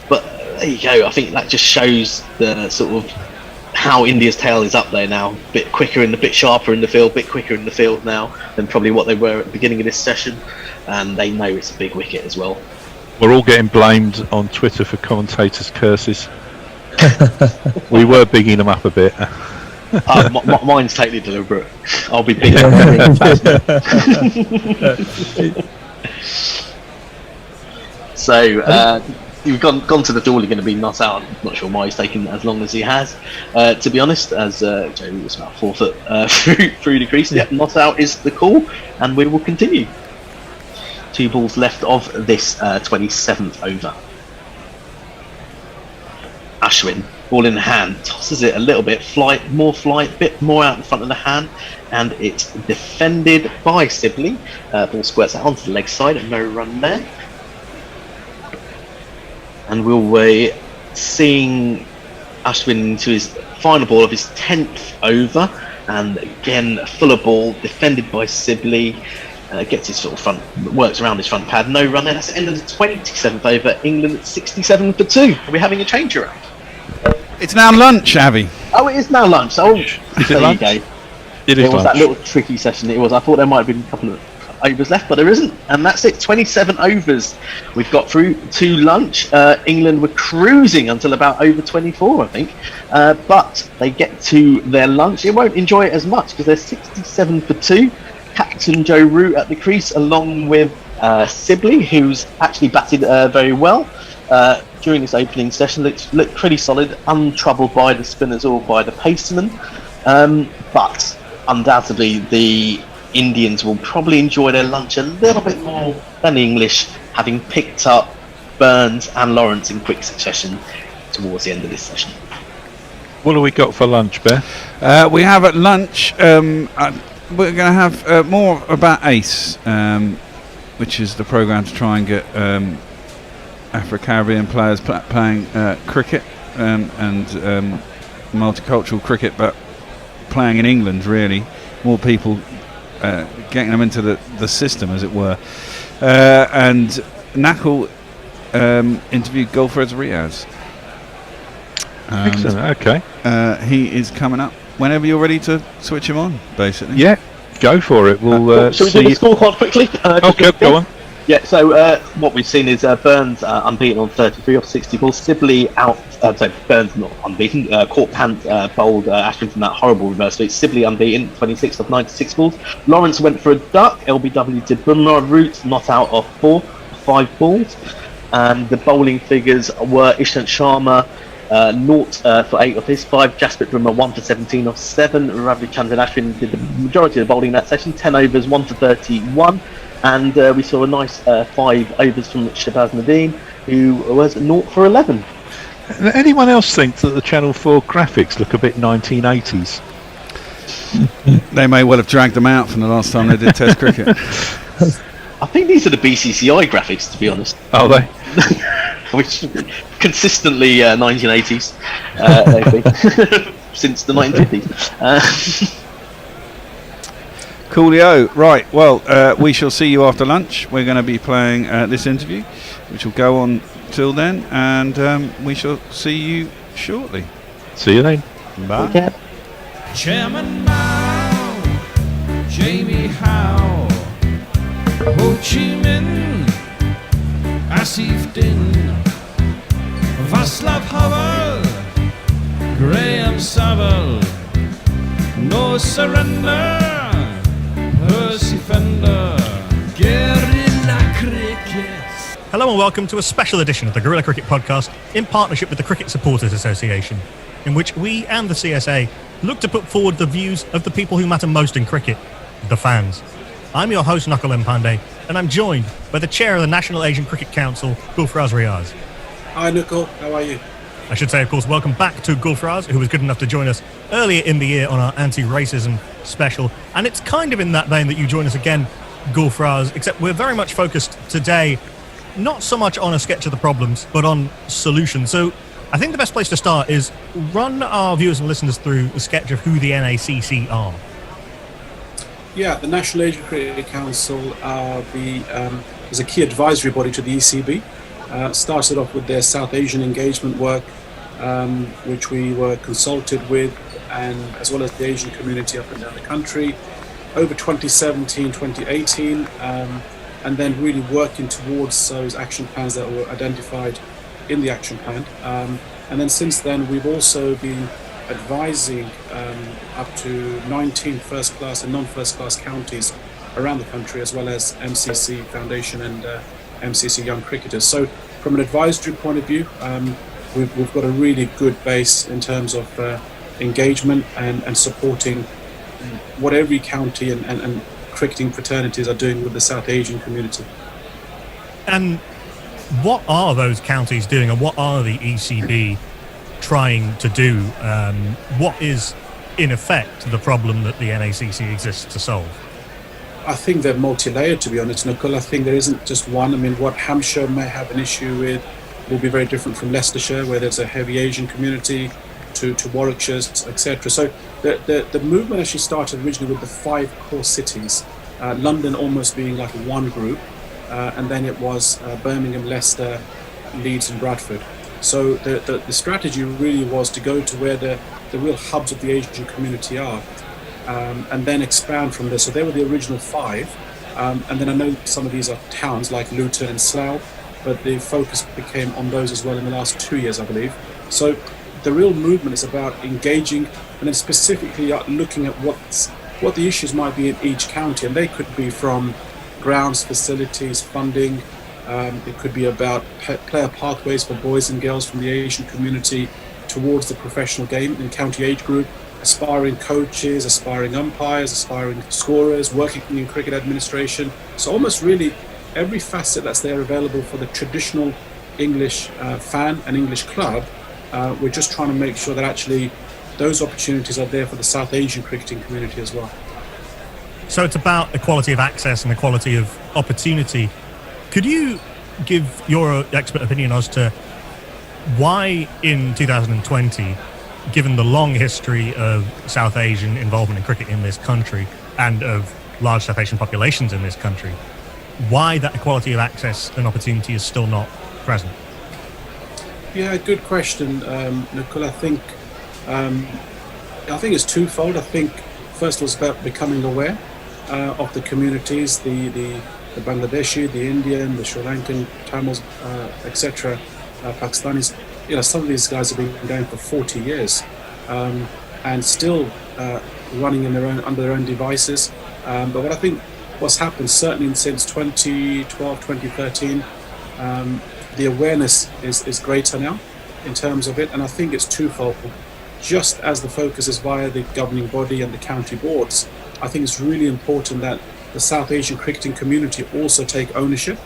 S9: but there you go. I think that just shows the sort of how India's tail is up there now. A bit quicker and a bit sharper in the field, bit quicker in the field now than probably what they were at the beginning of this session. And they know it's a big wicket as well.
S10: We're all getting blamed on Twitter for commentators' curses. We were bigging them up a bit.
S9: Mine's totally deliberate. I'll be bigging up. So you've gone to the Dooley, going to be not out. I'm not sure why he's taken as long as he has. To be honest, as Joe was about 4 foot through the crease. Yeah, not out is the call, and we will continue. 2 balls left of this 27th over. Ashwin, ball in hand, tosses it a little bit, bit more out in front of the hand, and it's defended by Sibley. Ball squirts out onto the leg side, and no run there. And we'll be seeing Ashwin into his final ball of his 10th over. and again full of ball, defended by Sibley. Gets his sort of front, works around his front pad, no run there. That's the end of the 27th over. England at 67 for 2. Are we having a change around?
S8: It's now lunch, Avi.
S9: Oh, it is now lunch. Oh, there
S10: lunch?
S9: you go.
S10: It
S9: was that little tricky session. It was. I thought there might have been a couple of overs left, but there isn't. And that's it. 27 overs. We've got through to lunch. England were cruising until about over 24, I think. But they get to their lunch. They won't enjoy it as much because they're 67 for 2. Captain Joe Root at the crease, along with Sibley, who's actually batted very well during this opening session. Looked pretty solid, untroubled by the spinners or by the pacemen. But undoubtedly, the Indians will probably enjoy their lunch a little bit more than the English, having picked up Burns and Lawrence in quick succession towards the end of this session.
S10: What have we got for lunch, Bear?
S8: We have at lunch. We're going to have more about ACE, which is the programme to try and get Afro-Caribbean players playing cricket and multicultural cricket, but playing in England, really. More people getting them into the system, as it were. And Nakul interviewed Gulfrez Riaz.
S10: Excellent, okay.
S8: He is coming up whenever you're ready to switch him on, basically.
S10: Yeah, go for it. We'll
S9: shall we do the scorecard quickly?
S10: Go on.
S9: Yeah, so what we've seen is Burns unbeaten on 33 off 60 balls. Sibley out, Burns not unbeaten. Caught Pant bowled Ashton from that horrible reverse sweep. Sibley unbeaten, 26 off 96 balls. Lawrence went for a duck. LBW did Bumrah. Root not out of 5 balls. And the bowling figures were Ishant Sharma, 0 for 8 of his 5. Jasprit Bumrah 1 for 17 off 7. Ravi Chandran Ashwin did the majority of the bowling in that session. 10 overs, 1 for 31. And we saw a nice 5 overs from Shabazz Nadeem, who was 0 for 11.
S10: Anyone else think that the Channel 4 graphics look a bit 1980s?
S8: They may well have dragged them out from the last time they did Test cricket.
S9: I think these are the BCCI graphics, to be honest.
S10: Are they?
S9: Which consistently 1980s, they've been since the 1950s.
S8: Coolio. Right, well, we shall see you after lunch. We're going to be playing this interview, which will go on till then, and we shall see you shortly.
S10: See you then.
S8: Bye.
S9: Okay.
S1: Chairman Mao, Jamie Howe, Ho Chi Minh, Asif Din, Václav Havel, Graham Saville, No Surrender, Percy Fender, Guerrilla Cricket.
S11: Hello and welcome to a special edition of the Guerrilla Cricket Podcast in partnership with the Cricket Supporters Association, in which we and the CSA look to put forward the views of the people who matter most in cricket, the fans. I'm your host, Nakul Pandey, and I'm joined by the chair of the National Asian Cricket Council, Gulfraz Riaz.
S13: Hi, Nakul. How are you?
S11: I should say, of course, welcome back to Gulfraz, who was good enough to join us earlier in the year on our anti-racism special. And it's kind of in that vein that you join us again, Gulfraz, except we're very much focused today, not so much on a sketch of the problems, but on solutions. So I think the best place to start is run our viewers and listeners through a sketch of who the NACC are.
S13: Yeah, the National Asian Cricket Council is a key advisory body to the ECB. Started off with their South Asian engagement work, which we were consulted with, and as well as the Asian community up and down the country, over 2017, 2018, and then really working towards those action plans that were identified in the action plan. And then since then, we've also been advising up to 19 first class and non-first class counties around the country, as well as MCC Foundation and MCC Young Cricketers. So from an advisory point of view, we've got a really good base in terms of engagement and supporting what every county and cricketing fraternities are doing with the South Asian community.
S11: And what are those counties doing, and what are the ECB trying to do? What is, in effect, the problem that the NACC exists to solve?
S13: I think they're multi-layered, to be honest, Nicole. I think there isn't just one. I mean, what Hampshire may have an issue with will be very different from Leicestershire, where there's a heavy Asian community, to Warwickshires, etc. So the movement actually started originally with the 5 core cities, London almost being like one group, and then it was Birmingham, Leicester, Leeds and Bradford. So the strategy really was to go to where the real hubs of the Asian community are, and then expand from there. So they were the original 5, and then I know some of these are towns like Luton and Slough, but the focus became on those as well in the last 2 years, I believe. So the real movement is about engaging and then specifically looking at what the issues might be in each county, and they could be from grounds, facilities, funding. It could be about player pathways for boys and girls from the Asian community towards the professional game in county age group, aspiring coaches, aspiring umpires, aspiring scorers, working in cricket administration. So almost really every facet that's there available for the traditional English fan and English club. We're just trying to make sure that actually those opportunities are there for the South Asian cricketing community as well.
S11: So it's about equality of access and equality of opportunity. Could you give your expert opinion as to why in 2020, given the long history of South Asian involvement in cricket in this country and of large South Asian populations in this country, why that equality of access and opportunity is still not present?
S13: Yeah, good question, Nicole. I think it's twofold. I think first was about becoming aware of the communities, the Bangladeshi, the Indian, the Sri Lankan, Tamils, etc., Pakistanis. Some of these guys have been going for 40 years and still running under their own devices. But what I think what's happened certainly since 2012, 2013, the awareness is greater now in terms of it, and I think it's twofold. Just as the focus is via the governing body and the county boards, I think it's really important that the South Asian cricketing community also take ownership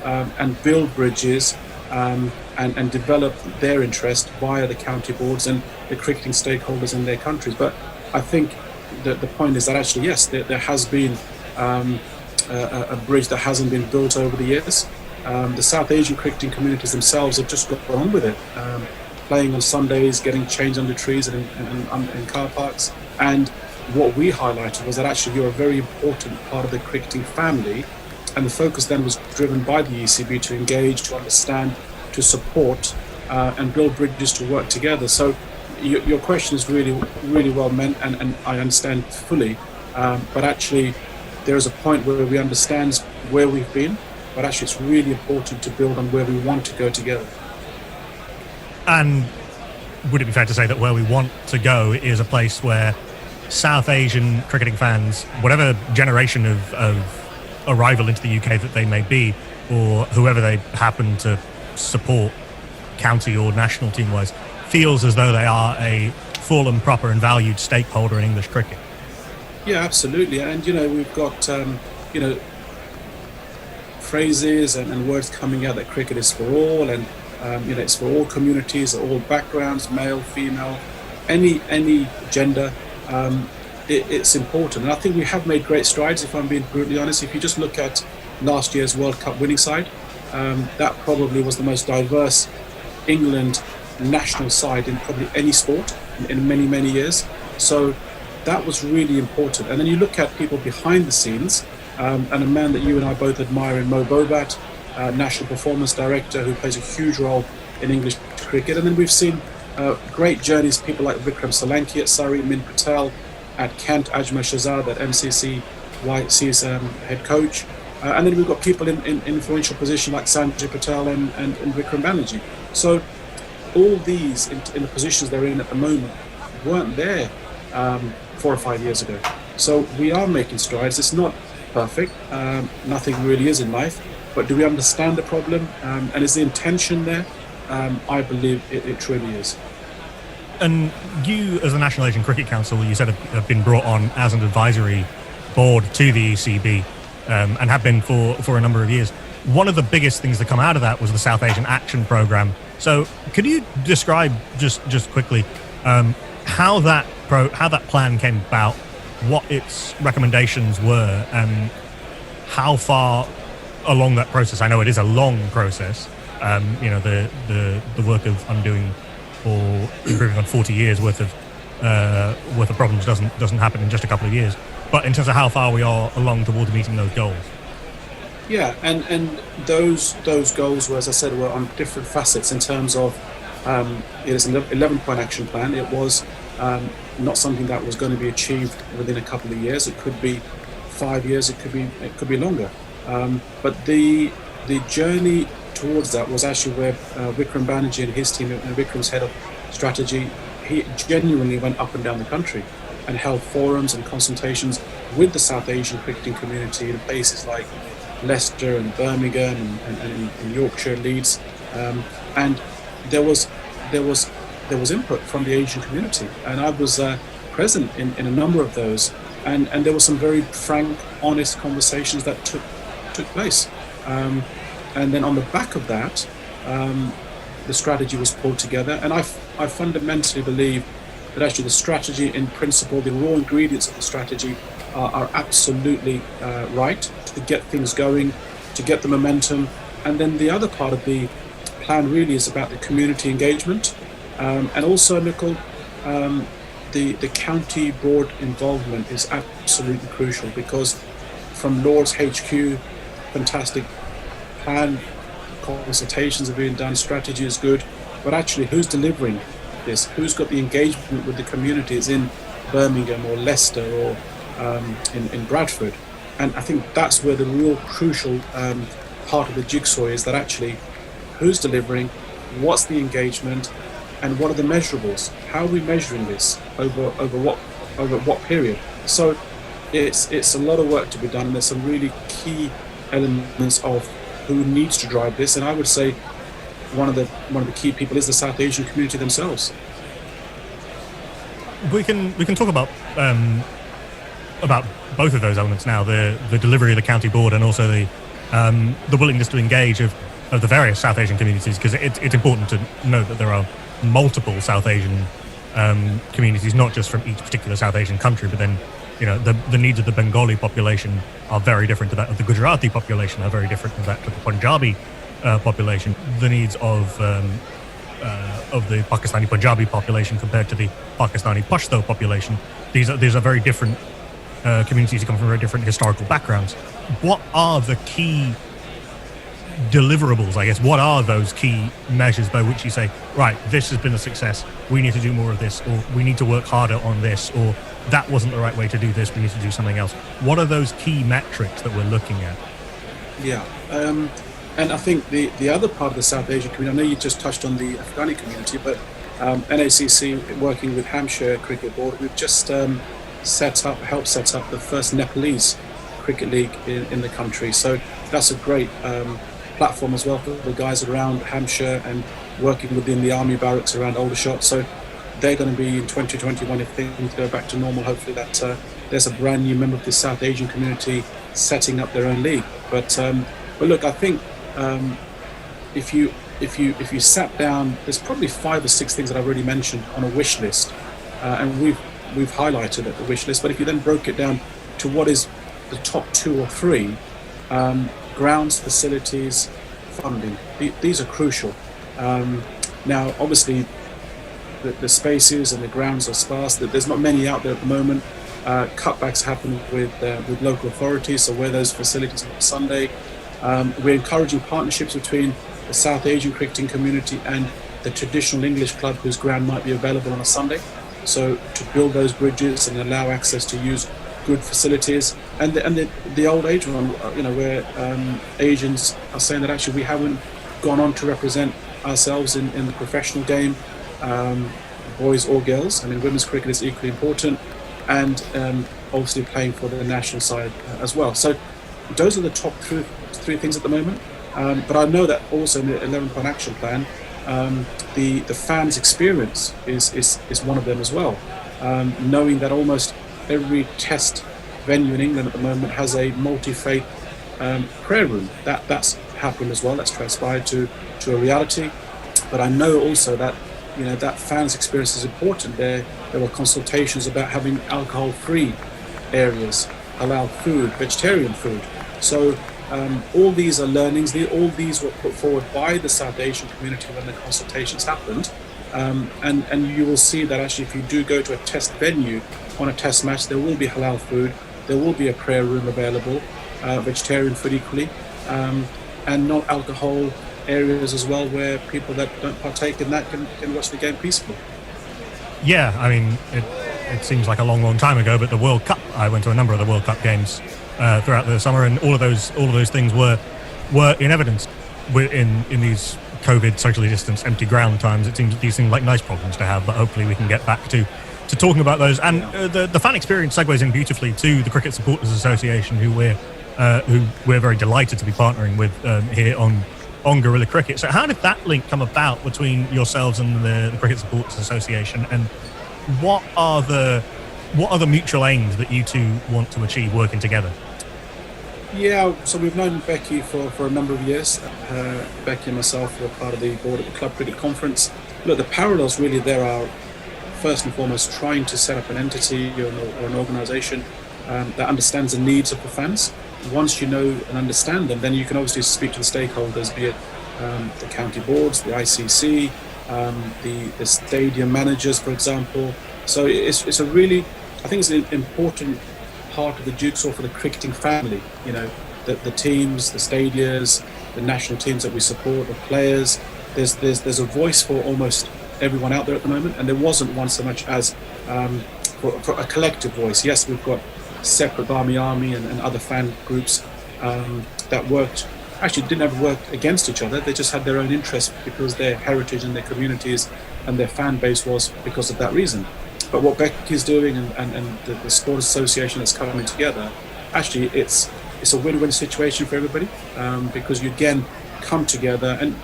S13: and build bridges and develop their interest via the county boards and the cricketing stakeholders in their countries. But I think the point is that actually, yes, there has been a bridge that hasn't been built over the years. The South Asian cricketing communities themselves have just got on with it, playing on Sundays, getting changed under trees and in car parks. And what we highlighted was that actually you're a very important part of the cricketing family, and the focus then was driven by the ECB to engage, to understand, to support, and build bridges to work together. So your question is really, really well meant, and I understand fully. But actually, there is a point where we understand where we've been, but actually it's really important to build on where we want to go together.
S11: And would it be fair to say that where we want to go is a place where South Asian cricketing fans, whatever generation of arrival into the UK that they may be, or whoever they happen to support county or national team wise, feels as though they are a full and proper and valued stakeholder in English cricket?
S13: Yeah, absolutely. And we've got phrases and words coming out that cricket is for all, and it's for all communities, all backgrounds, male, female, any gender. It's important, and I think we have made great strides, if I'm being brutally honest. If you just look at last year's World Cup winning side, that probably was the most diverse England national side in probably any sport in many, many years. So that was really important. And then you look at people behind the scenes, and a man that you and I both admire in Mo Bobat, National Performance Director, who plays a huge role in English cricket. And then we've seen great journeys, people like Vikram Solanki at Surrey, Min Patel at Kent, Ajmal Shahzad at MCC's head coach. And then we've got people in influential positions like Sanjay Patel and Vikram Banerjee. So all these in the positions they're in at the moment weren't there 4 or 5 years ago. So we are making strides. It's not perfect. Nothing really is in life. But do we understand the problem? And is the intention there? I believe it truly is.
S11: And you, as the National Asian Cricket Council, you said have been brought on as an advisory board to the ECB, and have been for a number of years. One of the biggest things that come out of that was the South Asian Action Programme. So could you describe just quickly how that plan came about, what its recommendations were, and how far along that process? I know it is a long process. The work of undoing or improving on 40 years worth of problems doesn't happen in just a couple of years. But in terms of how far we are along towards meeting those goals.
S13: Yeah, and those goals were, as I said, were on different facets in terms of it is an 11-point action plan. It was not something that was going to be achieved within a couple of years. It could be 5 years. It could be longer. But the journey towards that was actually where Vikram Banerjee and his team, and Vikram's head of strategy, he genuinely went up and down the country and held forums and consultations with the South Asian cricketing community in places like Leicester and Birmingham and Yorkshire, Leeds, and there was input from the Asian community, and I was present in a number of those, and there were some very frank, honest conversations that took place, and then on the back of that, the strategy was pulled together, and I fundamentally believe that actually the strategy in principle, the raw ingredients of the strategy are absolutely right to get things going, to get the momentum. And then the other part of the plan really is about the community engagement, and also, Nicole, the county board involvement is absolutely crucial, because from Lord's HQ, fantastic plan, consultations are being done, strategy is good, but actually who's delivering this? Who's got the engagement with the communities in Birmingham or Leicester or in Bradford? And I think that's where the real crucial part of the jigsaw is, that actually who's delivering, what's the engagement, and what are the measurables? How are we measuring this over what period? So it's a lot of work to be done, and there's some really key elements of who needs to drive this, and I would say one of the key people is the South Asian community themselves.
S11: We can talk about both of those elements now, the delivery of the county board and also the willingness to engage of the various South Asian communities, because it's important to note that there are multiple South Asian communities, not just from each particular South Asian country, but then the needs of the Bengali population are very different to that of the Gujarati population, are very different to that of the Punjabi population. The needs of the Pakistani Punjabi population compared to the Pakistani Pashto population, these are very different communities who come from very different historical backgrounds. What are the key deliverables, I guess? What are those key measures by which you say, right, this has been a success, we need to do more of this, or we need to work harder on this, or that wasn't the right way to do this, we need to do something else? What are those key metrics that we're looking at?
S13: Yeah, and I think the other part of the South Asian community, I know you just touched on the Afghani community, but NACC, working with Hampshire Cricket Board, we've just helped set up the first Nepalese cricket league in the country. So that's a great platform as well for the guys around Hampshire, and working within the army barracks around Aldershot. So they're going to be in 2021, if things go back to normal, hopefully that there's a brand new member of the South Asian community setting up their own league. But look, I think if you sat down, there's probably 5 or 6 things that I've already mentioned on a wish list, and we've highlighted at the wish list. But if you then broke it down to what is the top 2 or 3, grounds, facilities, funding, these are crucial. Now, obviously, the spaces and the grounds are sparse. There's not many out there at the moment. Cutbacks happen with local authorities, so where those facilities are on Sunday. We're encouraging partnerships between the South Asian cricketing community and the traditional English club whose ground might be available on a Sunday. So to build those bridges and allow access to use good facilities, and the old age one, where Asians are saying that actually we haven't gone on to represent ourselves in the professional game, boys or girls. I mean, women's cricket is equally important, and obviously playing for the national side as well. So those are the top 3 things at the moment. But I know that also in the 11-point action plan, the fans' experience is one of them as well. Knowing that almost every test venue in England at the moment has a multi-faith prayer room. That's happened as well. That's transpired to a reality. But I know also that that fans' experience is important. There were consultations about having alcohol-free areas, halal food, vegetarian food. So all these are learnings. All these were put forward by the South Asian community when the consultations happened, And you will see that actually if you do go to a test venue on a test match, there will be halal food, there will be a prayer room available, vegetarian food equally, and non-alcohol areas as well where people that don't partake in that can watch the game peacefully.
S11: Yeah, I mean, it seems like a long time ago, but the World Cup, I went to a number of the World Cup games throughout the summer, and all of those things were in evidence in these COVID, socially distanced, empty ground times. It seems these seem like nice problems to have, but hopefully we can get back to talking about those. And the fan experience segues in beautifully to the Cricket Supporters Association, who we're very delighted to be partnering with here on Guerrilla Cricket. So how did that link come about between yourselves and the Cricket Supporters Association, and what are the mutual aims that you two want to achieve working together?
S13: Yeah, so we've known Becky for a number of years. Becky and myself were part of the board at the Club Cricket Conference. Look, the parallels really there are, first and foremost, trying to set up an entity or an organisation that understands the needs of the fans. Once you know and understand them, then you can obviously speak to the stakeholders, be it the county boards, the ICC, the stadium managers, for example. So it's a really, I think it's an important part of the jigsaw for the cricketing family. You know, the teams, the stadiums, the national teams that we support, the players. There's a voice for almost everyone out there at the moment, and there wasn't one so much as for a collective voice. Yes, we've got separate army and other fan groups that didn't ever work against each other. They just had their own interests because their heritage and their communities and their fan base was because of that reason. But what Becky's doing and the Sport Association that's coming together, actually it's a win-win situation for everybody, because you again come together. And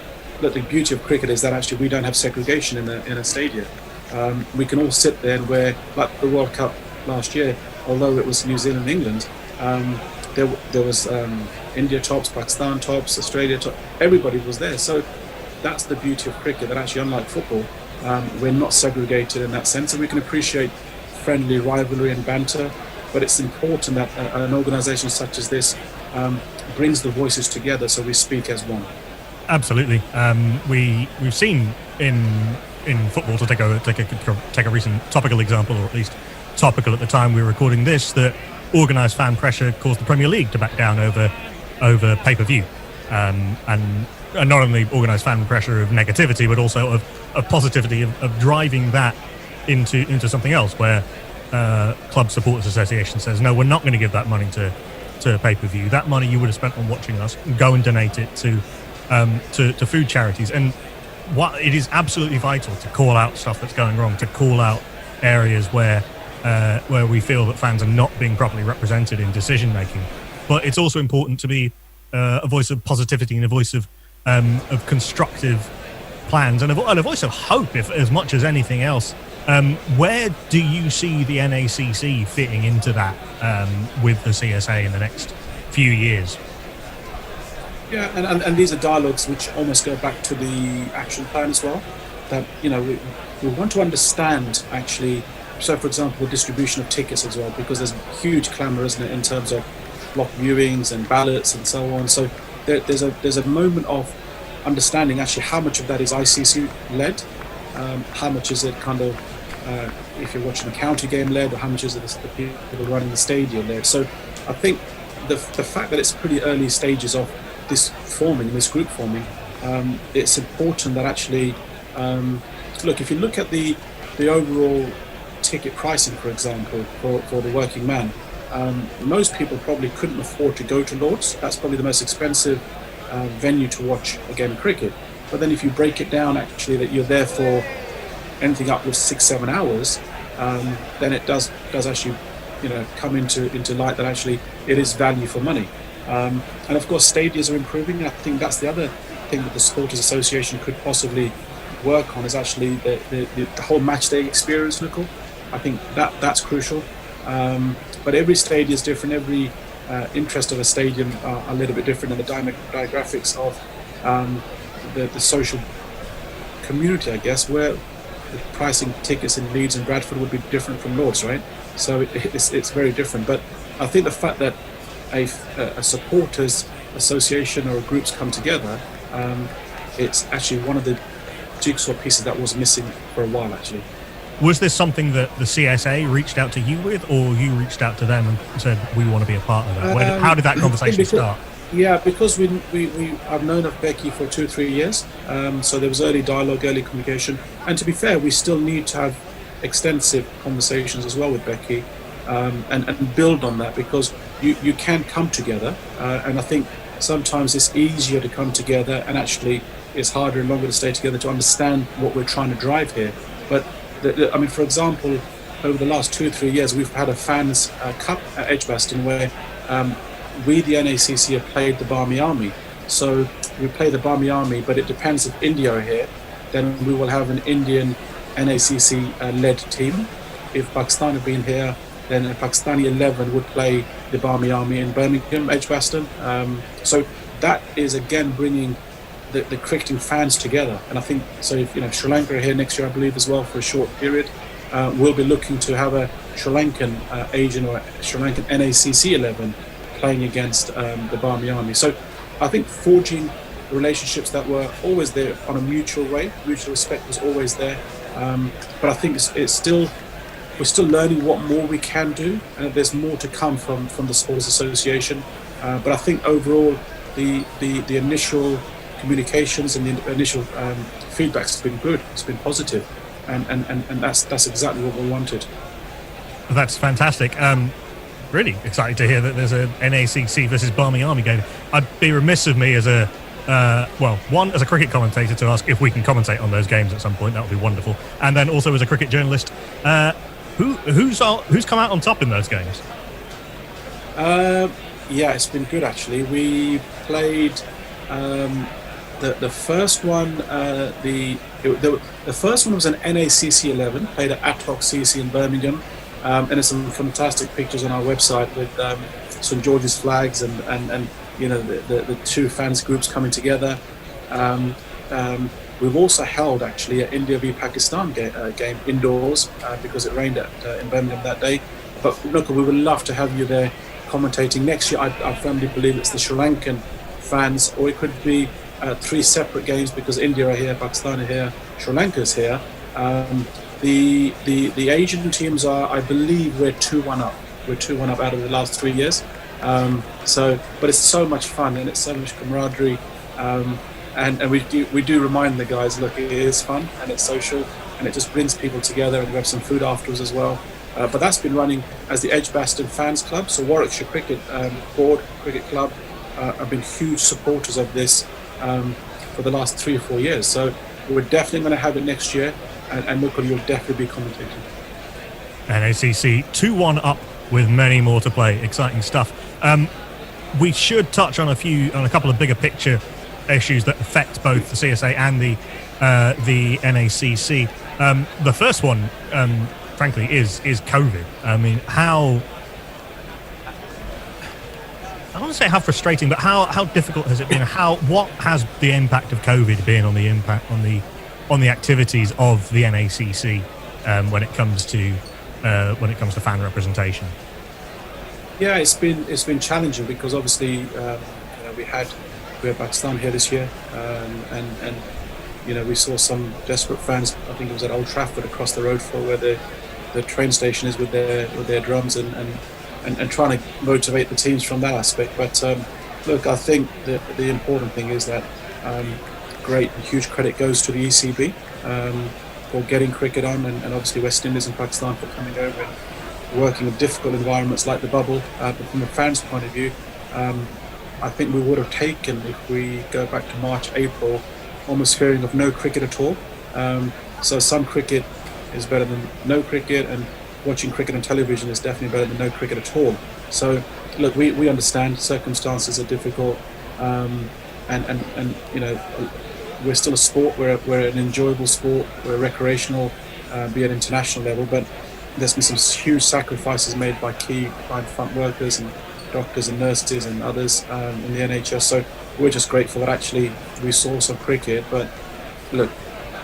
S13: look, the beauty of cricket is that actually we don't have segregation in a stadium. We can all sit there, and where, like the World Cup last year, although it was New Zealand and England, there was India tops, Pakistan tops, Australia tops, everybody was there. So that's the beauty of cricket, that actually, unlike football, we're not segregated in that sense, and we can appreciate friendly rivalry and banter. But it's important that an organisation such as this brings the voices together so we speak as one.
S11: Absolutely. We've seen in football, to take a recent topical example, or at least topical at the time we were recording this, that organised fan pressure caused the Premier League to back down over pay-per-view, and not only organised fan pressure of negativity, but also of positivity, of driving that into something else, where Club Supporters Association says, no, we're not going to give that money to pay-per-view. That money you would have spent on watching us, go and donate it to food charities. And it is absolutely vital to call out stuff that's going wrong, to call out areas where we feel that fans are not being properly represented in decision making. But it's also important to be a voice of positivity and a voice of constructive plans and a voice of hope, if as much as anything else. Where do you see the NACC fitting into that with the CSA in the next few years?
S13: Yeah, and these are dialogues which almost go back to the action plan as well. That, you know, we want to understand actually. So, for example, the distribution of tickets as well, because there's huge clamour, isn't it, in terms of block viewings and ballots and so on. So there's a moment of understanding actually how much of that is ICC led, how much is it kind of if you're watching a county game led, or how much is it the people running the stadium led. So I think the fact that it's pretty early stages of this group forming, it's important that actually look, if you look at the overall ticket pricing, for example, for the working man, most people probably couldn't afford to go to Lord's. That's probably the most expensive venue to watch a game of cricket. But then if you break it down, actually, that you're there for anything up with 6-7 hours, then it does actually, you know, come into light that actually it is value for money. And of course, stadiums are improving. I think that's the other thing that the Supporters Association could possibly work on, is actually the whole match day experience, Nicole. I think that's crucial. But every stadium is different. Every interest of a stadium are a little bit different, and the demographics of the social community, I guess, where the pricing tickets in Leeds and Bradford would be different from Lord's, right? So it's very different. But I think the fact that a supporters association or groups come together, it's actually one of the jigsaw pieces that was missing for a while, actually.
S11: Was this something that the CSA reached out to you with, or you reached out to them and said, we want to be a part of that? How did that conversation start?
S13: Yeah, because I've known of Becky for 2-3 years, so there was early dialogue, early communication. And to be fair, we still need to have extensive conversations as well with Becky and build on that, because you can come together. And I think sometimes it's easier to come together, and actually it's harder and longer to stay together to understand what we're trying to drive here. But I mean, for example, over the last 2-3 years, we've had a fans cup at Edgbaston where we, the NACC, have played the Barmy Army. So we play the Barmy Army, but it depends if India are here, then we will have an Indian NACC-led team. If Pakistan have been here, then a Pakistani 11 would play the Barmy Army in Birmingham, Edgbaston. So that is, again, bringing the cricketing fans together. And I think, so if Sri Lanka are here next year, I believe, as well, for a short period, we'll be looking to have a Sri Lankan Asian or Sri Lankan NACC 11 playing against the Barmy Army. So I think forging relationships that were always there on a mutual way, mutual respect was always there. But I think we're still learning what more we can do, and there's more to come from the Sports Association. But I think overall the initial communications and the initial feedback's been good. It's been positive, and that's exactly what we wanted.
S11: That's fantastic. Really excited to hear that there's a NACC versus Barmy Army game. I'd be remiss of me as a as a cricket commentator to ask if we can commentate on those games at some point. That would be wonderful. And then also as a cricket journalist, who's come out on top in those games?
S13: Yeah, it's been good actually. We played the first one. The first one was an NACC 11, played at Ad Hoc CC in Birmingham, and there's some fantastic pictures on our website with St George's flags and the two fans groups coming together. We've also held actually an India v Pakistan game indoors because it rained in Birmingham that day. But look, we would love to have you there commentating next year. I firmly believe it's the Sri Lankan fans, or it could be 3 separate games because India are here, Pakistan are here, Sri Lanka's here. The Asian teams are, I believe, we're 2-1 up. We're 2-1 up out of the last 3 years. But it's so much fun and it's so much camaraderie. And we do remind the guys, look, it is fun and it's social and it just brings people together, and we have some food afterwards as well. But that's been running as the Edgbaston Fans Club. So Warwickshire Cricket Board Cricket Club have been huge supporters of this for the last 3 or 4 years. So we're definitely going to have it next year, and look, you'll definitely be commentating.
S11: NACC 2-1 up with many more to play. Exciting stuff. We should touch on a couple of bigger picture issues that affect both the CSA and the NACC. The first one, frankly, is COVID. I mean, I want to say how frustrating, but how difficult has it been? What has the impact of COVID been on the activities of the NACC when it comes to fan representation?
S13: Yeah, it's been challenging because obviously we had Pakistan here this year, and we saw some desperate fans. I think it was at Old Trafford across the road for where the train station is with their drums and trying to motivate the teams from that aspect. But look, I think the important thing is that great and huge credit goes to the ECB for getting cricket on, and obviously West Indies and Pakistan for coming over and working in difficult environments like the bubble. But from a fan's point of view, I think we would have taken, if we go back to March, April, almost fearing of no cricket at all. So some cricket is better than no cricket, and watching cricket on television is definitely better than no cricket at all. So look, we understand circumstances are difficult, and we're still a sport. We're an enjoyable sport. We're recreational, be at international level, but there's been some huge sacrifices made by key front workers and doctors and nurses and others in the NHS. So we're just grateful that actually we saw some cricket. But look,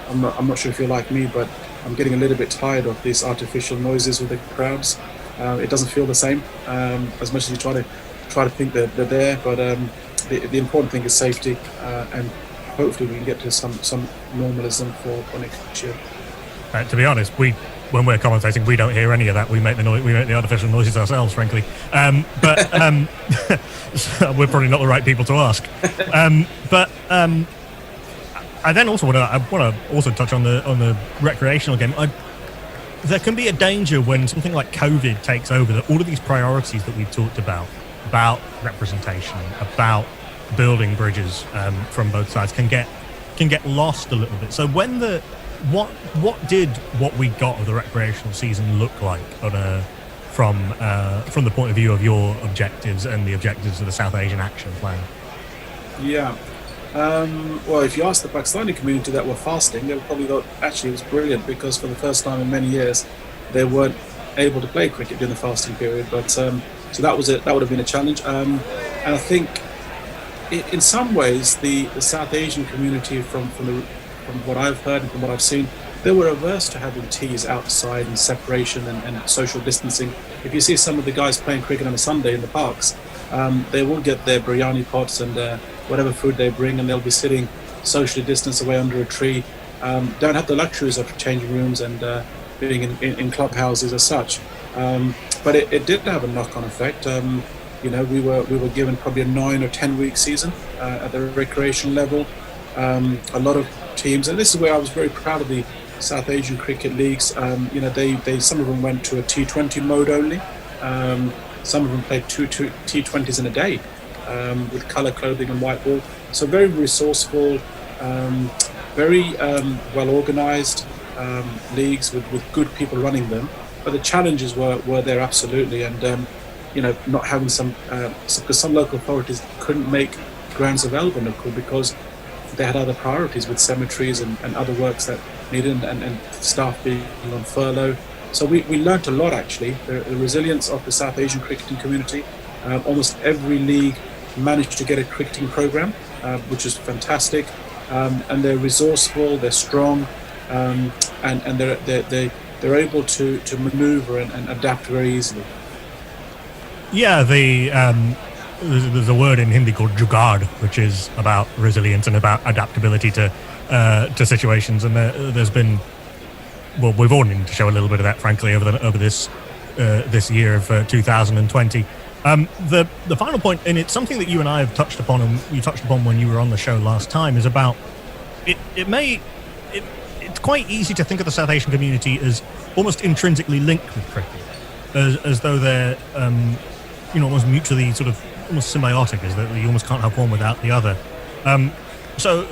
S13: I'm not sure if you're like me, but I'm getting a little bit tired of these artificial noises with the crowds. It doesn't feel the same as much as you try to think that they're there. But the important thing is safety, and hopefully we can get to some normalism for next year.
S11: To be honest, when we're commentating, we don't hear any of that. We make the artificial noises ourselves, frankly. But we're probably not the right people to ask. I then also want to also touch on the recreational game. There can be a danger when something like COVID takes over, that all of these priorities that we've talked about representation, about building bridges from both sides, can get lost a little bit. So when what did what we got of the recreational season look like from the point of view of your objectives and the objectives of the South Asian Action Plan?
S13: Yeah. Well, if you ask the Pakistani community that were fasting, they would probably thought actually it was brilliant, because for the first time in many years they weren't able to play cricket during the fasting period. But so that would have been a challenge. And I think in some ways the South Asian community, from what I've heard and from what I've seen, they were averse to having teas outside and separation and social distancing. If you see some of the guys playing cricket on a Sunday in the parks, they will get their biryani pots and whatever food they bring, and they'll be sitting socially distanced away under a tree. Don't have the luxuries of changing rooms and being in clubhouses as such. But it did have a knock-on effect. We were given probably a 9 or 10 week season at the recreational level. A lot of teams, and this is where I was very proud of the South Asian cricket leagues. They some of them went to a T20 mode only. Some of them played two T20s in a day, with colour clothing and white ball. So very resourceful, very well organised leagues with good people running them. But the challenges were there absolutely, and not having because some local authorities couldn't make grounds available local because they had other priorities with cemeteries and other works that needed, and staff being on furlough. So we learnt a lot actually. The resilience of the South Asian cricketing community. Almost every league managed to get a cricketing program, which is fantastic. And they're resourceful, they're strong, and they're able to manoeuvre and adapt very easily.
S11: Yeah, there's a word in Hindi called jugaad, which is about resilience and about adaptability to situations. And there's been, well, we've all needed to show a little bit of that, frankly, over this year of 2020. The final point, and it's something that you and I have touched upon, and you touched upon when you were on the show last time, is about it's quite easy to think of the South Asian community as almost intrinsically linked with cricket, as though they're almost mutually sort of almost symbiotic, as that you almost can't have one without the other. So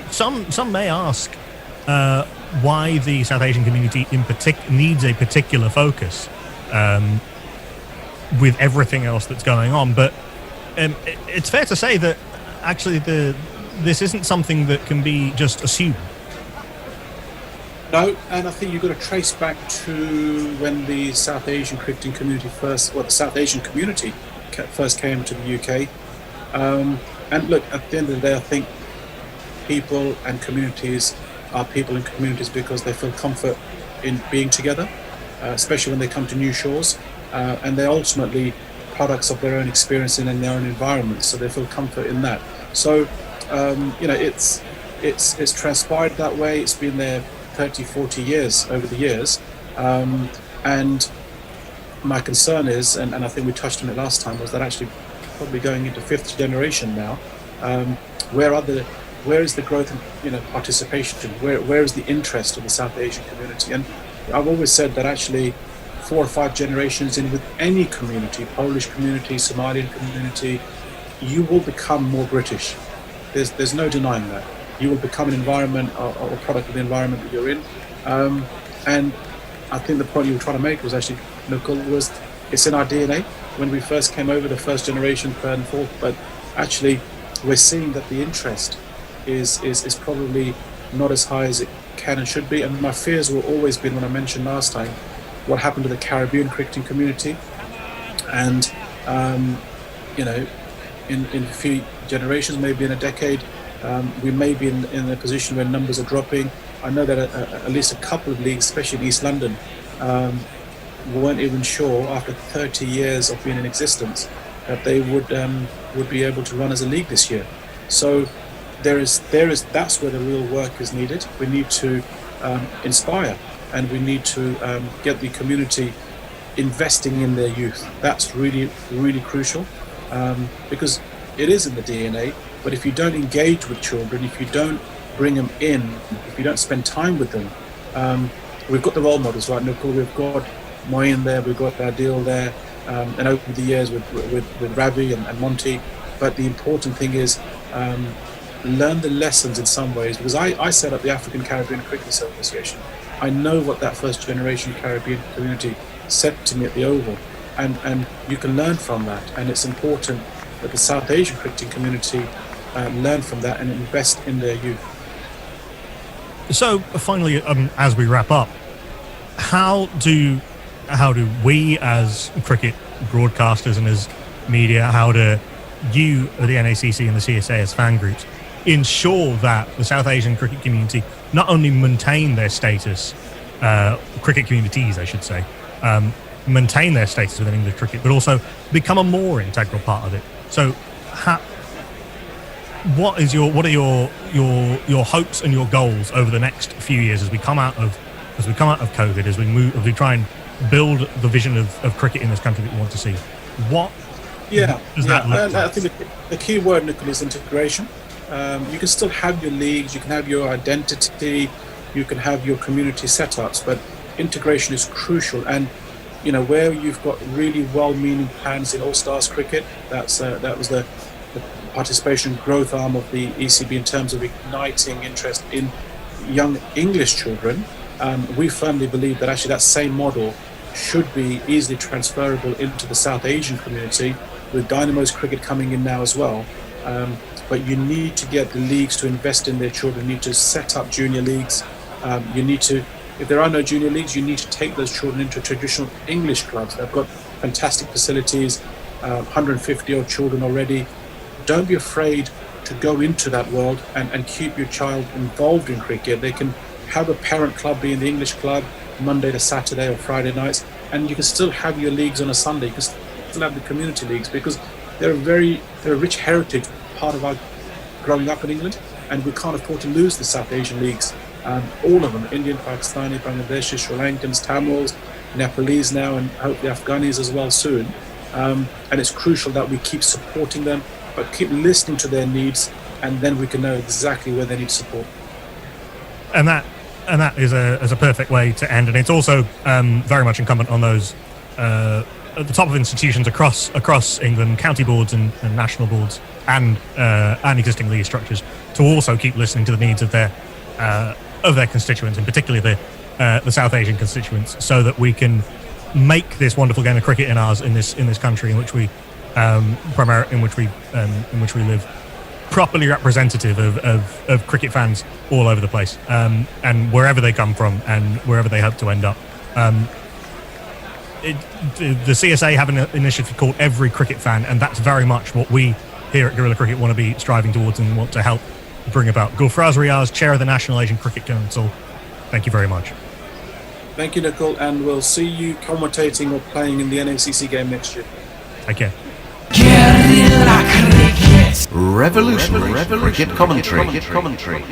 S11: some may ask why the South Asian community in particular needs a particular focus with everything else that's going on. But it's fair to say that actually this isn't something that can be just assumed.
S13: No, and I think you've got to trace back to when the South Asian cricketing community the South Asian community first came to the UK. And look, at the end of the day, I think people and communities are people and communities because they feel comfort in being together, especially when they come to new shores. And they're ultimately products of their own experience and in their own environment, so they feel comfort in that. So, it's transpired that way. It's been there 30, 40 years over the years. And my concern is, and I think we touched on it last time, was that actually probably going into 5th generation now, where is the growth and participation? Where is the interest of the South Asian community? And I've always said that actually 4 or 5 generations in with any community, Polish community, Somalian community, you will become more British. There's no denying that. You will become an environment or a product of the environment that you're in. And I think the point you were trying to make was actually, was it's in our DNA. When we first came over, the first generation, 3rd and 4th, but actually we're seeing that the interest is probably not as high as it can and should be. And my fears were always been, when I mentioned last time, what happened to the Caribbean cricketing community. And, in a few generations, maybe in a decade, we may be in a position where numbers are dropping. I know that at least a couple of leagues, especially in East London, weren't even sure after 30 years of being in existence that they would be able to run as a league this year. So that's where the real work is needed. We need to inspire, and we need to get the community investing in their youth. That's really, really crucial, because it is in the DNA. But if you don't engage with children, if you don't bring them in, if you don't spend time with them, we've got the role models, right, Nicole? We've got Moyen there, we've got Adil there, and over the years with Ravi and Monty. But the important thing is learn the lessons in some ways, because I set up the African Caribbean Cricket Association. I know what that first generation Caribbean community said to me at the Oval, and you can learn from that. And it's important that the South Asian cricketing community learn from that and invest in their youth.
S11: So finally, as we wrap up, how do we as cricket broadcasters and as media, how do you, the NACC and the CSA as fan groups, ensure that the South Asian cricket community not only maintain their status, cricket communities I should say, maintain their status within English cricket, but also become a more integral part of it? So what are your hopes and your goals over the next few years as we come out of COVID, as we try and build the vision of cricket in this country that we want to see? What does that look like?
S13: I think the key word, Nicole, is integration. You can still have your leagues, you can have your identity, you can have your community setups, but integration is crucial. And where you've got really well-meaning plans in All-Stars cricket, that was the participation growth arm of the ECB in terms of igniting interest in young English children. We firmly believe that actually that same model should be easily transferable into the South Asian community, with Dynamo's cricket coming in now as well. But you need to get the leagues to invest in their children. You need to set up junior leagues. If there are no junior leagues, you need to take those children into traditional English clubs. They've got fantastic facilities, 150-odd children already. Don't be afraid to go into that world and keep your child involved in cricket. They can have a parent club be in the English club Monday to Saturday or Friday nights, and you can still have your leagues on a Sunday. You can still have the community leagues, because they're a rich heritage part of our growing up in England, and we can't afford to lose the South Asian leagues. All of them, Indian, Pakistani, Bangladeshi, Sri Lankans, Tamils, Nepalese now, and hopefully Afghanis as well soon. And it's crucial that we keep supporting them, but keep listening to their needs, and then we can know exactly where they need support.
S11: And that is a perfect way to end. And it's also very much incumbent on those at the top of institutions across England, county boards and national boards and existing league structures, to also keep listening to the needs of their constituents, and particularly the South Asian constituents, so that we can make this wonderful game of cricket in this country in which we live properly representative of cricket fans all over the place, and wherever they come from and wherever they hope to end up. The CSA have an initiative called Every Cricket Fan, and that's very much what we here at Guerrilla Cricket want to be striving towards and want to help bring about. Gulfraz Riaz, Chair of the National Asian Cricket Council, thank you very much.
S13: Thank you, Nicole, and we'll see you commentating or playing in the NACC game next year.
S11: Take care.
S14: Guerrilla Cricket. Revolutionary cricket commentary.